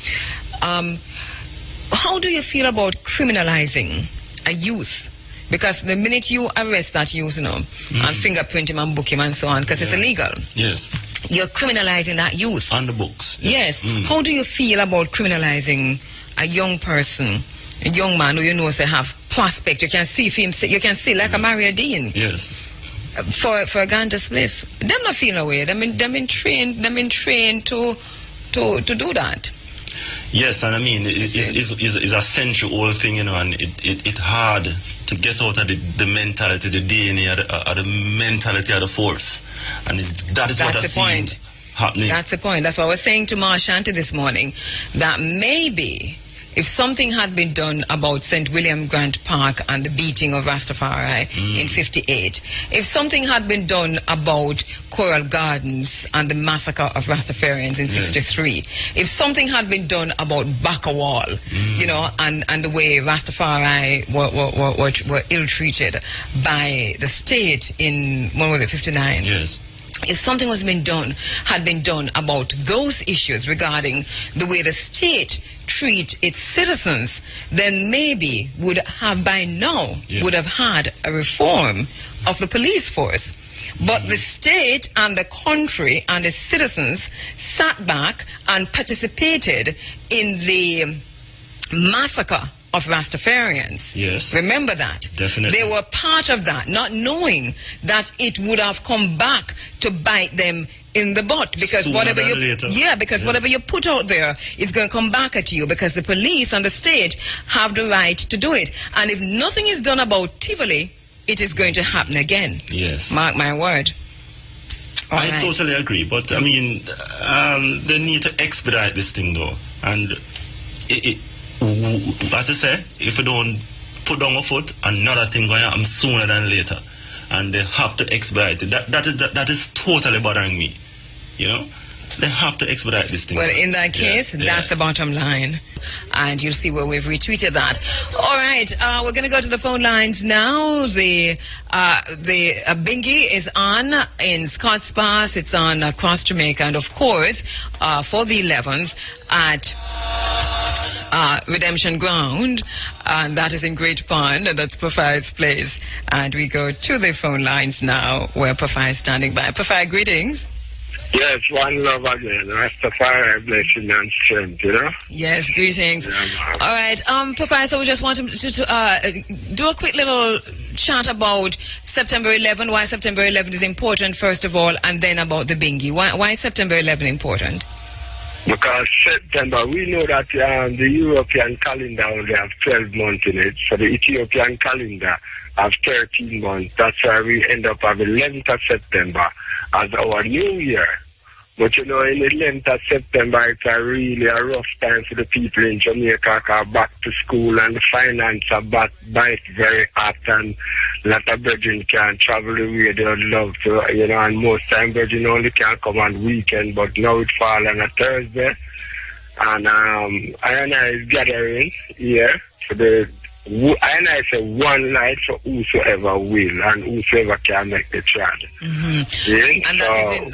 how do you feel about criminalizing a youth? Because the minute you arrest that youth, and fingerprint him and book him and so on, because it's illegal. Yes. You're criminalizing that youth. On the books. Yes. How do you feel about criminalizing a young person, a young man who you know say have prospect? You can see him. You can see like a Mario Dean. Yes. For a ganja spliff, them not feeling away. Them been trained to do that. Yes, and I mean it's a century-old thing, you know, and it hard to get out of the mentality, the DNA, or the mentality of the force, and that is what I see happening. That's the point. That's what I was saying to Marshanti this morning, that maybe if something had been done about St. William Grant Park and the beating of Rastafari in 58, if something had been done about Coral Gardens and the massacre of Rastafarians in 63, if something had been done about Bakawal, you know, and the way Rastafari were ill-treated by the state in, when was it, 59? Yes. If something had been done about those issues regarding the way the state treat its citizens, then maybe would have by now would have had a reform of the police force. But the state and the country and the citizens sat back and participated in the massacre of Rastafarians. Yes. Remember that. Definitely. They were part of that, not knowing that it would have come back to bite them in the butt, because whatever you put out there is going to come back at you, because the police and the state have the right to do it. And if nothing is done about Tivoli, it is going to happen again. Yes. Mark my word. I totally agree, but I mean, they need to expedite this thing though, and as I say, if you don't put down a foot, another thing going to happen sooner than later, and they have to expedite it. That is totally bothering me. You know, they have to expedite this thing. Well, in that case, that's the bottom line, and you'll see where we've retweeted that. All right, we're going to go to the phone lines now. The Bingi is on in Scotts Pass. It's on across Jamaica, and of course, for the 11th at Redemption Ground, and that is in Great Pond, and that's Profai's place. And we go to the phone lines now, where Profai is standing by. Profai, greetings. Yes, one love again. Rastafari blessing and strength, you know? Yes, greetings. Yeah, all right, Professor, we just want to do a quick little chat about September 11, why September 11 is important, first of all, and then about the Bingi. Why is September 11 important? Because September, we know that the European calendar only have 12 months in it, so the Ethiopian calendar have 13 months. That's why we end up having 11th of September as our new year. But you know, in the 11th of September, it's really a rough time for the people in Jamaica, back to school, and the finance are bite very hard, and a lot of brethren can't travel the way they would love to, you know, and most time brethren only can come on weekend, but now it falls on a Thursday, and I is gathering here for the, I say one night for whosoever will and whosoever can make the chant. And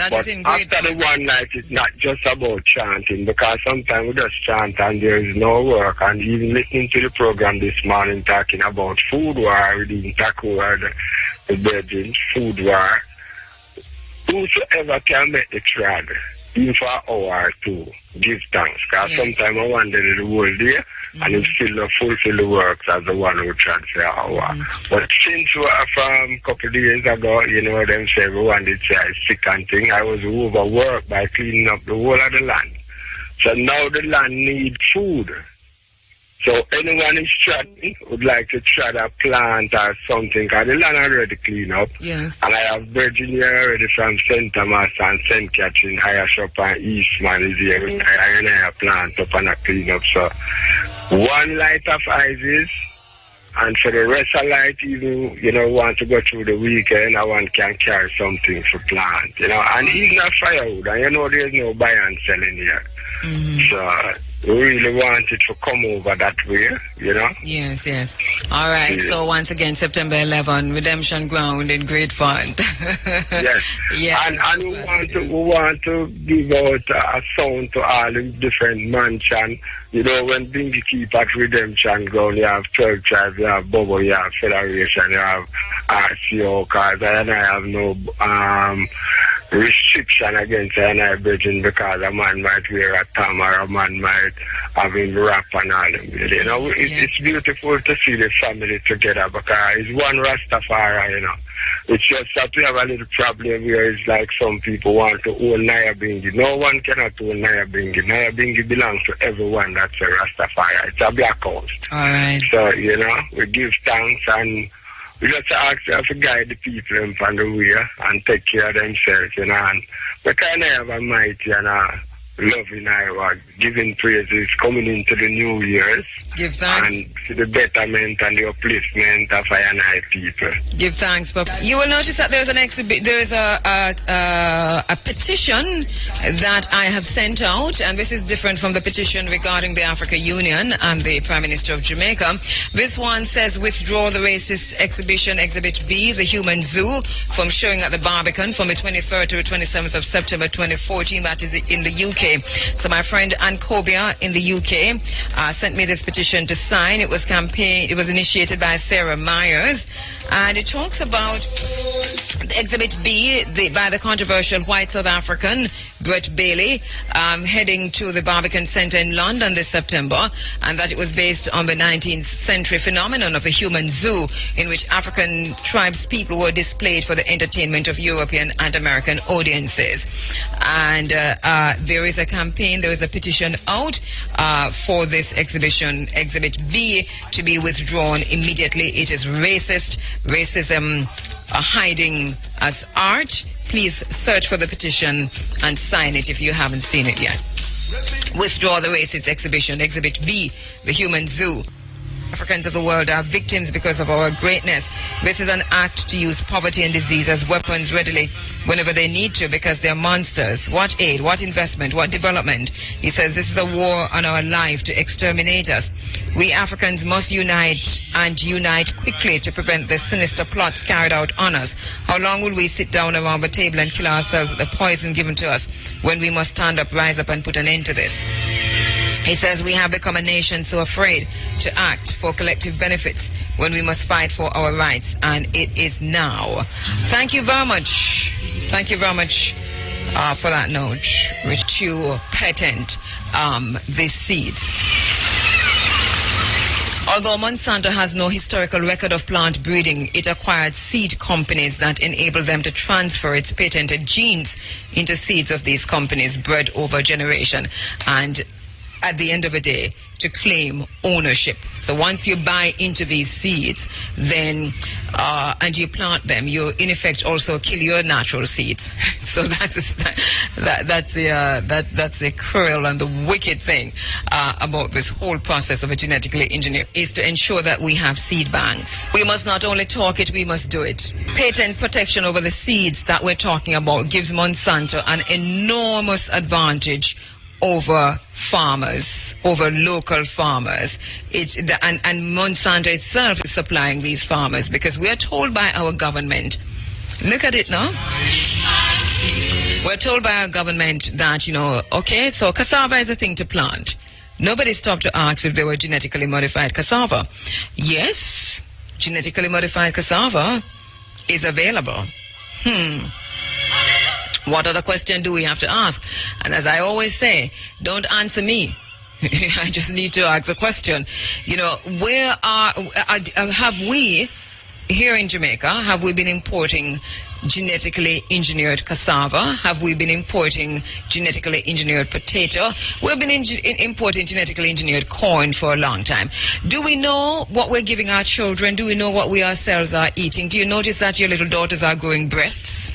that is in great. After the one night, it's not just about chanting, because sometimes we just chant and there is no work. And even listening to the program this morning talking about food war, we didn't tackle the brethren, food war. Whosoever can make the chant, even for an hour or two, give thanks. Because sometimes I wonder the whole day, and it still not fulfill the works as the one who tried to say hour. But since from a couple of days ago, you know, them say everyone did say sick and thing, I was overworked by cleaning up the whole of the land. So now the land needs food. So anyone is struggling would like to try to plant or something, because the land already clean up. Yes. And I have Virginia already from St. Thomas and St. Catherine, Hireshop and Eastman is here. I plant up and I clean up. So one light of ISIS, and for the rest of light, even, you know, want to go through the weekend, I want can carry something for plant, you know, and even a firewood, and you know there's no buy and selling here. So we really want it to come over that way, you know? Yes, yes. All right. Yeah. So once again, September 11, Redemption Ground in Great Fund. Yes. Yeah. And we want to give out a sound to all the different mansions. You know, when Bingi keep at Redemption Ground, you have 12 tribes, you have Bobo, you have Federation, you have RCO, cause I have no restriction against an virgin because a man might wear a tam or a man might have him rap and all them. You know, it's beautiful to see the family together because it's one Rastafari, you know. It's just that we have a little problem here. It's like some people want to own Nyabinghi. No one cannot own Nyabinghi. Nyabinghi belongs to everyone that's a Rastafari. It's a black house. All right. So, you know, we give thanks and we just ask you to guide the people in on the way and take care of themselves, you know. And we kind of have a mighty and a loving Iowa, giving praises coming into the New Year's. Give thanks. And to the betterment and the upliftment of I people. Give thanks, Papa. You will notice that there's an there's a petition that I have sent out, and this is different from the petition regarding the Africa Union and the Prime Minister of Jamaica. This one says withdraw the racist exhibition, Exhibit B, the Human Zoo, from showing at the Barbican from the 23rd to the 27th of September 2014. That is in the UK. So my friend Ann Cobia in the UK sent me this petition to sign. It was initiated by Sarah Myers, and it talks about Exhibit B by the controversial white South African Brett Bailey heading to the Barbican Centre in London this September, and that it was based on the 19th century phenomenon of a human zoo in which African tribes people were displayed for the entertainment of European and American audiences. And there is a campaign, there is a petition out for this exhibition, Exhibit B, to be withdrawn immediately. It is racism hiding as art. Please search for the petition and sign it if you haven't seen it yet. Withdraw the racist exhibition, Exhibit B, the Human Zoo. Africans of the world are victims because of our greatness. This is an act to use poverty and disease as weapons readily whenever they need to because they're monsters. What aid, what investment, what development? He says this is a war on our life to exterminate us. We Africans must unite and unite quickly to prevent the sinister plots carried out on us. How long will we sit down around the table and kill ourselves with the poison given to us when we must stand up, rise up and put an end to this? He says we have become a nation so afraid to act for collective benefits when we must fight for our rights, and it is now. Thank you very much. Thank you very much for that note, which you patent these seeds. Although Monsanto has no historical record of plant breeding, it acquired seed companies that enable them to transfer its patented genes into seeds of these companies bred over generation, and at the end of the day, to claim ownership. So once you buy into these seeds, then and you plant them, you in effect also kill your natural seeds. So that's the cruel and the wicked thing about this whole process of a genetically engineered is to ensure that we have seed banks. We must not only talk it, we must do it. Patent protection over the seeds that we're talking about gives Monsanto an enormous advantage over farmers, over local farmers. And Monsanto itself is supplying these farmers because we are told by our government, look at it now, we're told by our government that, okay, so cassava is a thing to plant. Nobody stopped to ask if they were genetically modified cassava. Yes, genetically modified cassava is available. What other question do we have to ask? And as I always say, don't answer me. I just need to ask a question. Where have we, here in Jamaica, have we been importing genetically engineered cassava? Have we been importing genetically engineered potato? We've been importing genetically engineered corn for a long time. Do we know what we're giving our children? Do we know what we ourselves are eating? Do you notice that your little daughters are growing breasts?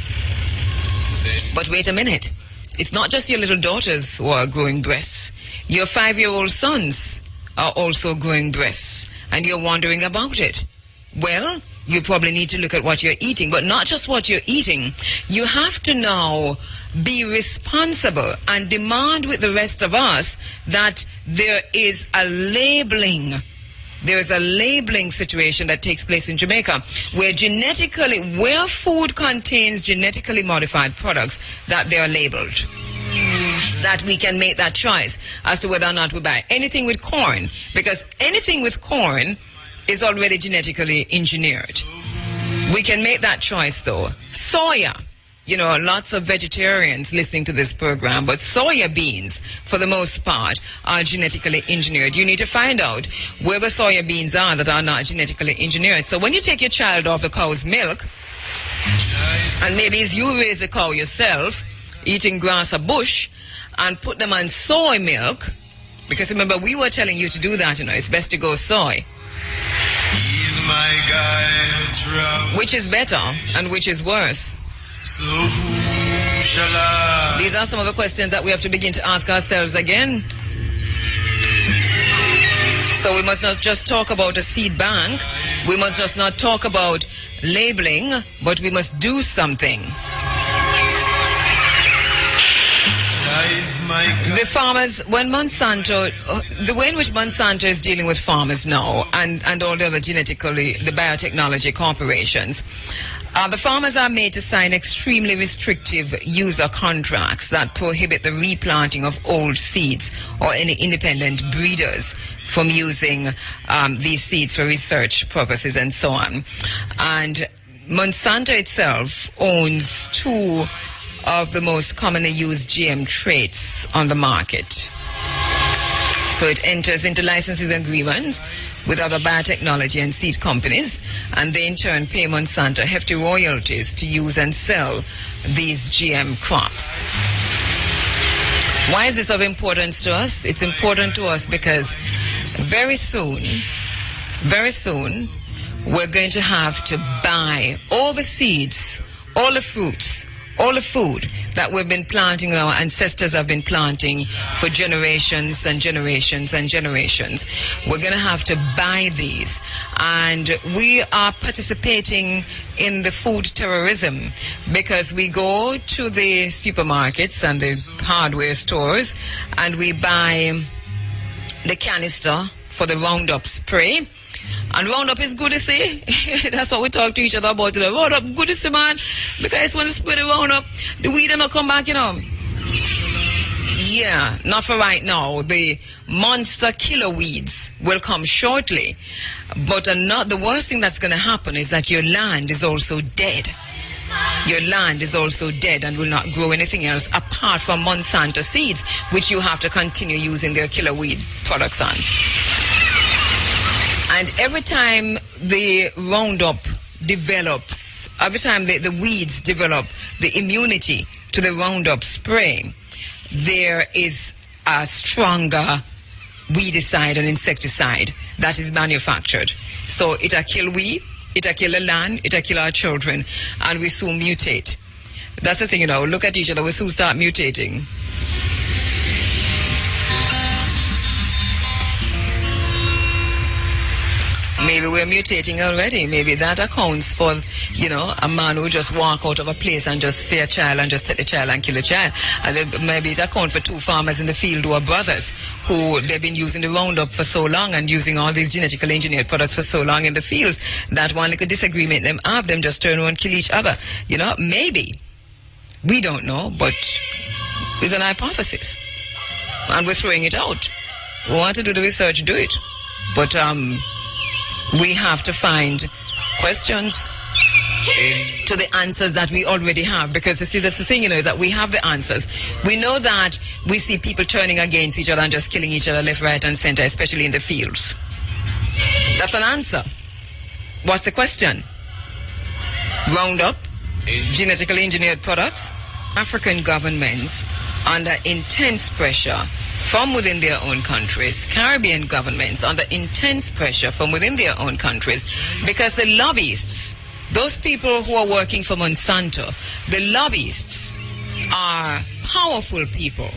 But wait a minute. It's not just your little daughters who are growing breasts. Your 5-year-old sons are also growing breasts. And you're wondering about it. Well, you probably need to look at what you're eating. But not just what you're eating. You have to now be responsible and demand with the rest of us that there is a labeling. There is a labeling situation that takes place in Jamaica where food contains genetically modified products, that they are labeled. That we can make that choice as to whether or not we buy anything with corn, because anything with corn is already genetically engineered. We can make that choice though. Soya. Lots of vegetarians listening to this program, but soya beans, for the most part, are genetically engineered. You need to find out where the soya beans are that are not genetically engineered. So when you take your child off the cow's milk, and maybe as you raise the cow yourself, eating grass or bush, and put them on soy milk, because remember, we were telling you to do that, it's best to go soy. He's my guide, which is better and which is worse? So whom shall I? These are some of the questions that we have to begin to ask ourselves again. So we must not just talk about a seed bank. We must just not talk about labeling, but we must do something. The farmers, when Monsanto, the way in which Monsanto is dealing with farmers now, and all the other the biotechnology corporations, the farmers are made to sign extremely restrictive user contracts that prohibit the replanting of old seeds or any independent breeders from using these seeds for research purposes and so on. And Monsanto itself owns 2 of the most commonly used GM traits on the market. So it enters into licensing agreements with other biotechnology and seed companies, and they in turn pay Monsanto hefty royalties to use and sell these GM crops. Why is this of importance to us? It's important to us because very soon, we're going to have to buy all the seeds, all the fruits, all the food that we've been planting, our ancestors have been planting for generations and generations and generations. We're going to have to buy these. And we are participating in the food terrorism because we go to the supermarkets and the hardware stores and we buy the canister for the Roundup spray. And Roundup is good, you see. That's what we talk to each other about today. Roundup, good, you see, man. Because when you spray the Roundup, the weed will come back, Yeah, not for right now. The monster killer weeds will come shortly. But the worst thing that's going to happen is that your land is also dead. Your land is also dead and will not grow anything else apart from Monsanto seeds, which you have to continue using their killer weed products on. And every time the Roundup develops, every time the weeds develop the immunity to the Roundup spray, there is a stronger weedicide and insecticide that is manufactured. So it'll kill weed, it'll kill the land, it'll kill our children, and we soon mutate. That's the thing, look at each other, we soon start mutating. Maybe we're mutating already. Maybe that accounts for, a man who just walk out of a place and just see a child and just take the child and kill the child. And maybe it accounts for 2 farmers in the field who are brothers, who they've been using the Roundup for so long and using all these genetically engineered products for so long in the fields that one little disagreement them have, them just turn around and kill each other. Maybe. We don't know, but it's an hypothesis. And we're throwing it out. We want to do the research, do it. But, we have to find questions to the answers that we already have, because you see, that's the thing, that we have the answers. We know that we see people turning against each other and just killing each other left, right, and center, especially in the fields. That's an answer. What's the question? Roundup, genetically engineered products, African governments under intense pressure from within their own countries, Caribbean governments under intense pressure from within their own countries, because the lobbyists, those people who are working for Monsanto, the lobbyists are powerful people.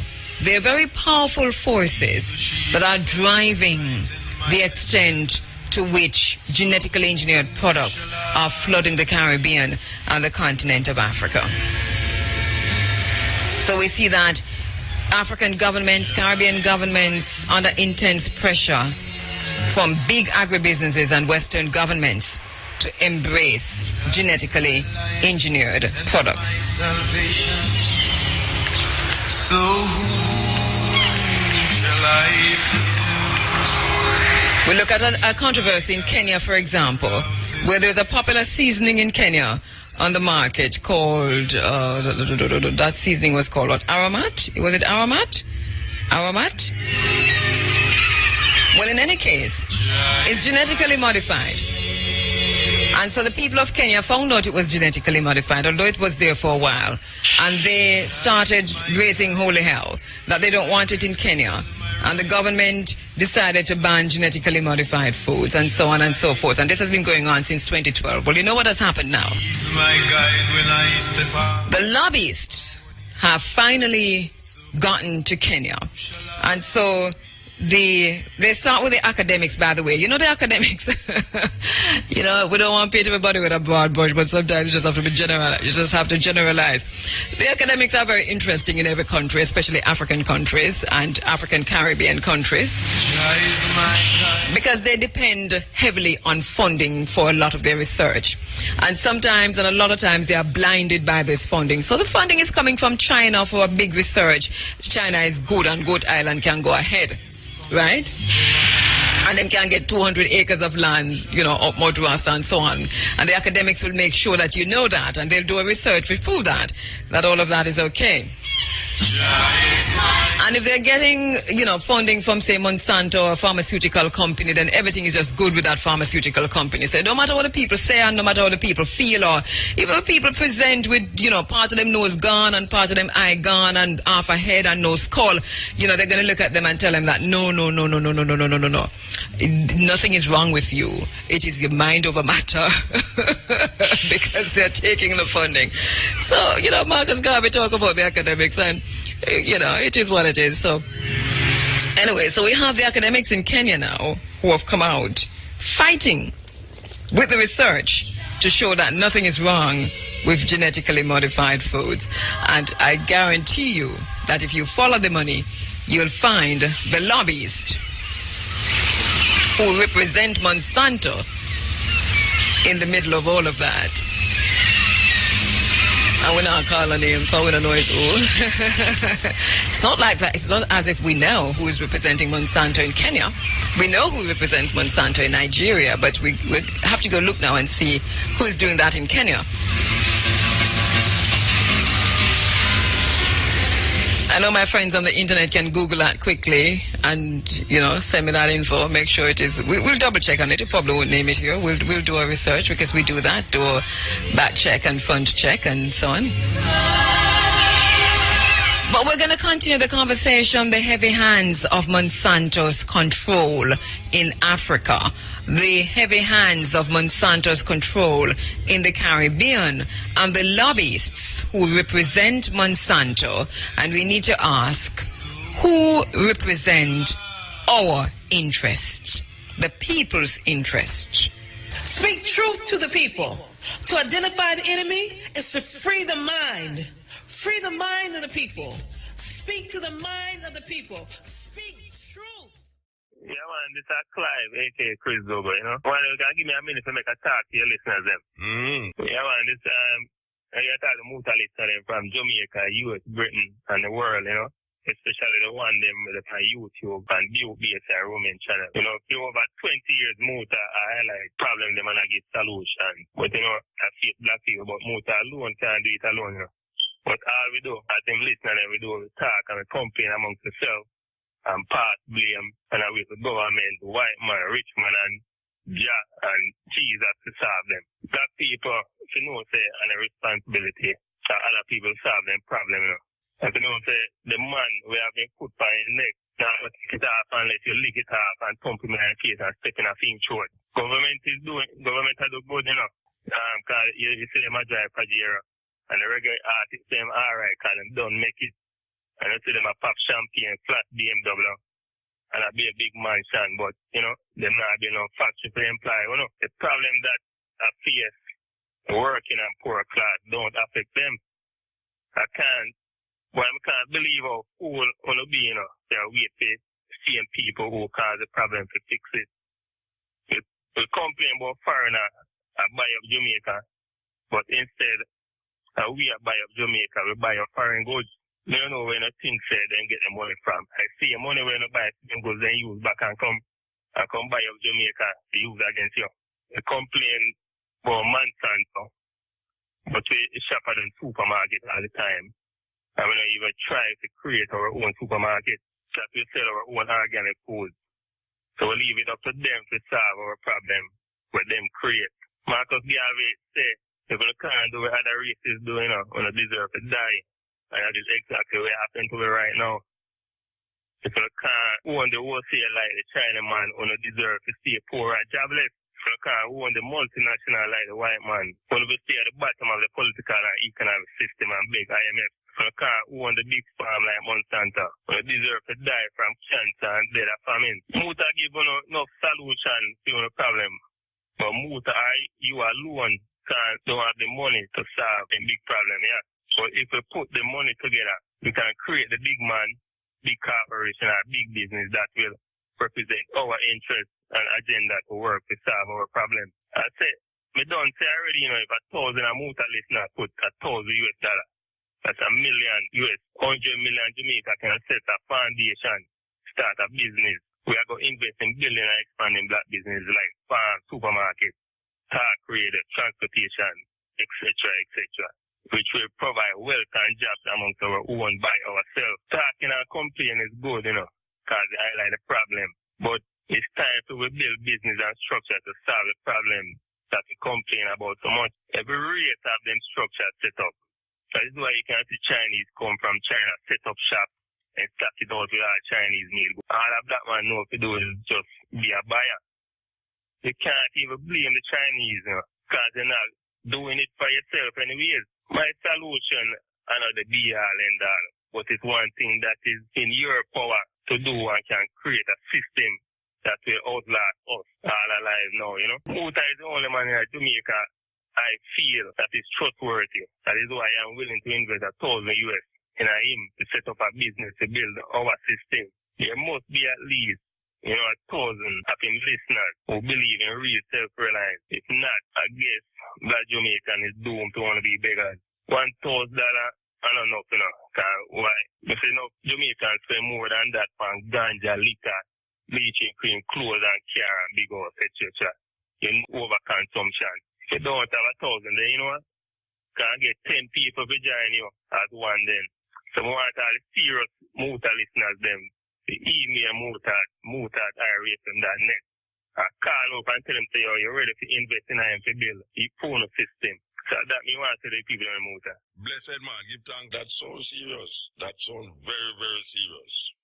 They're very powerful forces that are driving the extent to which genetically engineered products are flooding the Caribbean and the continent of Africa. So we see that African governments, Caribbean governments under intense pressure from big agribusinesses and Western governments to embrace genetically engineered products. So who shall I We look at a controversy in Kenya, for example, where there's a popular seasoning in Kenya on the market called, that seasoning was called what? Aromat? Was it Aromat? Aromat? Well, in any case, it's genetically modified. And so the people of Kenya found out it was genetically modified, although it was there for a while. And they started raising holy hell that they don't want it in Kenya. And the government decided to ban genetically modified foods and so on and so forth. And this has been going on since 2012. Well, you know what has happened now? The lobbyists have finally gotten to Kenya. And so they start with the academics, by the way. You know the academics? You know, we don't want to paint everybody with a broad brush, but sometimes you just have to be general. You just have to generalize. The academics are very interesting in every country, especially African countries and African Caribbean countries, because they depend heavily on funding for a lot of their research. And sometimes, and a lot of times, they are blinded by this funding. So the funding is coming from China for a big research. China is good and Goat Island can go ahead. Right? And them can get 200 acres of land, you know, up Mount Rasta and so on. And the academics will make sure that you know that, and they'll do a research to prove that all of that is okay. And if they're getting, you know, funding from, say, Monsanto or a pharmaceutical company, then everything is just good with that pharmaceutical company. So no matter what the people say and no matter how the people feel, or even if people present with, you know, part of them nose gone and part of them eye gone and half a head and no skull, you know, they're going to look at them and tell them that no. Nothing is wrong with you. It is your mind over matter because they're taking the funding. So, you know, Marcus Garvey talk about the academics and, you know, it is what it is. So, anyway, so we have the academics in Kenya now who have come out fighting with the research to show that nothing is wrong with genetically modified foods. And I guarantee you that if you follow the money, you'll find the lobbyists who represent Monsanto in the middle of all of that. And we're not calling names, so we don't know it's who. It's not like that. It's not as if we know who is representing Monsanto in Kenya. We know who represents Monsanto in Nigeria, but we have to go look now and see who is doing that in Kenya. I know my friends on the internet can Google that quickly and, you know, send me that info, make sure it is. We'll double check on it. You probably won't name it here. We'll do a research because we do that, do a back check and front check and so on. But we're going to continue the conversation, the heavy hands of Monsanto's control in Africa, the heavy hands of Monsanto's control in the Caribbean, and the lobbyists who represent Monsanto. And we need to ask, who represent our interest, the people's interest? Speak truth to the people. To identify the enemy is to free the mind. Free the mind of the people. Speak to the mind of the people. Speak truth. Yeah, man, this is Clive, a.k.a. Chris Zogo, you know. Well, you can give me a minute to make a talk to your listeners, them. Yeah, man, this, I talk to Muta listeners from Jamaica, US, Britain, and the world, you know. Especially the one them that on YouTube and Butte-based Roman channel. You know, for over 20 years, Muta, I highlight problem them and I get solution. But, you know, I feel black people, but Muta alone can't do it alone, you know. But all we do, as them listening, we do talk and we complain amongst ourselves and pass blame and we the government, white man, rich man, and Jah and Jesus to solve them. Black people, if you know, say, and a responsibility that other people solve them problem, you know. And you know, say, the man we have been put by his neck, now take it off and let you lick it off and pump him in the face and step in a thing short. Government has do good, you know. Because you see them a drive Pajero. And the regular artists, them alright, because them don't make it. And you see them a pop champagne, flat BMW, and a be a big mansion, but, you know, them not be no factory for employee, you know. The problem that I face working and poor class don't affect them. I can't But I can't believe how fool on the be, they wait for same people who cause the problem to fix it. We complain about foreigner buy up Jamaica, but instead we buy up Jamaica, we buy up foreign goods. We don't know where the things said and get the money from. I see money when you buy them goods and use back and come buy up Jamaica to use against you. We complain about Monsanto, but we shop at the supermarket all the time. And we don't even try to create our own supermarket that we sell our own organic food. So we leave it up to them to solve our problem with them create. Marcus Garvey say, if you can't do what other races do, you don't deserve to die. And that is exactly what happened to me right now. If you can't own the wholesale like the Chinaman, you don't deserve to stay poor and jobless. If you can't own the multinational like the white man, you don't stay at the bottom of the political and economic system and big IMF. If you can't own the big farm like Monsanto, you deserve to die from cancer and death of famine. Muta give you no solution to the problem. But Muta, you alone don't have the money to solve the big problem, yeah. So if we put the money together, we can create the big man, big corporation, or big business that will represent our interests and agenda to work to solve our problem. I say, me don't say already, if 1,000 Muta listener put $1,000 US, that's $1 million US, 100 million Jamaica can set a foundation, start a business. We are going to invest in building and expanding black business like farm, supermarket, car creator, transportation, etc., which will provide wealth and jobs amongst our own by ourselves. Talking and complaining is good, because they highlight the problem. But it's time to build business and structure to solve the problem that we complain about so much. Every race have them structures set up. That is why you can see Chinese come from China, set up shop, and stock it out with all Chinese meal. All a black man know to do is just be a buyer. You can't even blame the Chinese, because they're not doing it for yourself anyways. My solution, I know the be all and all, but it's one thing that is in your power to do and can create a system that will outlast us all alive now, Muta is the only man in Jamaica I feel that is trustworthy. That is why I'm willing to invest $1,000 US in him to set up a business to build our system. There must be at least 1,000 of him listeners who believe in real self-reliance. If not, I guess black Jamaican is doomed to want to be beggars. $1,000, I don't know, why? Because Jamaicans spend more than that on ganja, liquor, bleaching cream, clothes and car and big house, etc. Overconsumption. If you don't have 1,000, then you know what? Can't get 10 people to join you as one then. So I want all the serious Muta listeners them to email muta@irfm.net. I call up and tell them, say, you're ready to invest in him to build a phone system. So that means want to the people in Muta. Blessed man, give thanks. That sounds serious. That sounds very, very serious.